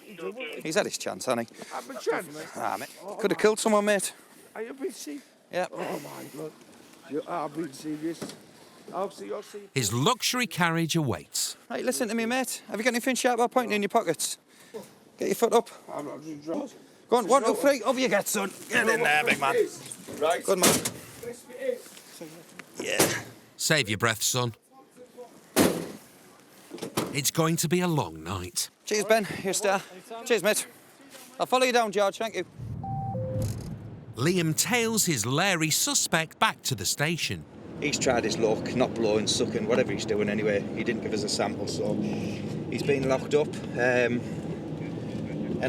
he's had his chance, hasn't he? Have a chance. Ah, mate. Could have killed someone, mate. Are you being seen? Yeah. Oh, my God. You are being serious. His luxury carriage awaits. Right, listen to me, mate. Have you got anything sharp or pointing in your pockets? Get your foot up. I'm not just drunk. Go on, 1, 2, 3. Over you get, son. Get in there, big man. Right. Good man. Yeah. Save your breath, son. It's going to be a long night. Cheers, Ben. You're a star. Cheers, mate. I'll follow you down, George. Thank you. Liam tails his leery suspect back to the station. He's tried his luck, not blowing, sucking, whatever he's doing anyway. He didn't give us a sample, so he's been locked up. And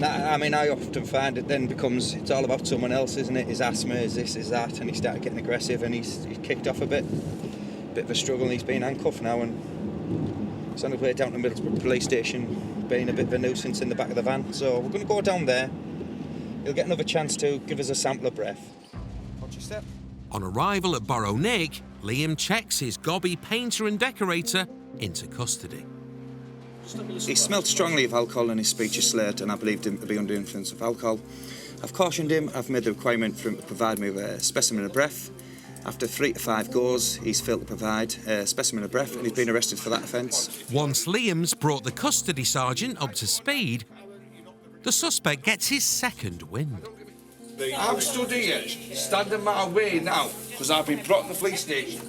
I mean, I often find it then becomes, it's all about someone else, isn't it? His asthma, is this, is that, and he started getting aggressive and he's kicked off a bit. Bit of a struggle, and he's been handcuffed now and he's on his way down to Middlesbrough police station, being a bit of a nuisance in the back of the van. So we're going to go down there. He'll get another chance to give us a sample of breath. Watch your step. On arrival at Boroughnig, Liam checks his gobby painter and decorator into custody. He smelled strongly of alcohol and his speech is slurred, and I believed him to be under the influence of alcohol. I've cautioned him. I've made the requirement for him to provide me with a specimen of breath. After 3 to 5 goes, he's failed to provide a specimen of breath, and he's been arrested for that offence. Once Liam's brought the custody sergeant up to speed, the suspect gets his second wind. I'm stood here, standing my way now, because I've been brought to the police station.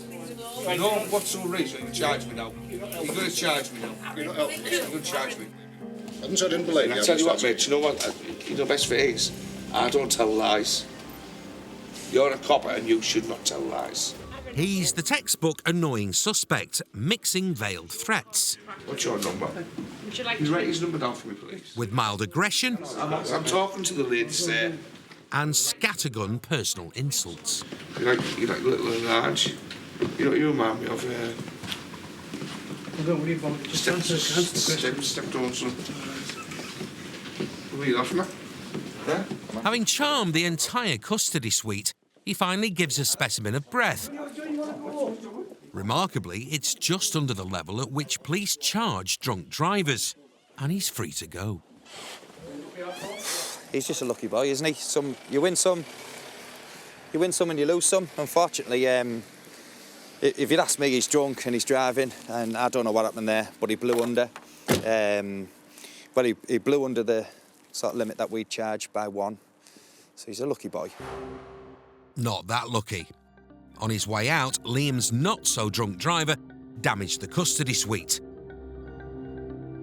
You know what's so reason? You charge me now. You're going to charge me now. You're going to charge me. I didn't believe you. I tell you what, mate, you know what? You know best for it is? I don't tell lies. You're a copper and you should not tell lies. He's the textbook annoying suspect, mixing veiled threats. What's your number? Would you like Can you write his number down for me, please? With mild aggression. I'm talking to the ladies there. And scattergun personal insults. You like little and large. You know what you remind me of? Don't worry about it. Just answer the question. Step down, son. What are you laughing at? Yeah? Having charmed the entire custody suite, he finally gives a specimen of breath. Remarkably, it's just under the level at which police charge drunk drivers, and he's free to go. He's just a lucky boy, isn't he? You win some and you lose some. Unfortunately, If you'd ask me, he's drunk and he's driving, and I don't know what happened there, but he blew under. Well, he blew under the sort of limit that we charge by 1, so he's a lucky boy. Not that lucky. On his way out, Liam's not-so-drunk driver damaged the custody suite.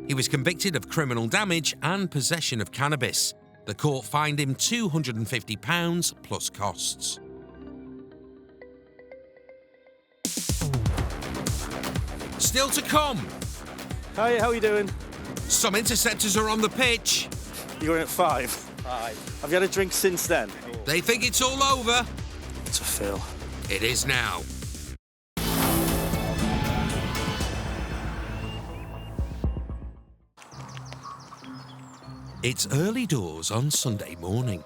He was convicted of criminal damage and possession of cannabis. The court fined him £250 plus costs. Still to come. Hi, how are you doing? Some Interceptors are on the pitch. You're going at 5? 5. Have you had a drink since then? They think it's all over. It's a fill. It is now. It's early doors on Sunday morning.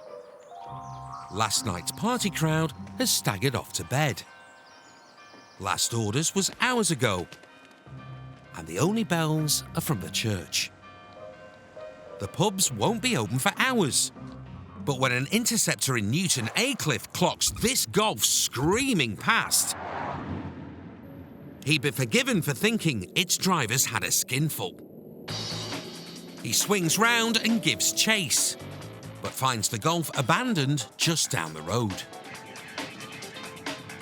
Last night's party crowd has staggered off to bed. Last orders was hours ago, and the only bells are from the church. The pubs won't be open for hours. But when an Interceptor in Newton Aycliffe clocks this Golf screaming past, he'd be forgiven for thinking its drivers had a skinful. He swings round and gives chase, but finds the Golf abandoned just down the road.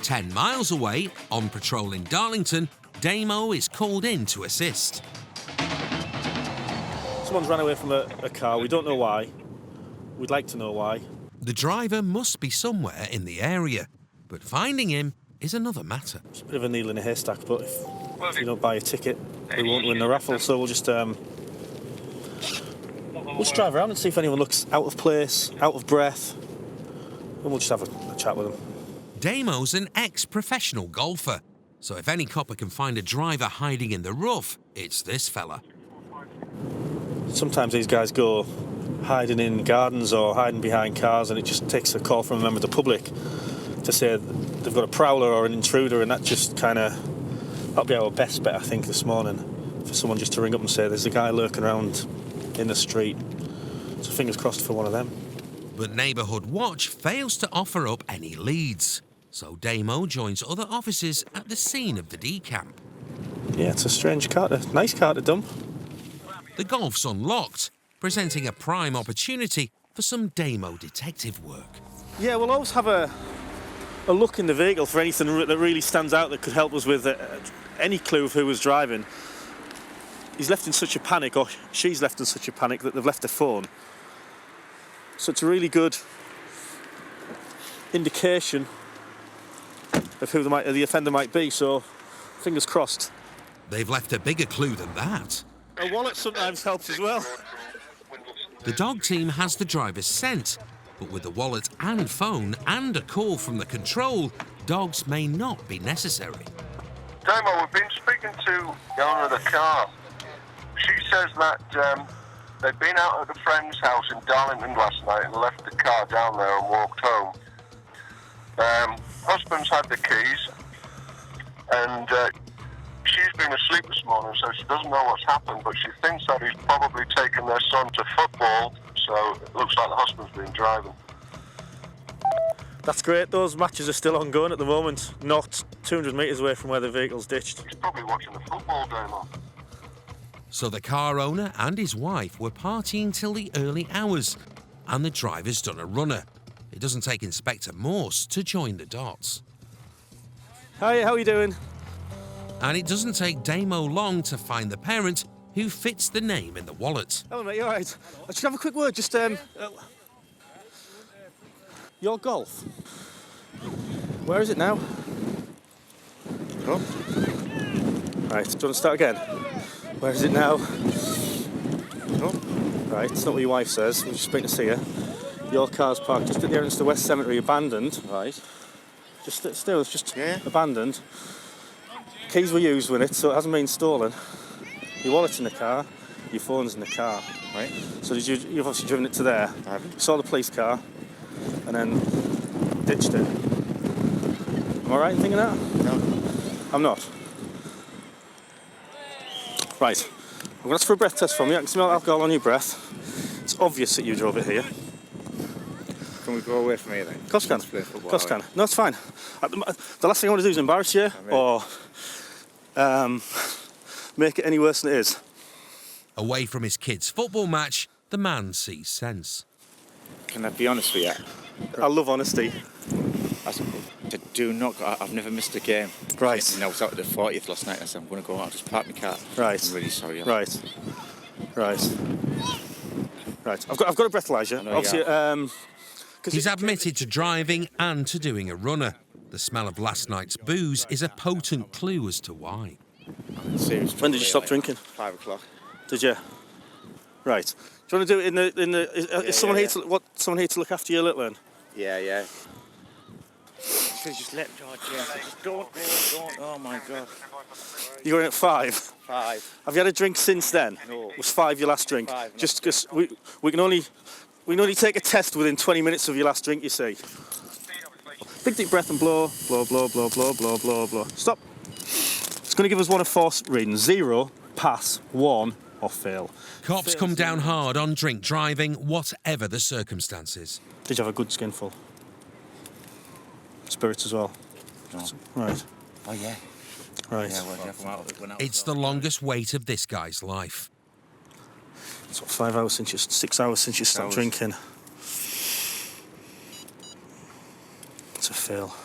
10 miles away, on patrol in Darlington, Damo is called in to assist. Someone's ran away from a car. We don't know why. We'd like to know why. The driver must be somewhere in the area, but finding him is another matter. It's a bit of a needle in a haystack, but if you don't buy a ticket, we won't win the raffle, so we'll just drive around and see if anyone looks out of place, out of breath, and we'll just have a chat with them. Damo's an ex-professional golfer, so if any copper can find a driver hiding in the rough, it's this fella. Sometimes these guys go hiding in gardens or hiding behind cars, and it just takes a call from a member of the public to say they've got a prowler or an intruder, and that just that'll be our best bet, I think, this morning, for someone just to ring up and say there's a guy lurking around in the street. So fingers crossed for one of them. But Neighbourhood Watch fails to offer up any leads, so Damo joins other officers at the scene of the decamp. Yeah, it's a strange car, nice car to dump. The Golf's unlocked, presenting a prime opportunity for some Damo detective work. Yeah, we'll always have a look in the vehicle for anything that really stands out that could help us with any clue of who was driving. He's left in such a panic, or she's left in such a panic, that they've left their phone. So it's a really good indication of who the offender might be, so fingers crossed. They've left a bigger clue than that. A wallet sometimes helps as well. The dog team has the driver's scent, but with the wallet and phone and a call from the control, dogs may not be necessary. Damo, we've been speaking to the owner of the car. She says that they'd been out at a friend's house in Darlington last night and left the car down there and walked home. Husband's had the keys, and she's been asleep this morning, so she doesn't know what's happened, but she thinks that he's probably taken their son to football, so it looks like the husband's been driving. That's great. Those matches are still ongoing at the moment, not 200 metres away from where the vehicle's ditched. He's probably watching the football, Damo. So the car owner and his wife were partying till the early hours, and the driver's done a runner. It doesn't take Inspector Morse to join the dots. Hi, how are you doing? And it doesn't take Damo long to find the parent who fits the name in the wallet. Hello, mate, you all right? I just have a quick word, just, your Golf. Where is it now? Oh. Right, do you want to start again? Where is it now? Oh. Right, it's not what your wife says. We're just waiting to see her. Your car's parked just at the entrance to West Cemetery, abandoned. Right. Just still, it's just abandoned. Keys were used with it, so it hasn't been stolen. Your wallet's in the car, your phone's in the car. Right. So you've obviously driven it to there. I haven't. Saw the police car, and then ditched it. Am I right in thinking that? No. I'm not. Right. I'm going to ask for a breath test from you. I can smell alcohol on your breath. It's obvious that you drove it here. Can Can we go away from here then? Of course can. Let's play football, Of course all can. No, it's fine. The last thing I want to do is embarrass you or make it any worse than it is. Away from his kid's football match, the man sees sense. Can I be honest with you? I love honesty. I've never missed a game. Right. And I was out at the 40th last night. I said, I'm going to go out, just park my car. Right. I'm really sorry. Right. I've got a breathalyser. Obviously, He's admitted to driving and to doing a runner. The smell of last night's booze is a potent clue as to why. When did you stop drinking? 5 o'clock. Did you? Right. Do you want to do it in the? Is someone here to someone here to look after your little one? Yeah. Just let George. Don't. Oh my God. You're going at 5. 5. Have you had a drink since then? No. Was 5 your last drink? 5. Just because we can only take a test within 20 minutes of your last drink. You see. Big deep breath and blow. Stop. It's going to give us one of 4 readings: 0, pass, 1, or fail. Cops come down hard on drink driving, whatever the circumstances. Did you have a good skinful? Spirits as well? No. Right. Oh, yeah. Right. Yeah, well, It's the longest wait of this guy's life. It's what, 5 hours since 6 hours since you stopped drinking. It's a fail.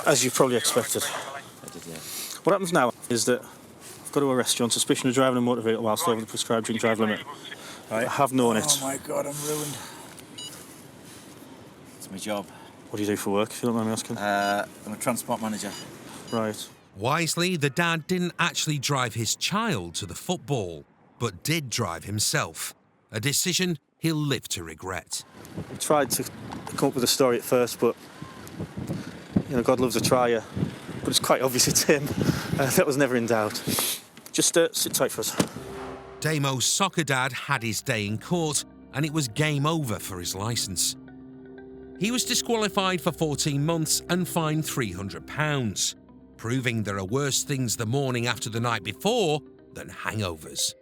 As you probably expected. I did, yeah. What happens now is that I've got to arrest you on suspicion of driving a motor vehicle whilst over the prescribed drink drive limit. Right. I have known it. Oh my God, I'm ruined. It's my job. What do you do for work, if you don't mind me asking? I'm a transport manager. Right. Wisely, the dad didn't actually drive his child to the football, but did drive himself. A decision he'll live to regret. We tried to come up with a story at first, but God loves a trier. But it's quite obvious it's him. That was never in doubt. Just sit tight for us. Damo's soccer dad had his day in court, and it was game over for his licence. He was disqualified for 14 months and fined £300, proving there are worse things the morning after the night before than hangovers.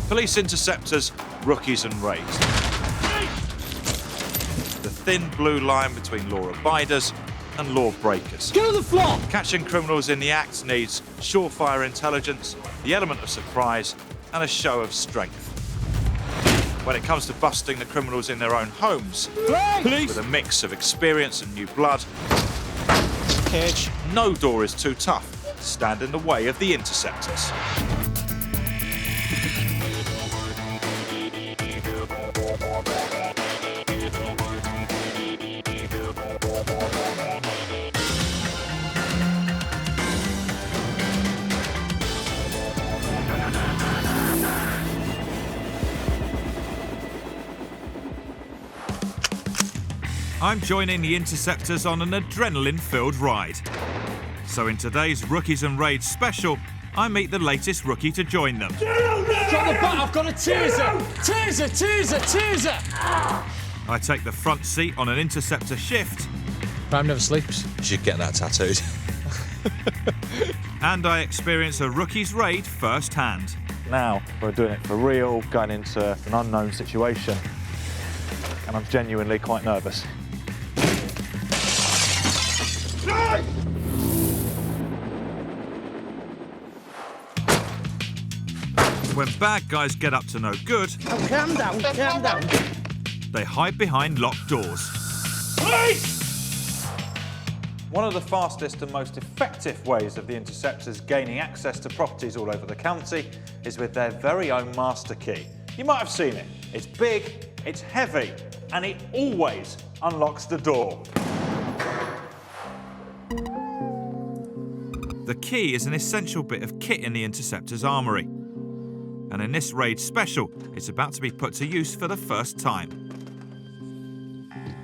Police Interceptors, Rookies and Raids. The thin blue line between law abiders and lawbreakers. Get on the floor! Catching criminals in the act needs surefire intelligence, the element of surprise, and a show of strength. When it comes to busting the criminals in their own homes, Police! with a mix of experience and new blood, Cage, no door is too tough to stand in the way of the Interceptors. I'm joining the Interceptors on an adrenaline-filled ride. So in today's Rookies and Raids special, I meet the latest rookie to join them. Drop the bat, I've got a taser! Taser! I take the front seat on an Interceptor shift. Prime never sleeps. You should get that tattooed. And I experience a rookie's raid firsthand. Now we're doing it for real, going into an unknown situation. And I'm genuinely quite nervous. When bad guys get up to no good, Oh, calm down. they hide behind locked doors. One of the fastest and most effective ways of the Interceptors gaining access to properties all over the county is with their very own master key. You might have seen it. It's big, it's heavy, and it always unlocks the door. The key is an essential bit of kit in the Interceptor's armoury. And in this raid special, it's about to be put to use for the first time.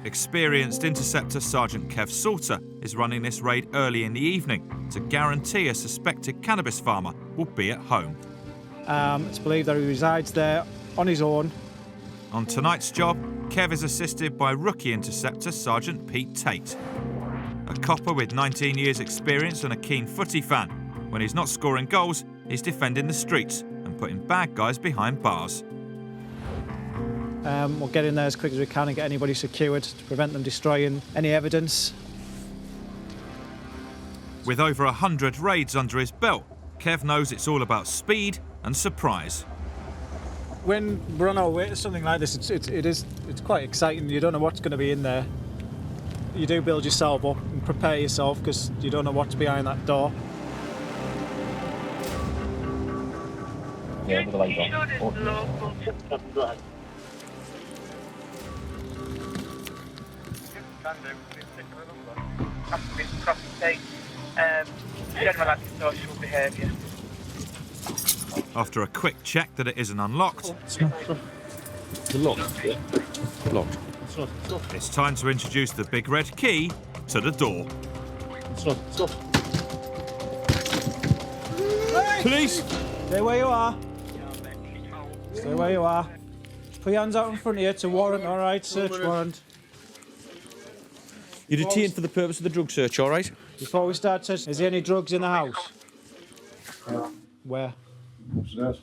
Experienced Interceptor Sergeant Kev Salter is running this raid early in the evening to guarantee a suspected cannabis farmer will be at home. It's believed that he resides there on his own. On tonight's job, Kev is assisted by rookie Interceptor Sergeant Pete Tate. a copper with 19 years experience and a keen footy fan. When he's not scoring goals, he's defending the streets and putting bad guys behind bars. We'll get in there as quick as we can and get anybody secured to prevent them destroying any evidence. With over 100 raids under his belt, Kev knows it's all about speed and surprise. When we're on our way to something like this, it's quite exciting. You don't know what's going to be in there. You do build yourself up and prepare yourself because you don't know what's behind that door. Yeah, with the light on. General antisocial behaviour. After a quick check that it isn't unlocked, Locked. it's time to introduce the big red key to the door. Stop. Police! Stay where you are. Stay where you are. Just put your hands out in front of you. It's a warrant, all right? Search warrant. You're detained for the purpose of the drug search, all right? Before we start searching, is there any drugs in the house? Where? Upstairs.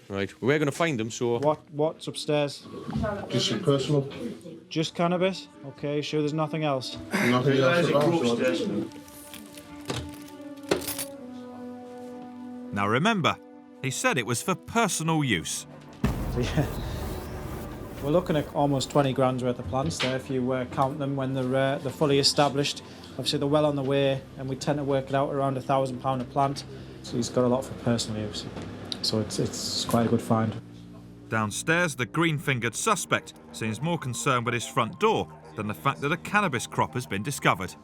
Right, we're going to find them, so... What's upstairs? Just some personal. Just cannabis? Okay, sure there's nothing else? Nothing else at all. Now remember, he said it was for personal use. So, yeah. We're looking at almost 20 grand's worth of plants there if you count them when they're fully established. Obviously they're well on the way and we tend to work it out around £1,000 a plant. So he's got a lot for personal use. So it's quite a good find. Downstairs, the green-fingered suspect seems more concerned with his front door than the fact that a cannabis crop has been discovered.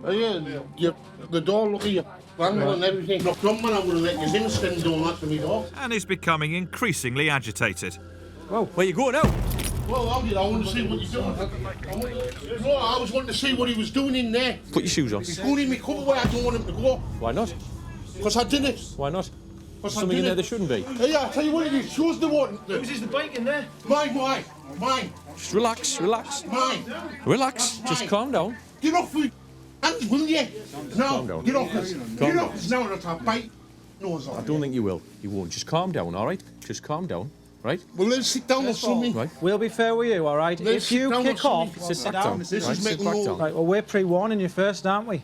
The door, look at your handle and everything. Look, man, I would have let you in, stand doing that to me door. And is becoming increasingly agitated. Whoa, where you going now? Well, I want to see what you're doing. No, I was wanting to see what he was doing in there. Put your shoes on. He's going in my cupboard where I don't want him to go. Why not? Because I did it. Why not? There's something in there that shouldn't be. Yeah, I'll tell you what it is. Shows the one. Whose is the bike in there? Mine. Just relax. Mine. Relax, just calm down. Get off with hands, will you? Calm down. Get off us. Get off us now that I bite nose on. I don't think you will. You won't. Just calm down, all right? Just calm down, right? Well, let's sit down or something. Right. We'll be fair with you, all right? If you kick off, sit back down. This is making more. Right, well, we're pre-warning you first, aren't we?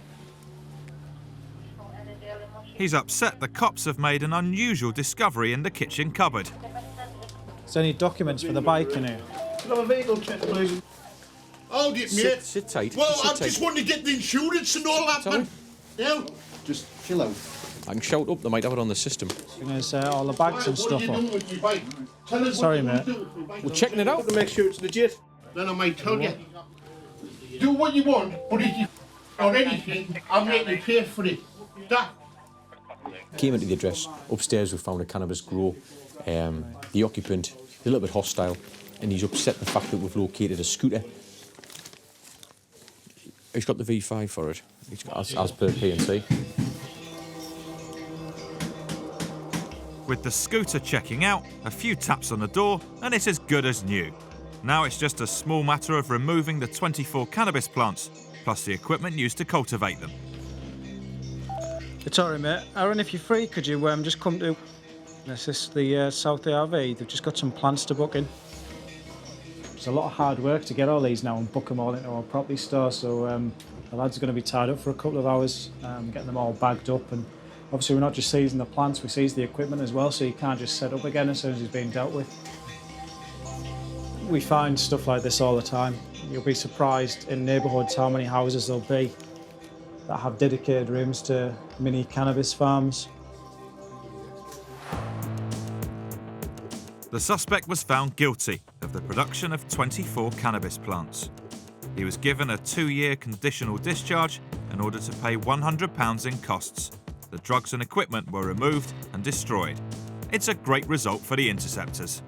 He's upset the cops have made an unusual discovery in the kitchen cupboard. Is there any documents for the bike in here? Can I have a vehicle check, please? Hold it, mate. Sit tight. Well, I just want to get the insurance and all that, man. Yeah? Just chill out. I can shout up. They might have it on the system. There's all the bags and stuff What are you up. doing with your bike? Tell us Sorry, what mate. you want to do with your bike. We're checking it out to make sure it's legit. Then I might tell you. Do what you want, but if you or anything, I'll make you pay for it. That. Came into the address. Upstairs we found a cannabis grow. The occupant is a little bit hostile and he's upset the fact that we've located a scooter. He's got the V5 for it, as per P&C. With the scooter checking out, a few taps on the door and it's as good as new. Now it's just a small matter of removing the 24 cannabis plants, plus the equipment used to cultivate them. It's all right, mate. Aaron, if you're free, could you just come to... This is the South ARV. They've just got some plants to book in. It's a lot of hard work to get all these now and book them all into our property store, so the lads are going to be tied up for a couple of hours, getting them all bagged up. And obviously we're not just seizing the plants, we seize the equipment as well, so you can't just set up again as soon as it's being dealt with. We find stuff like this all the time. You'll be surprised in neighbourhoods how many houses there'll be that have dedicated rooms to mini cannabis farms. The suspect was found guilty of the production of 24 cannabis plants. He was given a 2-year conditional discharge in order to pay £100 in costs. The drugs and equipment were removed and destroyed. It's a great result for the Interceptors.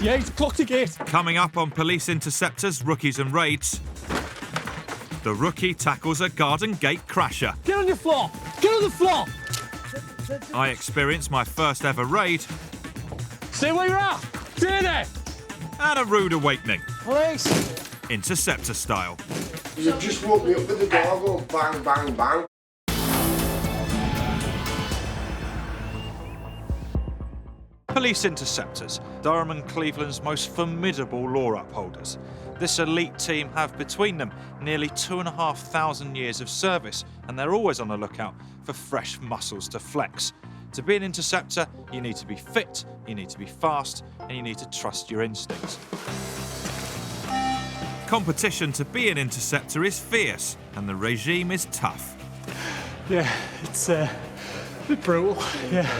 Yeah, he's clocked a gate. Coming up on Police Interceptors, Rookies and Raids, the rookie tackles a garden gate crasher. Get on your floor! Get on the floor! I experienced my first ever raid. Stay where you're at! Stay there! and a rude awakening. Police! Interceptor style. You just woke me up with the door going bang, bang, bang. Police Interceptors, Durham and Cleveland's most formidable law upholders. This elite team have between them nearly 2,500 years of service, and they're always on the lookout for fresh muscles to flex. To be an interceptor, you need to be fit, you need to be fast, and you need to trust your instincts. Competition to be an interceptor is fierce, and the regime is tough. Yeah, it's a bit brutal, yeah.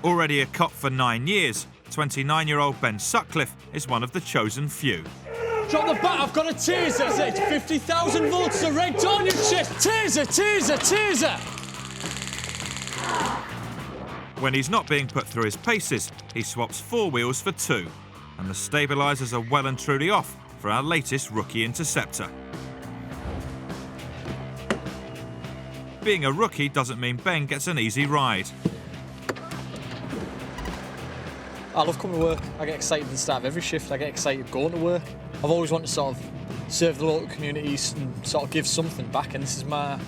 Already a cop for 9 years, 29-year-old Ben Sutcliffe is one of the chosen few. Drop the bat, I've got a taser. It's 50,000 volts direct on your chest. Taser, taser, taser. When he's not being put through his paces, he swaps 4 wheels for 2, and the stabilisers are well and truly off for our latest rookie interceptor. Being a rookie doesn't mean Ben gets an easy ride. I love coming to work. I get excited at the start of every shift. I get excited going to work. I've always wanted to sort of serve the local communities and sort of give something back, and this is my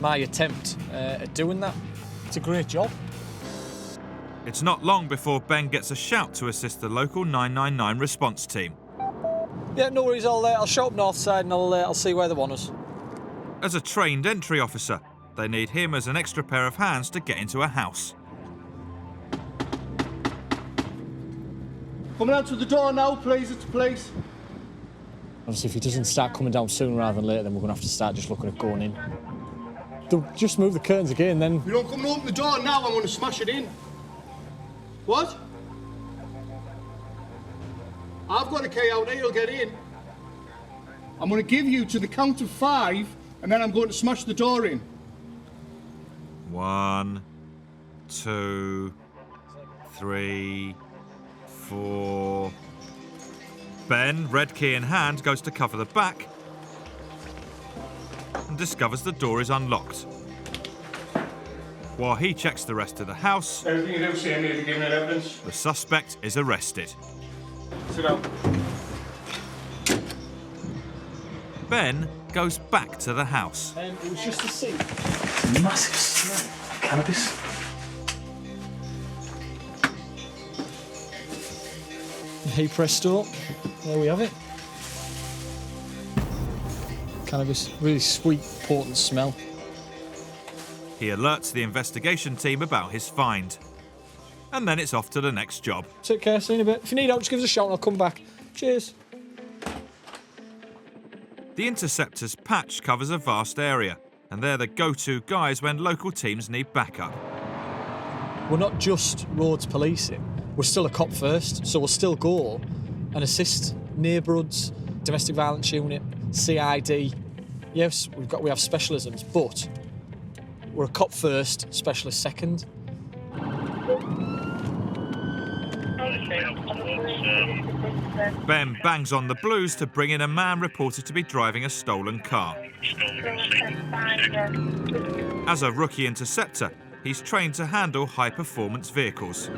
attempt at doing that. It's a great job. It's not long before Ben gets a shout to assist the local 999 response team. Yeah, no worries. I'll show up north side and I'll see where they want us. As a trained entry officer, they need him as an extra pair of hands to get into a house. Coming out to the door now, please. It's police. Obviously, if he doesn't start coming down sooner rather than later, then we're going to have to start just looking at going in. They'll just move the curtains again, then... If you don't come and open the door now, I'm going to smash it in. What? I've got a key out there, you'll get in. I'm going to give you to the count of 5, and then I'm going to smash the door in. 1, 2, 3, 4... Ben, red key in hand, goes to cover the back and discovers the door is unlocked. While he checks the rest of the house, Everything you do, see me, giving it evidence. the suspect is arrested. Sit down. Ben goes back to the house. It was just a seat. Massive smell of cannabis. Hey presto, there we have it. Cannabis, really sweet, potent smell. He alerts the investigation team about his find. And then it's off to the next job. Take care, see you in a bit. If you need help, just give us a shout and I'll come back. Cheers. The Interceptors patch covers a vast area, and they're the go-to guys when local teams need backup. We're not just roads policing, we're still a cop first, so we'll still go and assist neighbourhoods, domestic violence unit, CID. Yes, we have specialisms, but we're a cop first, specialist second. Ben bangs on the blues to bring in a man reported to be driving a stolen car. As a rookie interceptor, he's trained to handle high-performance vehicles.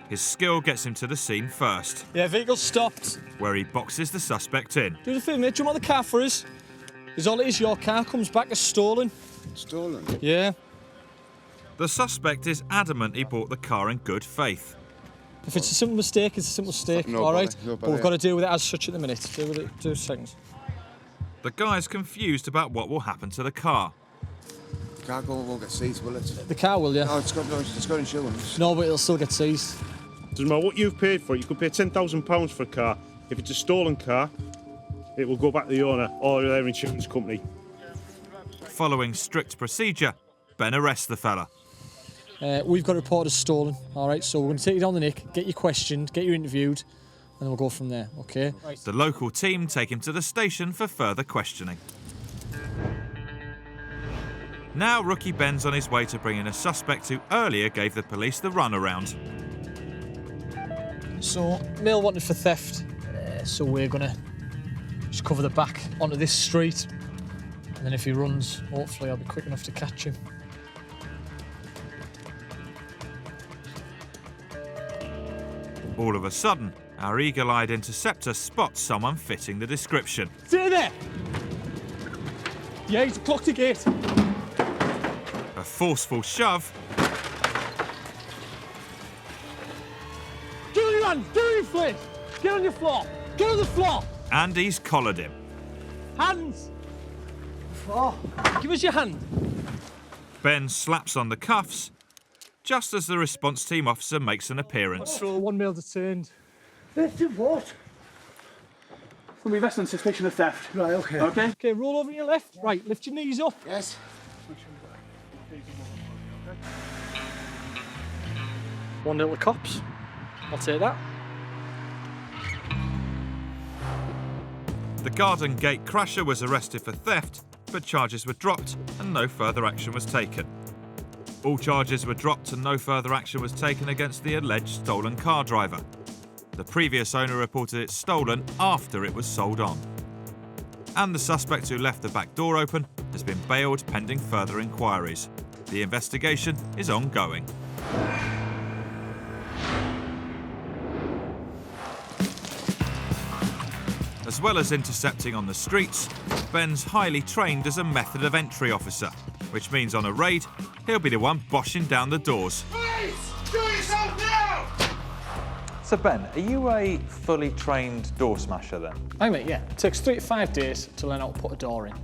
His skill gets him to the scene first. Yeah, vehicle stopped. Where he boxes the suspect in. Do us a favour, mate, jump on the car for us. Because all it is, your car comes back as stolen. Stolen? Yeah. The suspect is adamant he bought the car in good faith. If it's a simple mistake, it's a simple mistake, all right? But we've got to deal with it as such at the minute. Deal with it 2 seconds. The guy's confused about what will happen to the car. The car won't get seized, will it? The car will, yeah. No, it's got insurance. No, but it'll still get seized. Doesn't matter what you've paid for it. You could pay £10,000 for a car. If it's a stolen car, it will go back to the owner or their insurance company. Following strict procedure, Ben arrests the fella. We've got a report as stolen, all right? So we're going to take you down the nick, get you questioned, get you interviewed, and then we'll go from there, OK? The local team take him to the station for further questioning. Now rookie Ben's on his way to bring in a suspect who earlier gave the police the runaround. So, male wanted for theft, so we're going to just cover the back onto this street, and then if he runs, hopefully I'll be quick enough to catch him. All of a sudden, our eagle-eyed interceptor spots someone fitting the description. Stay there! Yeah, he's clocked a gate. A forceful shove. Get on your hands, get on your face, get on your floor, get on the floor. And he's collared him. Hands! Oh, give us your hand. Ben slaps on the cuffs just as the response team officer makes an appearance. So 1 male detained. Theft of what? We'll be arrested on suspicion of theft. Right, okay. Okay, roll over on your left. Right, lift your knees up. Yes. One little cops. I'll take that. The garden gate crasher was arrested for theft, but charges were dropped and no further action was taken. All charges were dropped and no further action was taken against the alleged stolen car driver. The previous owner reported it stolen after it was sold on. And the suspect who left the back door open has been bailed pending further inquiries. The investigation is ongoing. As well as intercepting on the streets, Ben's highly trained as a method of entry officer, which means on a raid, he'll be the one boshing down the doors. Please, do yourself now! So Ben, are you a fully trained door smasher then? I mean, yeah. It takes 3 to 5 days to learn how to put a door in.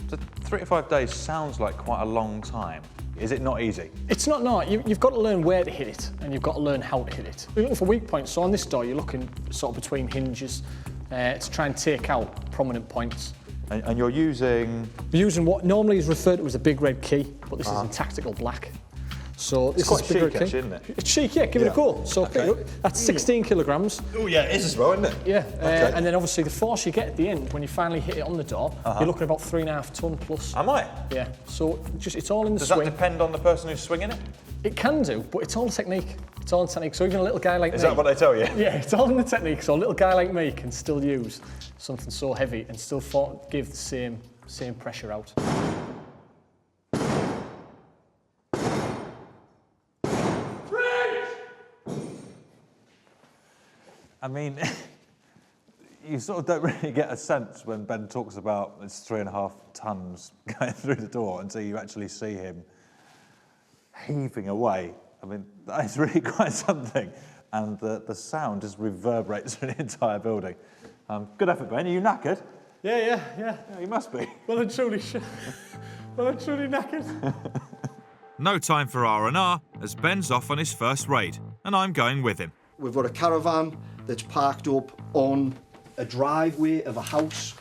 So 3 to 5 days sounds like quite a long time. Is it not easy? It's not. You've got to learn where to hit it, and you've got to learn how to hit it. You're looking for weak points, so on this door you're looking sort of between hinges to try and take out prominent points. And you're using? We're using what normally is referred to as a big red key, but this is in tactical black. So this quite is big red key. isn't it? It's chic, yeah, give it a go. So that's 16 kilograms. Oh yeah, it is as well, isn't it? Yeah, and then obviously the force you get at the end when you finally hit it on the door, you're looking about 3.5 ton plus. Am I? Yeah, so it's all in the Does swing. that depend on the person who's swinging it? It can do, but it's all a technique. It's all in technique. So even a little guy like me... Is that what they tell you? Yeah, it's all in the technique. So a little guy like me can still use something so heavy and still give the same pressure out. I mean, you sort of don't really get a sense when Ben talks about it's 3.5 tons going through the door until you actually see him heaving away. I mean, that is really quite something. And the sound just reverberates through the entire building. Good effort, Ben. Are you knackered? Yeah. You must be. Well and truly knackered. No time for R&R as Ben's off on his first raid, and I'm going with him. We've got a caravan that's parked up on a driveway of a house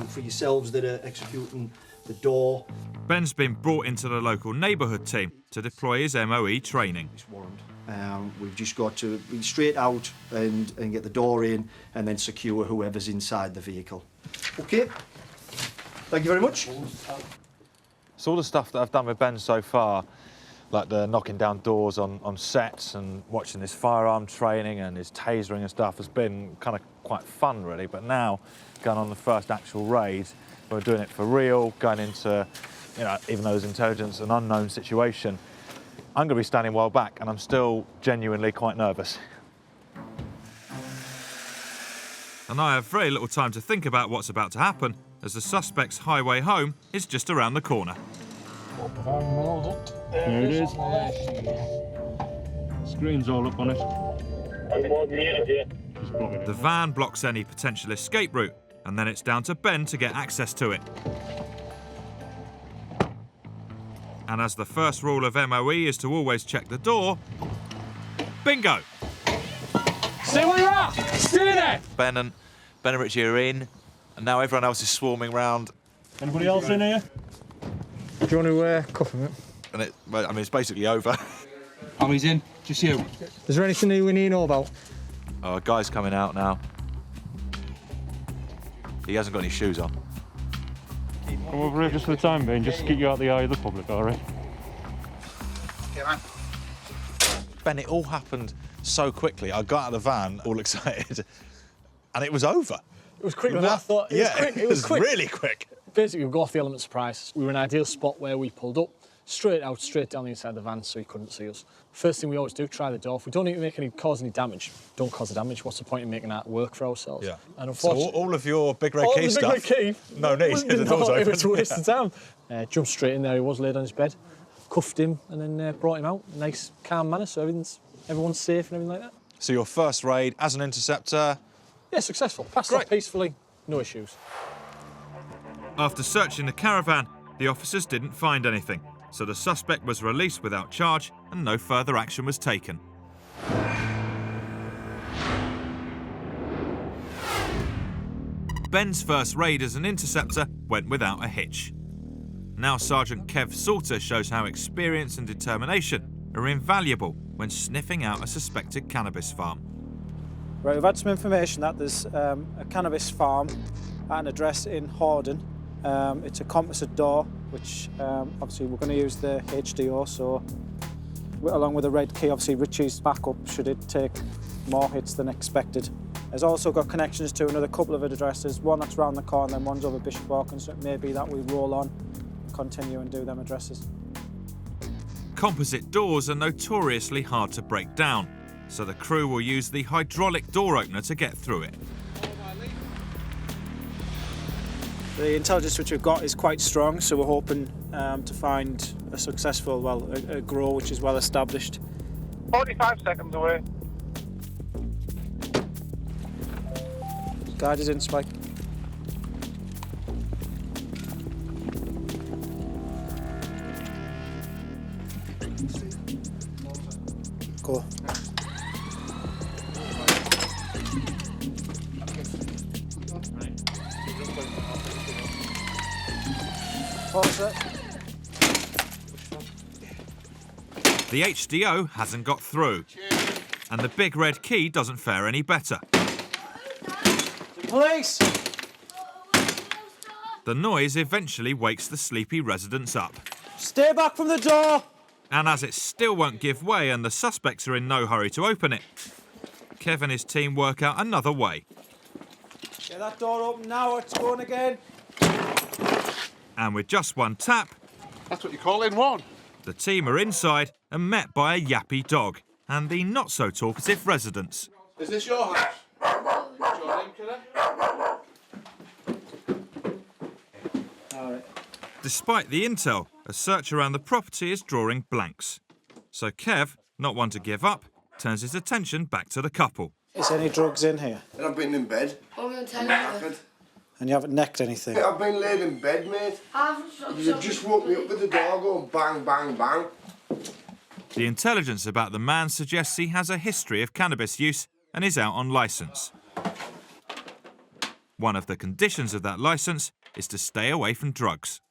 for yourselves that are executing the door. Ben's been brought into the local neighbourhood team to deploy his MOE training. We've just got to be straight out and get the door in and then secure whoever's inside the vehicle. Okay, thank you very much. So all the stuff that I've done with Ben so far, like the knocking down doors on sets and watching this firearm training and his tasering and stuff, has been kind of quite fun really. But now, going on the first actual raid, we're doing it for real, going into, even though there's intelligence, an unknown situation, I'm going to be standing well back and I'm still genuinely quite nervous. And I have very little time to think about what's about to happen, as the suspect's highway home is just around the corner. There it is. Screen's all up on it. The van blocks any potential escape route, and then it's down to Ben to get access to it. And as the first rule of MOE is to always check the door, bingo! Stay where you are! Stay there! Ben and Richie are in, and now everyone else is swarming round. Anybody else in here? Do you want to cuff him? And it's basically over. He's in, just you. Is there anything new we need to know about? Oh, a guy's coming out now. He hasn't got any shoes on. Come over here just for the time being, just to keep you out the eye of the public, all right? Okay, man. Ben, it all happened so quickly. I got out of the van, all excited, and it was over. It was quicker than I thought. It was quick. Really quick. Basically, we go off the element of surprise. We were in an ideal spot where we pulled up. straight out, straight down the inside of the van so he couldn't see us. First thing we always do, try the door. If we don't need to cause any damage, don't cause the damage. What's the point in making that work for ourselves? Yeah. And So unfortunately, all of your big red key stuff. All the big red key. No need. The door's It open. was a waste of time. Jumped straight in there. He was laid on his bed, cuffed him, and then brought him out. Nice, calm manner, so everyone's safe and everything like that. So your first raid as an interceptor? Yeah, successful. Passed off peacefully, no issues. After searching the caravan, the officers didn't find anything, so the suspect was released without charge and no further action was taken. Ben's first raid as an interceptor went without a hitch. Now Sergeant Kev Salter shows how experience and determination are invaluable when sniffing out a suspected cannabis farm. Right, we've had some information that there's a cannabis farm at an address in Horden. It's a composite door, which obviously we're going to use the HDO, so along with the red key, obviously Richie's backup should it take more hits than expected. There's also got connections to another couple of addresses, one that's round the corner and one's over Bishop Hawkins, so it may be that we roll on, continue and do them addresses. Composite doors are notoriously hard to break down, so the crew will use the hydraulic door opener to get through it. The intelligence which we've got is quite strong, so we're hoping to find a successful, a grow which is well established. 45 seconds away. Guide is in, Spike. Go. The HDO hasn't got through, and the big red key doesn't fare any better. Police! The noise eventually wakes the sleepy residents up. Stay back from the door! And as it still won't give way and the suspects are in no hurry to open it, Kev and his team work out another way. Get that door open now, it's going again. And with just one tap, That's what you call in one. the team are inside and met by a yappy dog and the not-so-talkative residents. Is this your house? What's your name, kiddo? Despite the intel, a search around the property is drawing blanks. So Kev, not one to give up, turns his attention back to the couple. Is there any drugs in here? I've been in bed. Knackered. And you haven't necked anything? I've been laid in bed, mate. You just woke me up with the door going bang, bang, bang. The intelligence about the man suggests he has a history of cannabis use and is out on licence. One of the conditions of that licence is to stay away from drugs.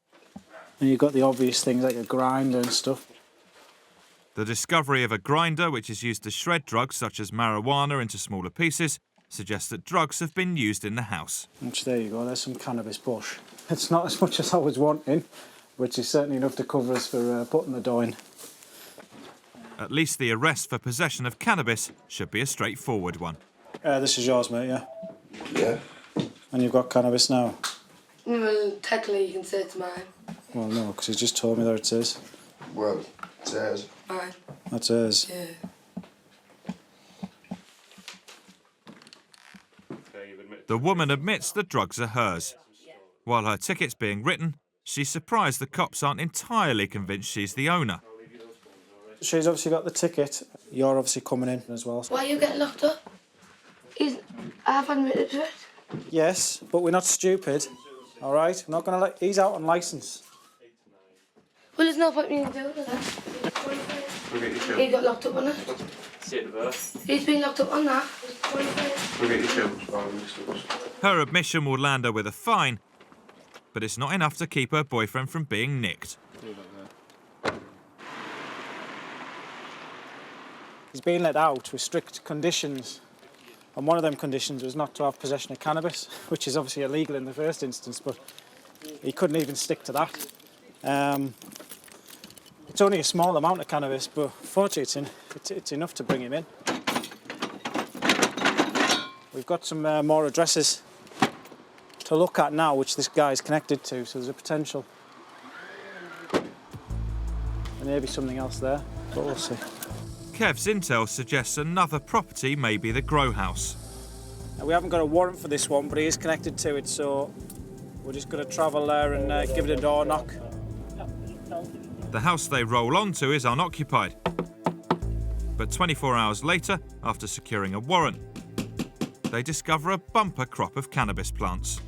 And you've got the obvious things like a grinder and stuff. The discovery of a grinder which is used to shred drugs such as marijuana into smaller pieces suggests that drugs have been used in the house. Which, there you go, there's some cannabis bush. It's not as much as I was wanting, which is certainly enough to cover us for putting the dough in. At least the arrest for possession of cannabis should be a straightforward one. This is yours, mate, yeah? Yeah. And you've got cannabis now? Well, technically you can say it's mine. Well, no, because he just told me that it is. Well, it's hers. Mine. That's hers. Yeah. The woman admits the drugs are hers. While her ticket's being written, she's surprised the cops aren't entirely convinced she's the owner. She's obviously got the ticket. You're obviously coming in as well. Why are you getting locked up? I've admitted to it. Yes, but we're not stupid. All right? I'm not going to let... He's out on licence. Well, there's no point in you doing that. He got locked up on it. He's been locked up on that. Her admission will land her with a fine, but it's not enough to keep her boyfriend from being nicked. He's been let out with strict conditions. And one of them conditions was not to have possession of cannabis, which is obviously illegal in the first instance, but he couldn't even stick to that. It's only a small amount of cannabis, but fortunately it's enough to bring him in. We've got some more addresses to look at now, which this guy's connected to, so there's a potential. There may be something else there, but we'll see. Kev's intel suggests another property may be the grow house. Now, we haven't got a warrant for this one, but he is connected to it, so we're just going to travel there and give it a door knock. The house they roll onto is unoccupied. But 24 hours later, after securing a warrant, they discover a bumper crop of cannabis plants.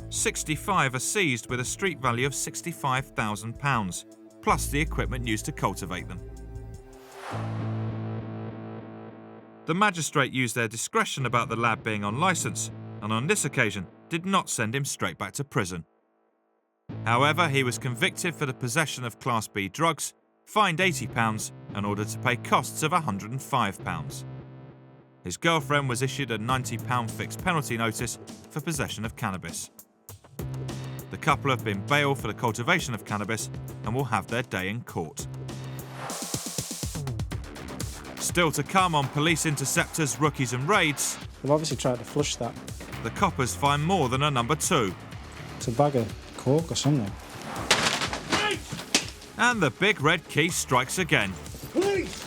65 are seized with a street value of £65,000, plus the equipment used to cultivate them. The magistrate used their discretion about the lad being on licence, and on this occasion did not send him straight back to prison. However, he was convicted for the possession of Class B drugs, fined £80 and ordered to pay costs of £105. His girlfriend was issued a £90 fixed penalty notice for possession of cannabis. The couple have been bailed for the cultivation of cannabis and will have their day in court. Still to come on Police Interceptors, Rookies and Raids. They've obviously tried to flush that. The coppers find more than a number 2. It's a bag of coke or something. And the big red key strikes again. Police!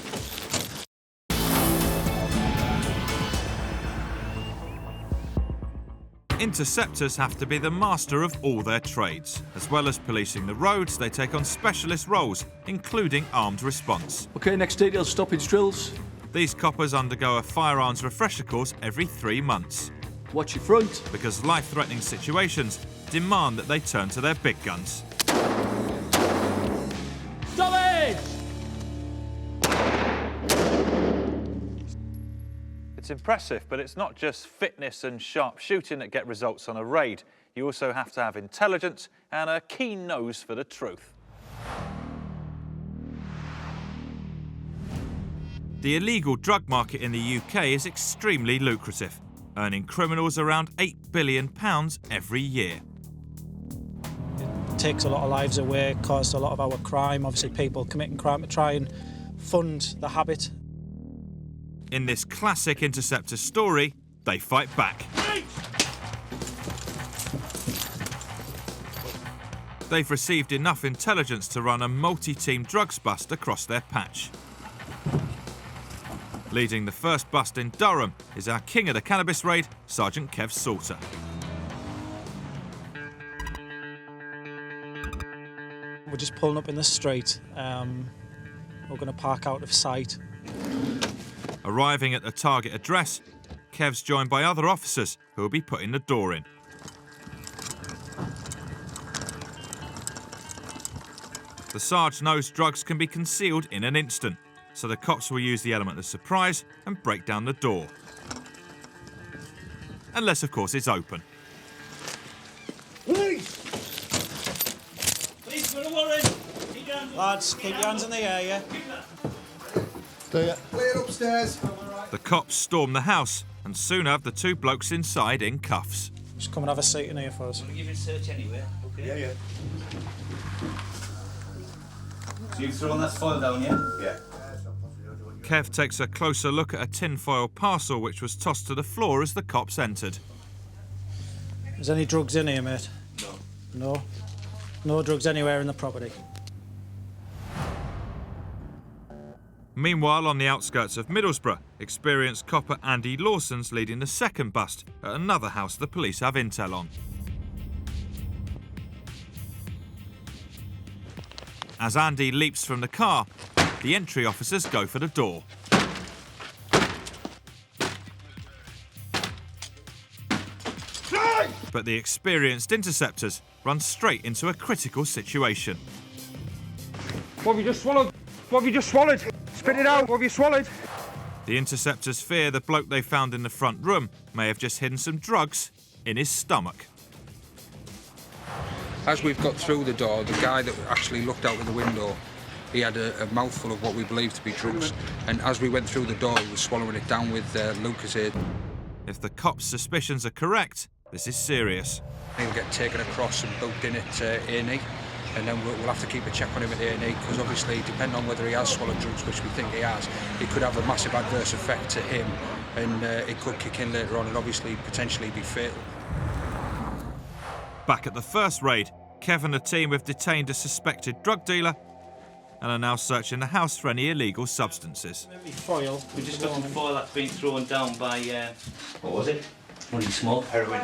Interceptors have to be the master of all their trades. As well as policing the roads, they take on specialist roles, including armed response. OK, next detail, stoppage drills. These coppers undergo a firearms refresher course every 3 months. Watch your front. Because life-threatening situations demand that they turn to their big guns. Stop it! It's impressive, but it's not just fitness and sharp shooting that get results on a raid. You also have to have intelligence and a keen nose for the truth. The illegal drug market in the UK is extremely lucrative, earning criminals around £8 billion every year. It takes a lot of lives away, caused a lot of our crime. Obviously, people committing crime to try and fund the habit. In this classic Interceptor story, they fight back. They've received enough intelligence to run a multi-team drugs bust across their patch. Leading the first bust in Durham is our king of the cannabis raid, Sergeant Kev Salter. We're just pulling up in the street. We're going to park out of sight. Arriving at the target address, Kev's joined by other officers who will be putting the door in. The Sarge knows drugs can be concealed in an instant, so the cops will use the element of surprise and break down the door. Unless, of course, it's open. Police! Police, got a warrant! Lads, keep your hands in the air, yeah? Clear upstairs. The cops storm the house and soon have the 2 blokes inside in cuffs. Just come and have a seat in here for us. We'll give you a search anyway, OK? Yeah. So you've thrown that foil down, yeah? Yeah. Kev takes a closer look at a tinfoil parcel which was tossed to the floor as the cops entered. Is any drugs in here, mate? No. No? No drugs anywhere in the property. Meanwhile, on the outskirts of Middlesbrough, experienced copper Andy Lawson's leading the second bust at another house the police have intel on. As Andy leaps from the car, the entry officers go for the door. But the experienced interceptors run straight into a critical situation. What have you just swallowed? What have you just swallowed? Spit it out. What have you swallowed? The interceptors fear the bloke they found in the front room may have just hidden some drugs in his stomach. As we've got through the door, the guy that actually looked out of the window, he had a mouthful of what we believe to be drugs, and as we went through the door, he was swallowing it down with Lucasade. If the cops' suspicions are correct, this is serious. He'll get taken across and booked in at A&E, and then we'll have to keep a check on him at A&E, because obviously, depending on whether he has swallowed drugs, which we think he has, it could have a massive adverse effect to him, and it could kick in later on and obviously potentially be fatal. Back at the first raid, Kev and the team have detained a suspected drug dealer and are now searching the house for any illegal substances. Foil. We just got some foil that's been thrown down by, what was it? One of these small heroin.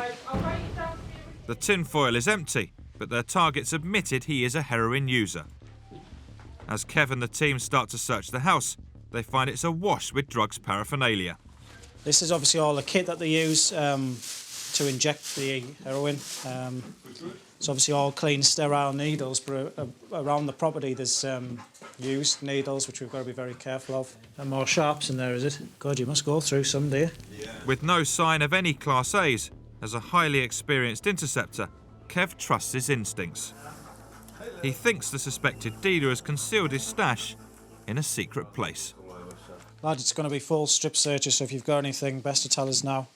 The tin foil is empty, but their target's admitted he is a heroin user. As Kev and the team start to search the house, they find it's awash with drugs paraphernalia. This is obviously all the kit that they use to inject the heroin. It's obviously all clean, sterile needles, but around the property there's used needles, which we've got to be very careful of. And more sharps in there, is it? God, you must go through some, dear. With no sign of any Class A's, as a highly experienced interceptor, Kev trusts his instincts. He thinks the suspected dealer has concealed his stash in a secret place. Lad, it's going to be full strip searches, so if you've got anything, best to tell us now.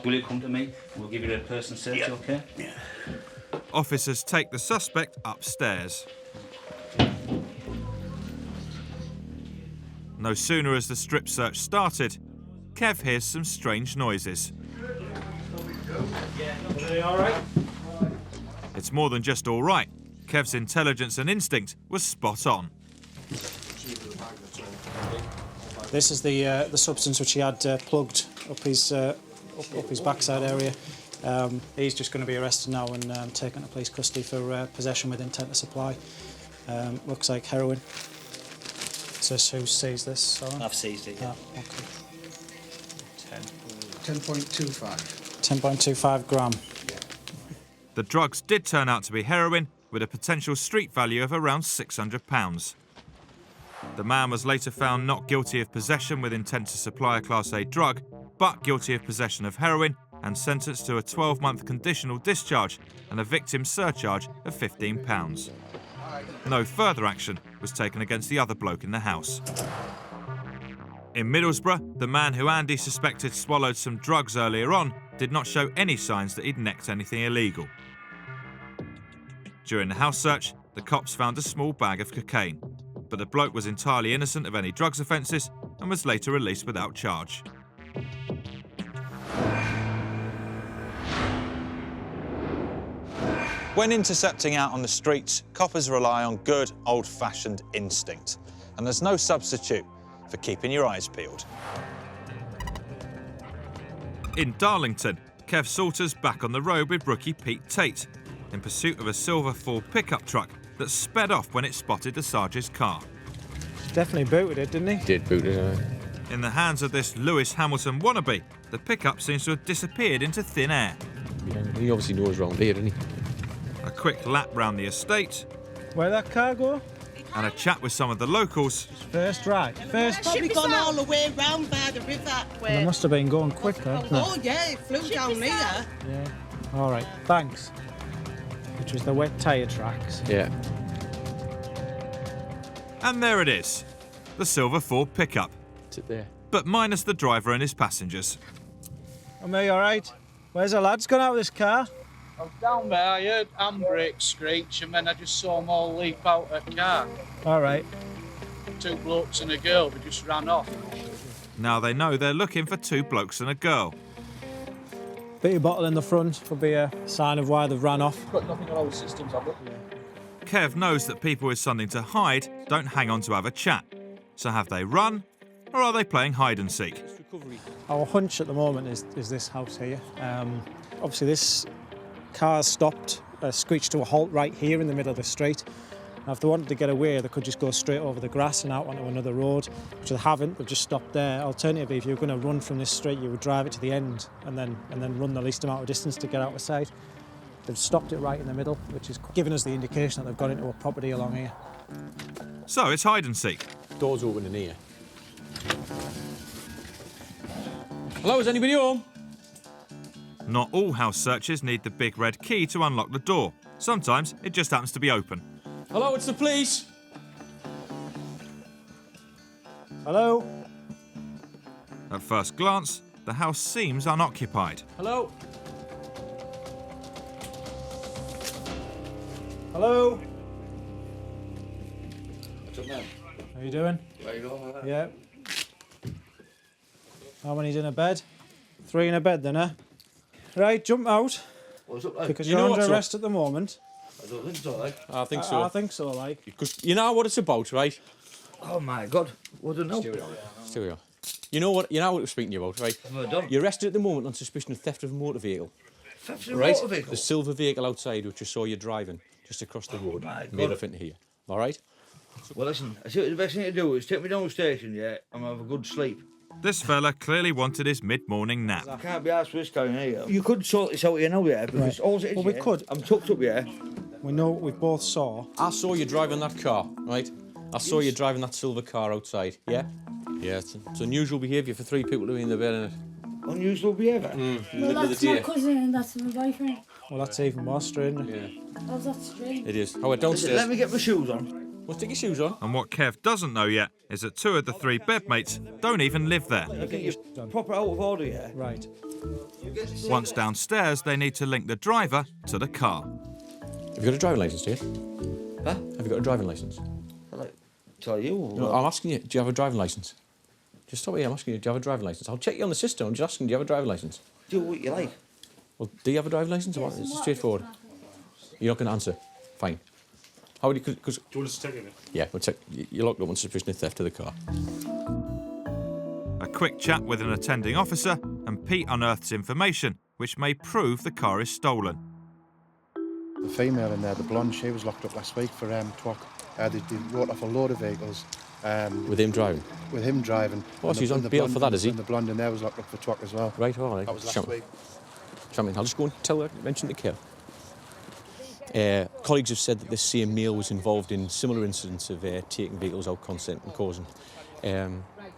Will you come to me? We'll give you a person search, okay? Yeah. Officers take the suspect upstairs. No sooner has the strip search started, Kev hears some strange noises. Are they all right? It's more than just all right. Kev's intelligence and instinct was spot on. This is the substance which he had plugged up his backside area. He's just going to be arrested now and taken to police custody for possession with intent to supply. Looks like heroin. Says who seized this? Sorry? I've seized it, yeah. Oh, okay. 10.25. 10.25 gram. The drugs did turn out to be heroin, with a potential street value of around £600. The man was later found not guilty of possession with intent to supply a Class A drug, but guilty of possession of heroin and sentenced to a 12-month conditional discharge and a victim surcharge of £15. No further action was taken against the other bloke in the house. In Middlesbrough, the man who Andy suspected swallowed some drugs earlier on did not show any signs that he'd necked anything illegal. During the house search, the cops found a small bag of cocaine, but the bloke was entirely innocent of any drugs offences and was later released without charge. When intercepting out on the streets, coppers rely on good, old-fashioned instinct, and there's no substitute for keeping your eyes peeled. In Darlington, Kev Salter's back on the road with rookie Pete Tate, in pursuit of a silver Ford pickup truck that sped off when it spotted the Sarge's car. Definitely booted it, didn't he? Did boot it, In the hands of this Lewis Hamilton wannabe, the pickup seems to have disappeared into thin air. Yeah, he obviously knows round here, doesn't he? A quick lap round the estate. Where'd that car go? And a chat with some of the locals. First right. First. Probably gone all the way round by the river. They must have been going quicker, hadn't Oh yeah, it flew down here. Yeah. All right. Thanks. Which was the wet tyre tracks. Yeah. And there it is, the silver Ford pickup. It's it there. But minus the driver and his passengers. Am I all right? Where's the lads gone out with this car? I was down there, I heard handbrake screech and then I just saw them all leap out of the car. All right. Two blokes and a girl, they just ran off. Now they know they're looking for two blokes and a girl. Bit of bottle in the front could be a sign of why they've ran off. Got nothing on all the systems, I've looked. Kev knows that people with something to hide don't hang on to have a chat. So have they run, or are they playing hide and seek? Our hunch at the moment is this house here. Obviously this car stopped, screeched to a halt right here in the middle of the street. Now, if they wanted to get away, they could just go straight over the grass and out onto another road, which they haven't. They've just stopped there. Alternatively, if you were going to run from this street, you would drive it to the end and then run the least amount of distance to get out of sight. They've stopped it right in the middle, which is giving us the indication that they've got into a property along here. So it's hide and seek. Doors open in here. Hello, is anybody home? Not all house searches need the big red key to unlock the door. Sometimes it just happens to be open. Hello, it's the police. Hello? At first glance, the house seems unoccupied. Hello? Hello? What's up, man? How you doing? Where you going? Yeah. How many's in a bed? 3 in a bed then, eh? Right, jump out. What's up, like? Because You you're know under what's arrest at the moment. I don't think so, like. I think so. I think so, like. Because you know what it's about, right? Oh my God, what do you know? Still we are. You know what we're speaking to you about, right? You're arrested at the moment on suspicion of theft of a motor vehicle. Theft of a Right? motor vehicle? The silver vehicle outside, which I saw you driving just across the road, made off into here. All right? Well, listen, I think the best thing to do is take me down the station, yeah, and have a good sleep. This fella clearly wanted his mid-morning nap. I can't be asked for this going here. You could sort this out here now, yeah, because Right. all it is, Well, we yeah, could. I'm tucked up, yeah. We know we both saw. I saw you driving that car, right? I saw you driving that silver car outside, yeah? Yeah, it's unusual behaviour for three people to be in the bed, isn't it? Unusual behaviour? Well, that's my cousin and that's my boyfriend. Well, that's even more strange. Yeah. How's that strange? It is. Howard, downstairs. Let me get my shoes on. Well, stick your shoes on. And what Kev doesn't know yet is that two of the three bedmates don't even live there. I think you're proper out of order, yeah? Right. Once downstairs, they need to link the driver to the car. Have you got a driving licence, do you? Huh? Have you got a driving licence? Like, tell you? Or No, I'm asking you, do you have a driving licence? Just stop here, I'm asking you, do you have a driving licence? I'll check you on the system, I'm just asking, do you have a driving licence? Do what you like. Well, do you have a driving licence? It's straightforward. You're not going to answer. Fine. How would you... Cause, Do you want us to take it? yeah, we'll check. You're locked up on suspicion of theft of the car. A quick chat with an attending officer, and Pete unearths information which may prove the car is stolen. The female in there, the blonde, she was locked up last week for TWOC. They wrote off a load of vehicles. With him driving? With him driving. Oh, so he's on bail for that, is he? And the blonde in there was locked up for TWOC as well. Right, all right. That was last week. Champion, I'll just go and tell her, mention the care. Colleagues have said that this same male was involved in similar incidents of taking vehicles out consent and causing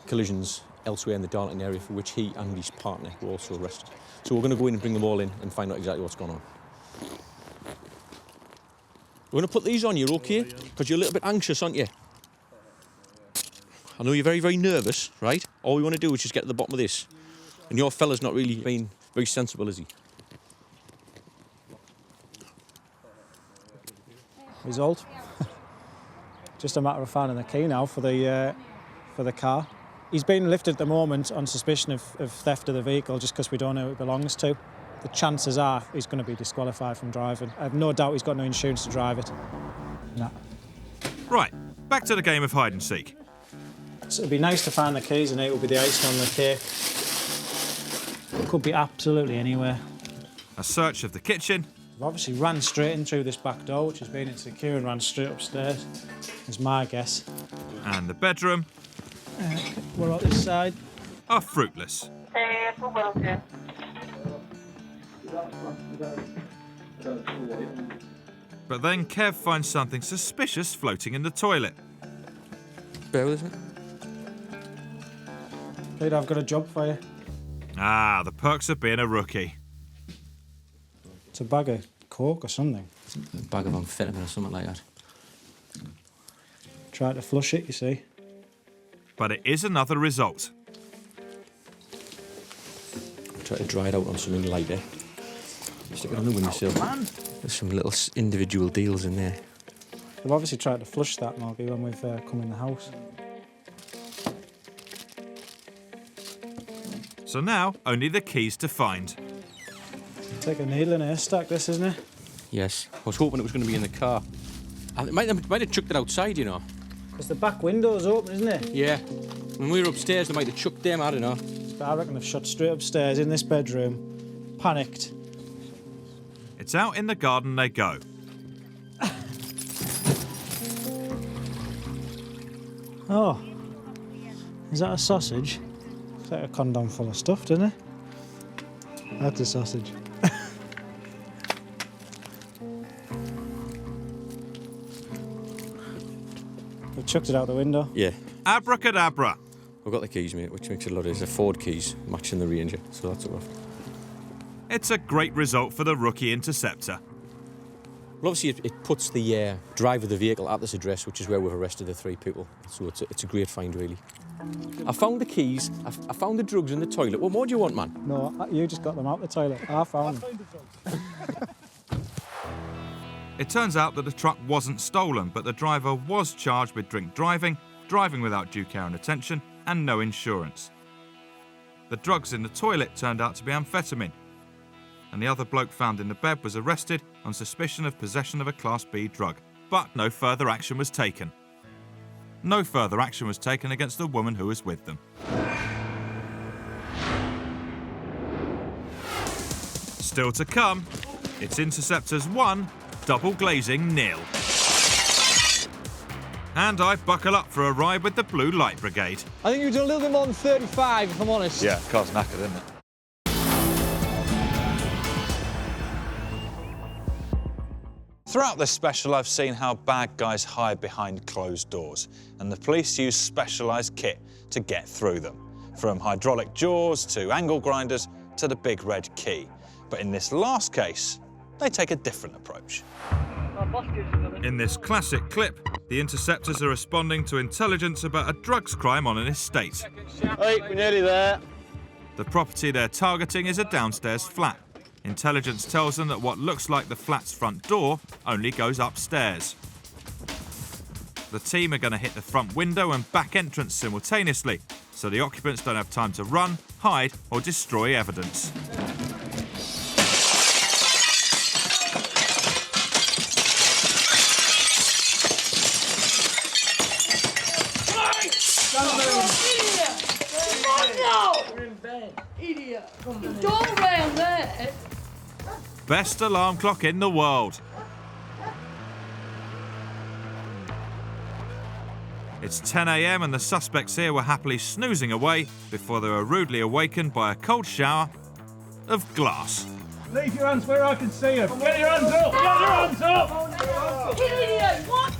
collisions elsewhere in the Darlington area, for which he and his partner were also arrested. So we're going to go in and bring them all in and find out exactly what's going on. We're going to put these on you, okay? Because you're a little bit anxious, aren't you? I know you're very, very nervous, right? All we want to do is just get to the bottom of this. And your fella's not really being very sensible, is he? Result. Just a matter of finding the key now for the car. He's being lifted at the moment on suspicion of theft of the vehicle just because we don't know who it belongs to. The chances are he's going to be disqualified from driving. I have no doubt he's got no insurance to drive it. Nah. Right, back to the game of hide and seek. So it'd be nice to find the keys and it would be the icing on the cake. It could be absolutely anywhere. A search of the kitchen. We've obviously ran straight in through this back door, which has been insecure, and ran straight upstairs, is my guess. And the bedroom. We're on this side. Are fruitless. But then Kev finds something suspicious floating in the toilet. Bear with me. Pete, I've got a job for you. Ah, the perks of being a rookie. It's a bag of coke or something. A bag of amphetamine or something like that. Try to flush it, you see. But it is another result. Try to dry it out on something lighter. Stick it on the windowsill. There's some little individual deals in there. We've obviously tried to flush that, Morgie, when we've come in the house. So now, only the keys to find. Take a needle in a haystack, this, isn't it? Yes. I was hoping it was going to be in the car. I might have chucked it outside, you know. Because the back window's open, isn't it? Yeah. When we were upstairs, they might have chucked them, I don't know. But I reckon they've shot straight upstairs in this bedroom, panicked. It's out in the garden they go. Oh, is that a sausage? It's like a condom full of stuff, doesn't it? That's a sausage. We chucked it out the window. Yeah. Abracadabra. We've got the keys, mate, which makes it a lot. It's a Ford keys, matching the Ranger, so that's all right. It's a great result for the rookie Interceptor. Well, obviously, it puts the driver of the vehicle at this address, which is where we've arrested the three people. So it's a great find, really. I found the keys, I found the drugs in the toilet. What more do you want, man? No, you just got them out the toilet. I found them. It turns out that the truck wasn't stolen, but the driver was charged with drink driving, driving without due care and attention, and no insurance. The drugs in the toilet turned out to be amphetamine. and the other bloke found in the bed was arrested on suspicion of possession of a Class B drug. But no further action was taken. No further action was taken against the woman who was with them. Still to come, it's Interceptors 1, double glazing 0. And I buckle up for a ride with the Blue Light Brigade. I think you've done a little bit more than 35, if I'm honest. Yeah, car's knackered, isn't it? Throughout this special, I've seen how bad guys hide behind closed doors, and the police use specialised kit to get through them. From hydraulic jaws to angle grinders to the big red key. But in this last case, they take a different approach. In this classic clip, the Interceptors are responding to intelligence about a drugs crime on an estate. Hey, we're nearly there. The property they're targeting is a downstairs flat. Intelligence tells them that what looks like the flat's front door only goes upstairs. The team are going to hit the front window and back entrance simultaneously, so the occupants don't have time to run, hide, or destroy evidence. Don't round there. Best alarm clock in the world. It's 10 a.m. and the suspects here were happily snoozing away before they were rudely awakened by a cold shower of glass. Leave your hands where I can see them. Get your hands up! Get your hands up! Idiot, what?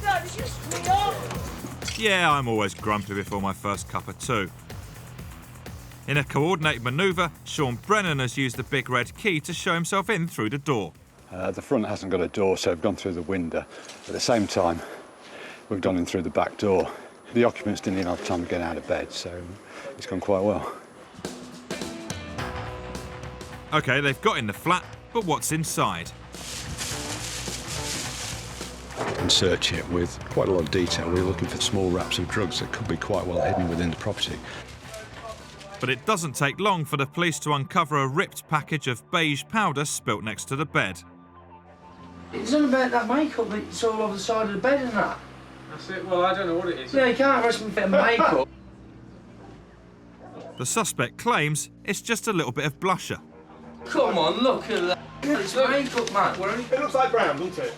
That is just me off. Yeah, I'm always grumpy before my first cup of tea. In a coordinated manoeuvre, Sean Brennan has used the big red key to show himself in through the door. The front hasn't got a door, so we've gone through the window. At the same time, we've gone in through the back door. The occupants didn't even have time to get out of bed, so it's gone quite well. OK, they've got in the flat, but what's inside? And search it with quite a lot of detail. We're looking for small wraps of drugs that could be quite well hidden within the property. But it doesn't take long for the police to uncover a ripped package of beige powder spilt next to the bed. It's not about that makeup, it's all over the side of the bed and that. That's it, well, I don't know what it is. Yeah, you can't arrest me for makeup. The suspect claims it's just a little bit of blusher. Come on, look at that. It's makeup, man. It looks like brown, doesn't it?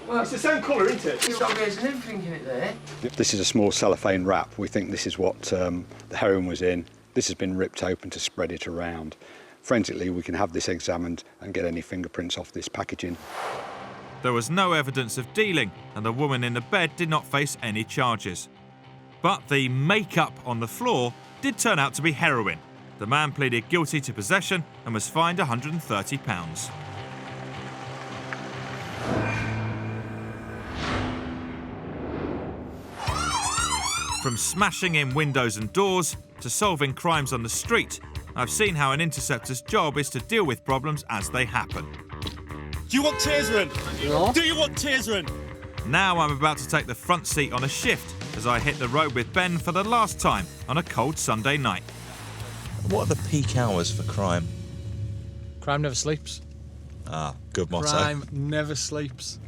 Well, it's the same colour, isn't it? It's got there's everything in it there. This is a small cellophane wrap. We think this is what the heroin was in. This has been ripped open to spread it around. Forensically, we can have this examined and get any fingerprints off this packaging. There was no evidence of dealing, and the woman in the bed did not face any charges. But the makeup on the floor did turn out to be heroin. The man pleaded guilty to possession and was fined £130. From smashing in windows and doors to solving crimes on the street, I've seen how an interceptor's job is to deal with problems as they happen. Do you want tasering? No. Do you want tasering? Now I'm about to take the front seat on a shift as I hit the road with Ben for the last time on a cold Sunday night. What are the peak hours for crime? Crime never sleeps. Ah, good motto. Crime never sleeps.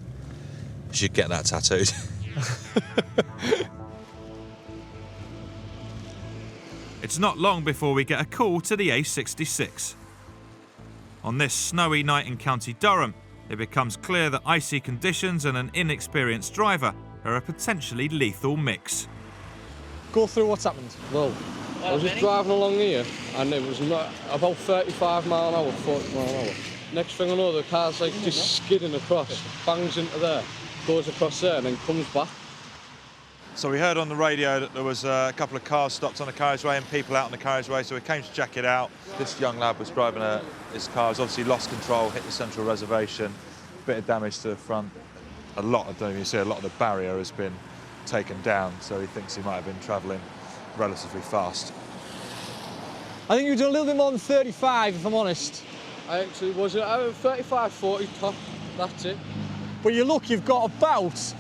You should get that tattooed. It's not long before we get a call to the A66. On this snowy night in County Durham, it becomes clear that icy conditions and an inexperienced driver are a potentially lethal mix. Go through what's happened. Well, I was just driving along here and it was about 35 mile an hour, 40 mile an hour. Next thing I know, the car's like just skidding across, bangs into there, goes across there and then comes back. So we heard on the radio that there was a couple of cars stopped on the carriageway and people out on the carriageway, so we came to check it out. This young lad was driving his car, has obviously lost control, hit the central reservation, bit of damage to the front. A lot of the barrier has been taken down, so he thinks he might have been travelling relatively fast. I think you've done a little bit more than 35, if I'm honest. I actually was 35, 40 top, that's it. But you look, you've got about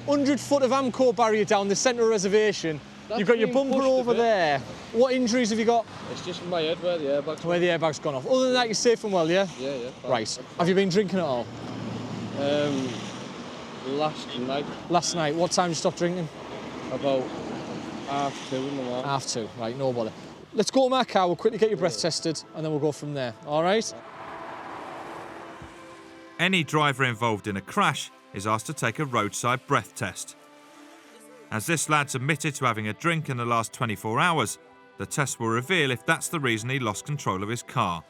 100 foot of Amco barrier down the central reservation You've got your bumper over there. What injuries have you got? It's just my head where the airbag's Where the airbag's gone off. Other than that, you're safe and well, yeah? Yeah, yeah. Fine. Right. Have you been drinking at all? Last night. Last night. What time did you stop drinking? About 2:30 in the morning. 2:30. Right, no bother. Let's go to my car, we'll quickly get your breath tested, and then we'll go from there, all right? Any driver involved in a crash is asked to take a roadside breath test. As this lad's admitted to having a drink in the last 24 hours, the test will reveal if that's the reason he lost control of his car.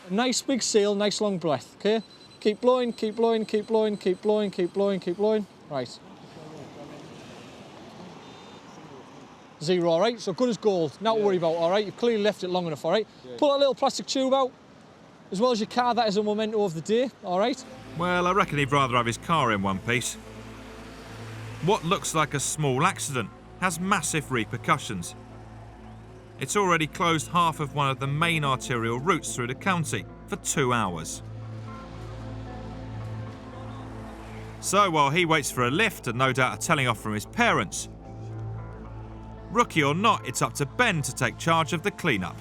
A nice big seal, nice long breath, okay? Keep blowing, keep blowing, keep blowing, keep blowing, keep blowing, keep blowing. Right. 0, all right? So good as gold. Not to worry about, all right? You've clearly left it long enough, all right? Pull that little plastic tube out. As well as your car, that is a memento of the day, all right? Well, I reckon he'd rather have his car in one piece. What looks like a small accident has massive repercussions. It's already closed half of one of the main arterial routes through the county for 2 hours. So while he waits for a lift and no doubt a telling off from his parents, rookie or not, it's up to Ben to take charge of the clean-up.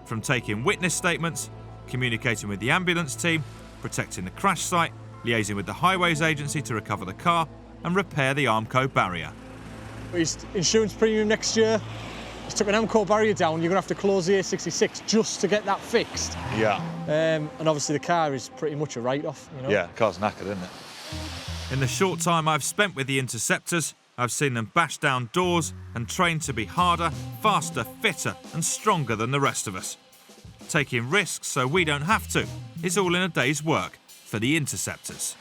From taking witness statements, communicating with the ambulance team, protecting the crash site, liaising with the highways agency to recover the car and repair the Armco barrier. His insurance premium next year, he's took an Armco barrier down, you're going to have to close the A66 just to get that fixed. Yeah. And obviously the car is pretty much a write-off, you know? Yeah, the car's knackered, isn't it? In the short time I've spent with the Interceptors, I've seen them bash down doors and trained to be harder, faster, fitter and stronger than the rest of us. Taking risks so we don't have to is all in a day's work for the Interceptors.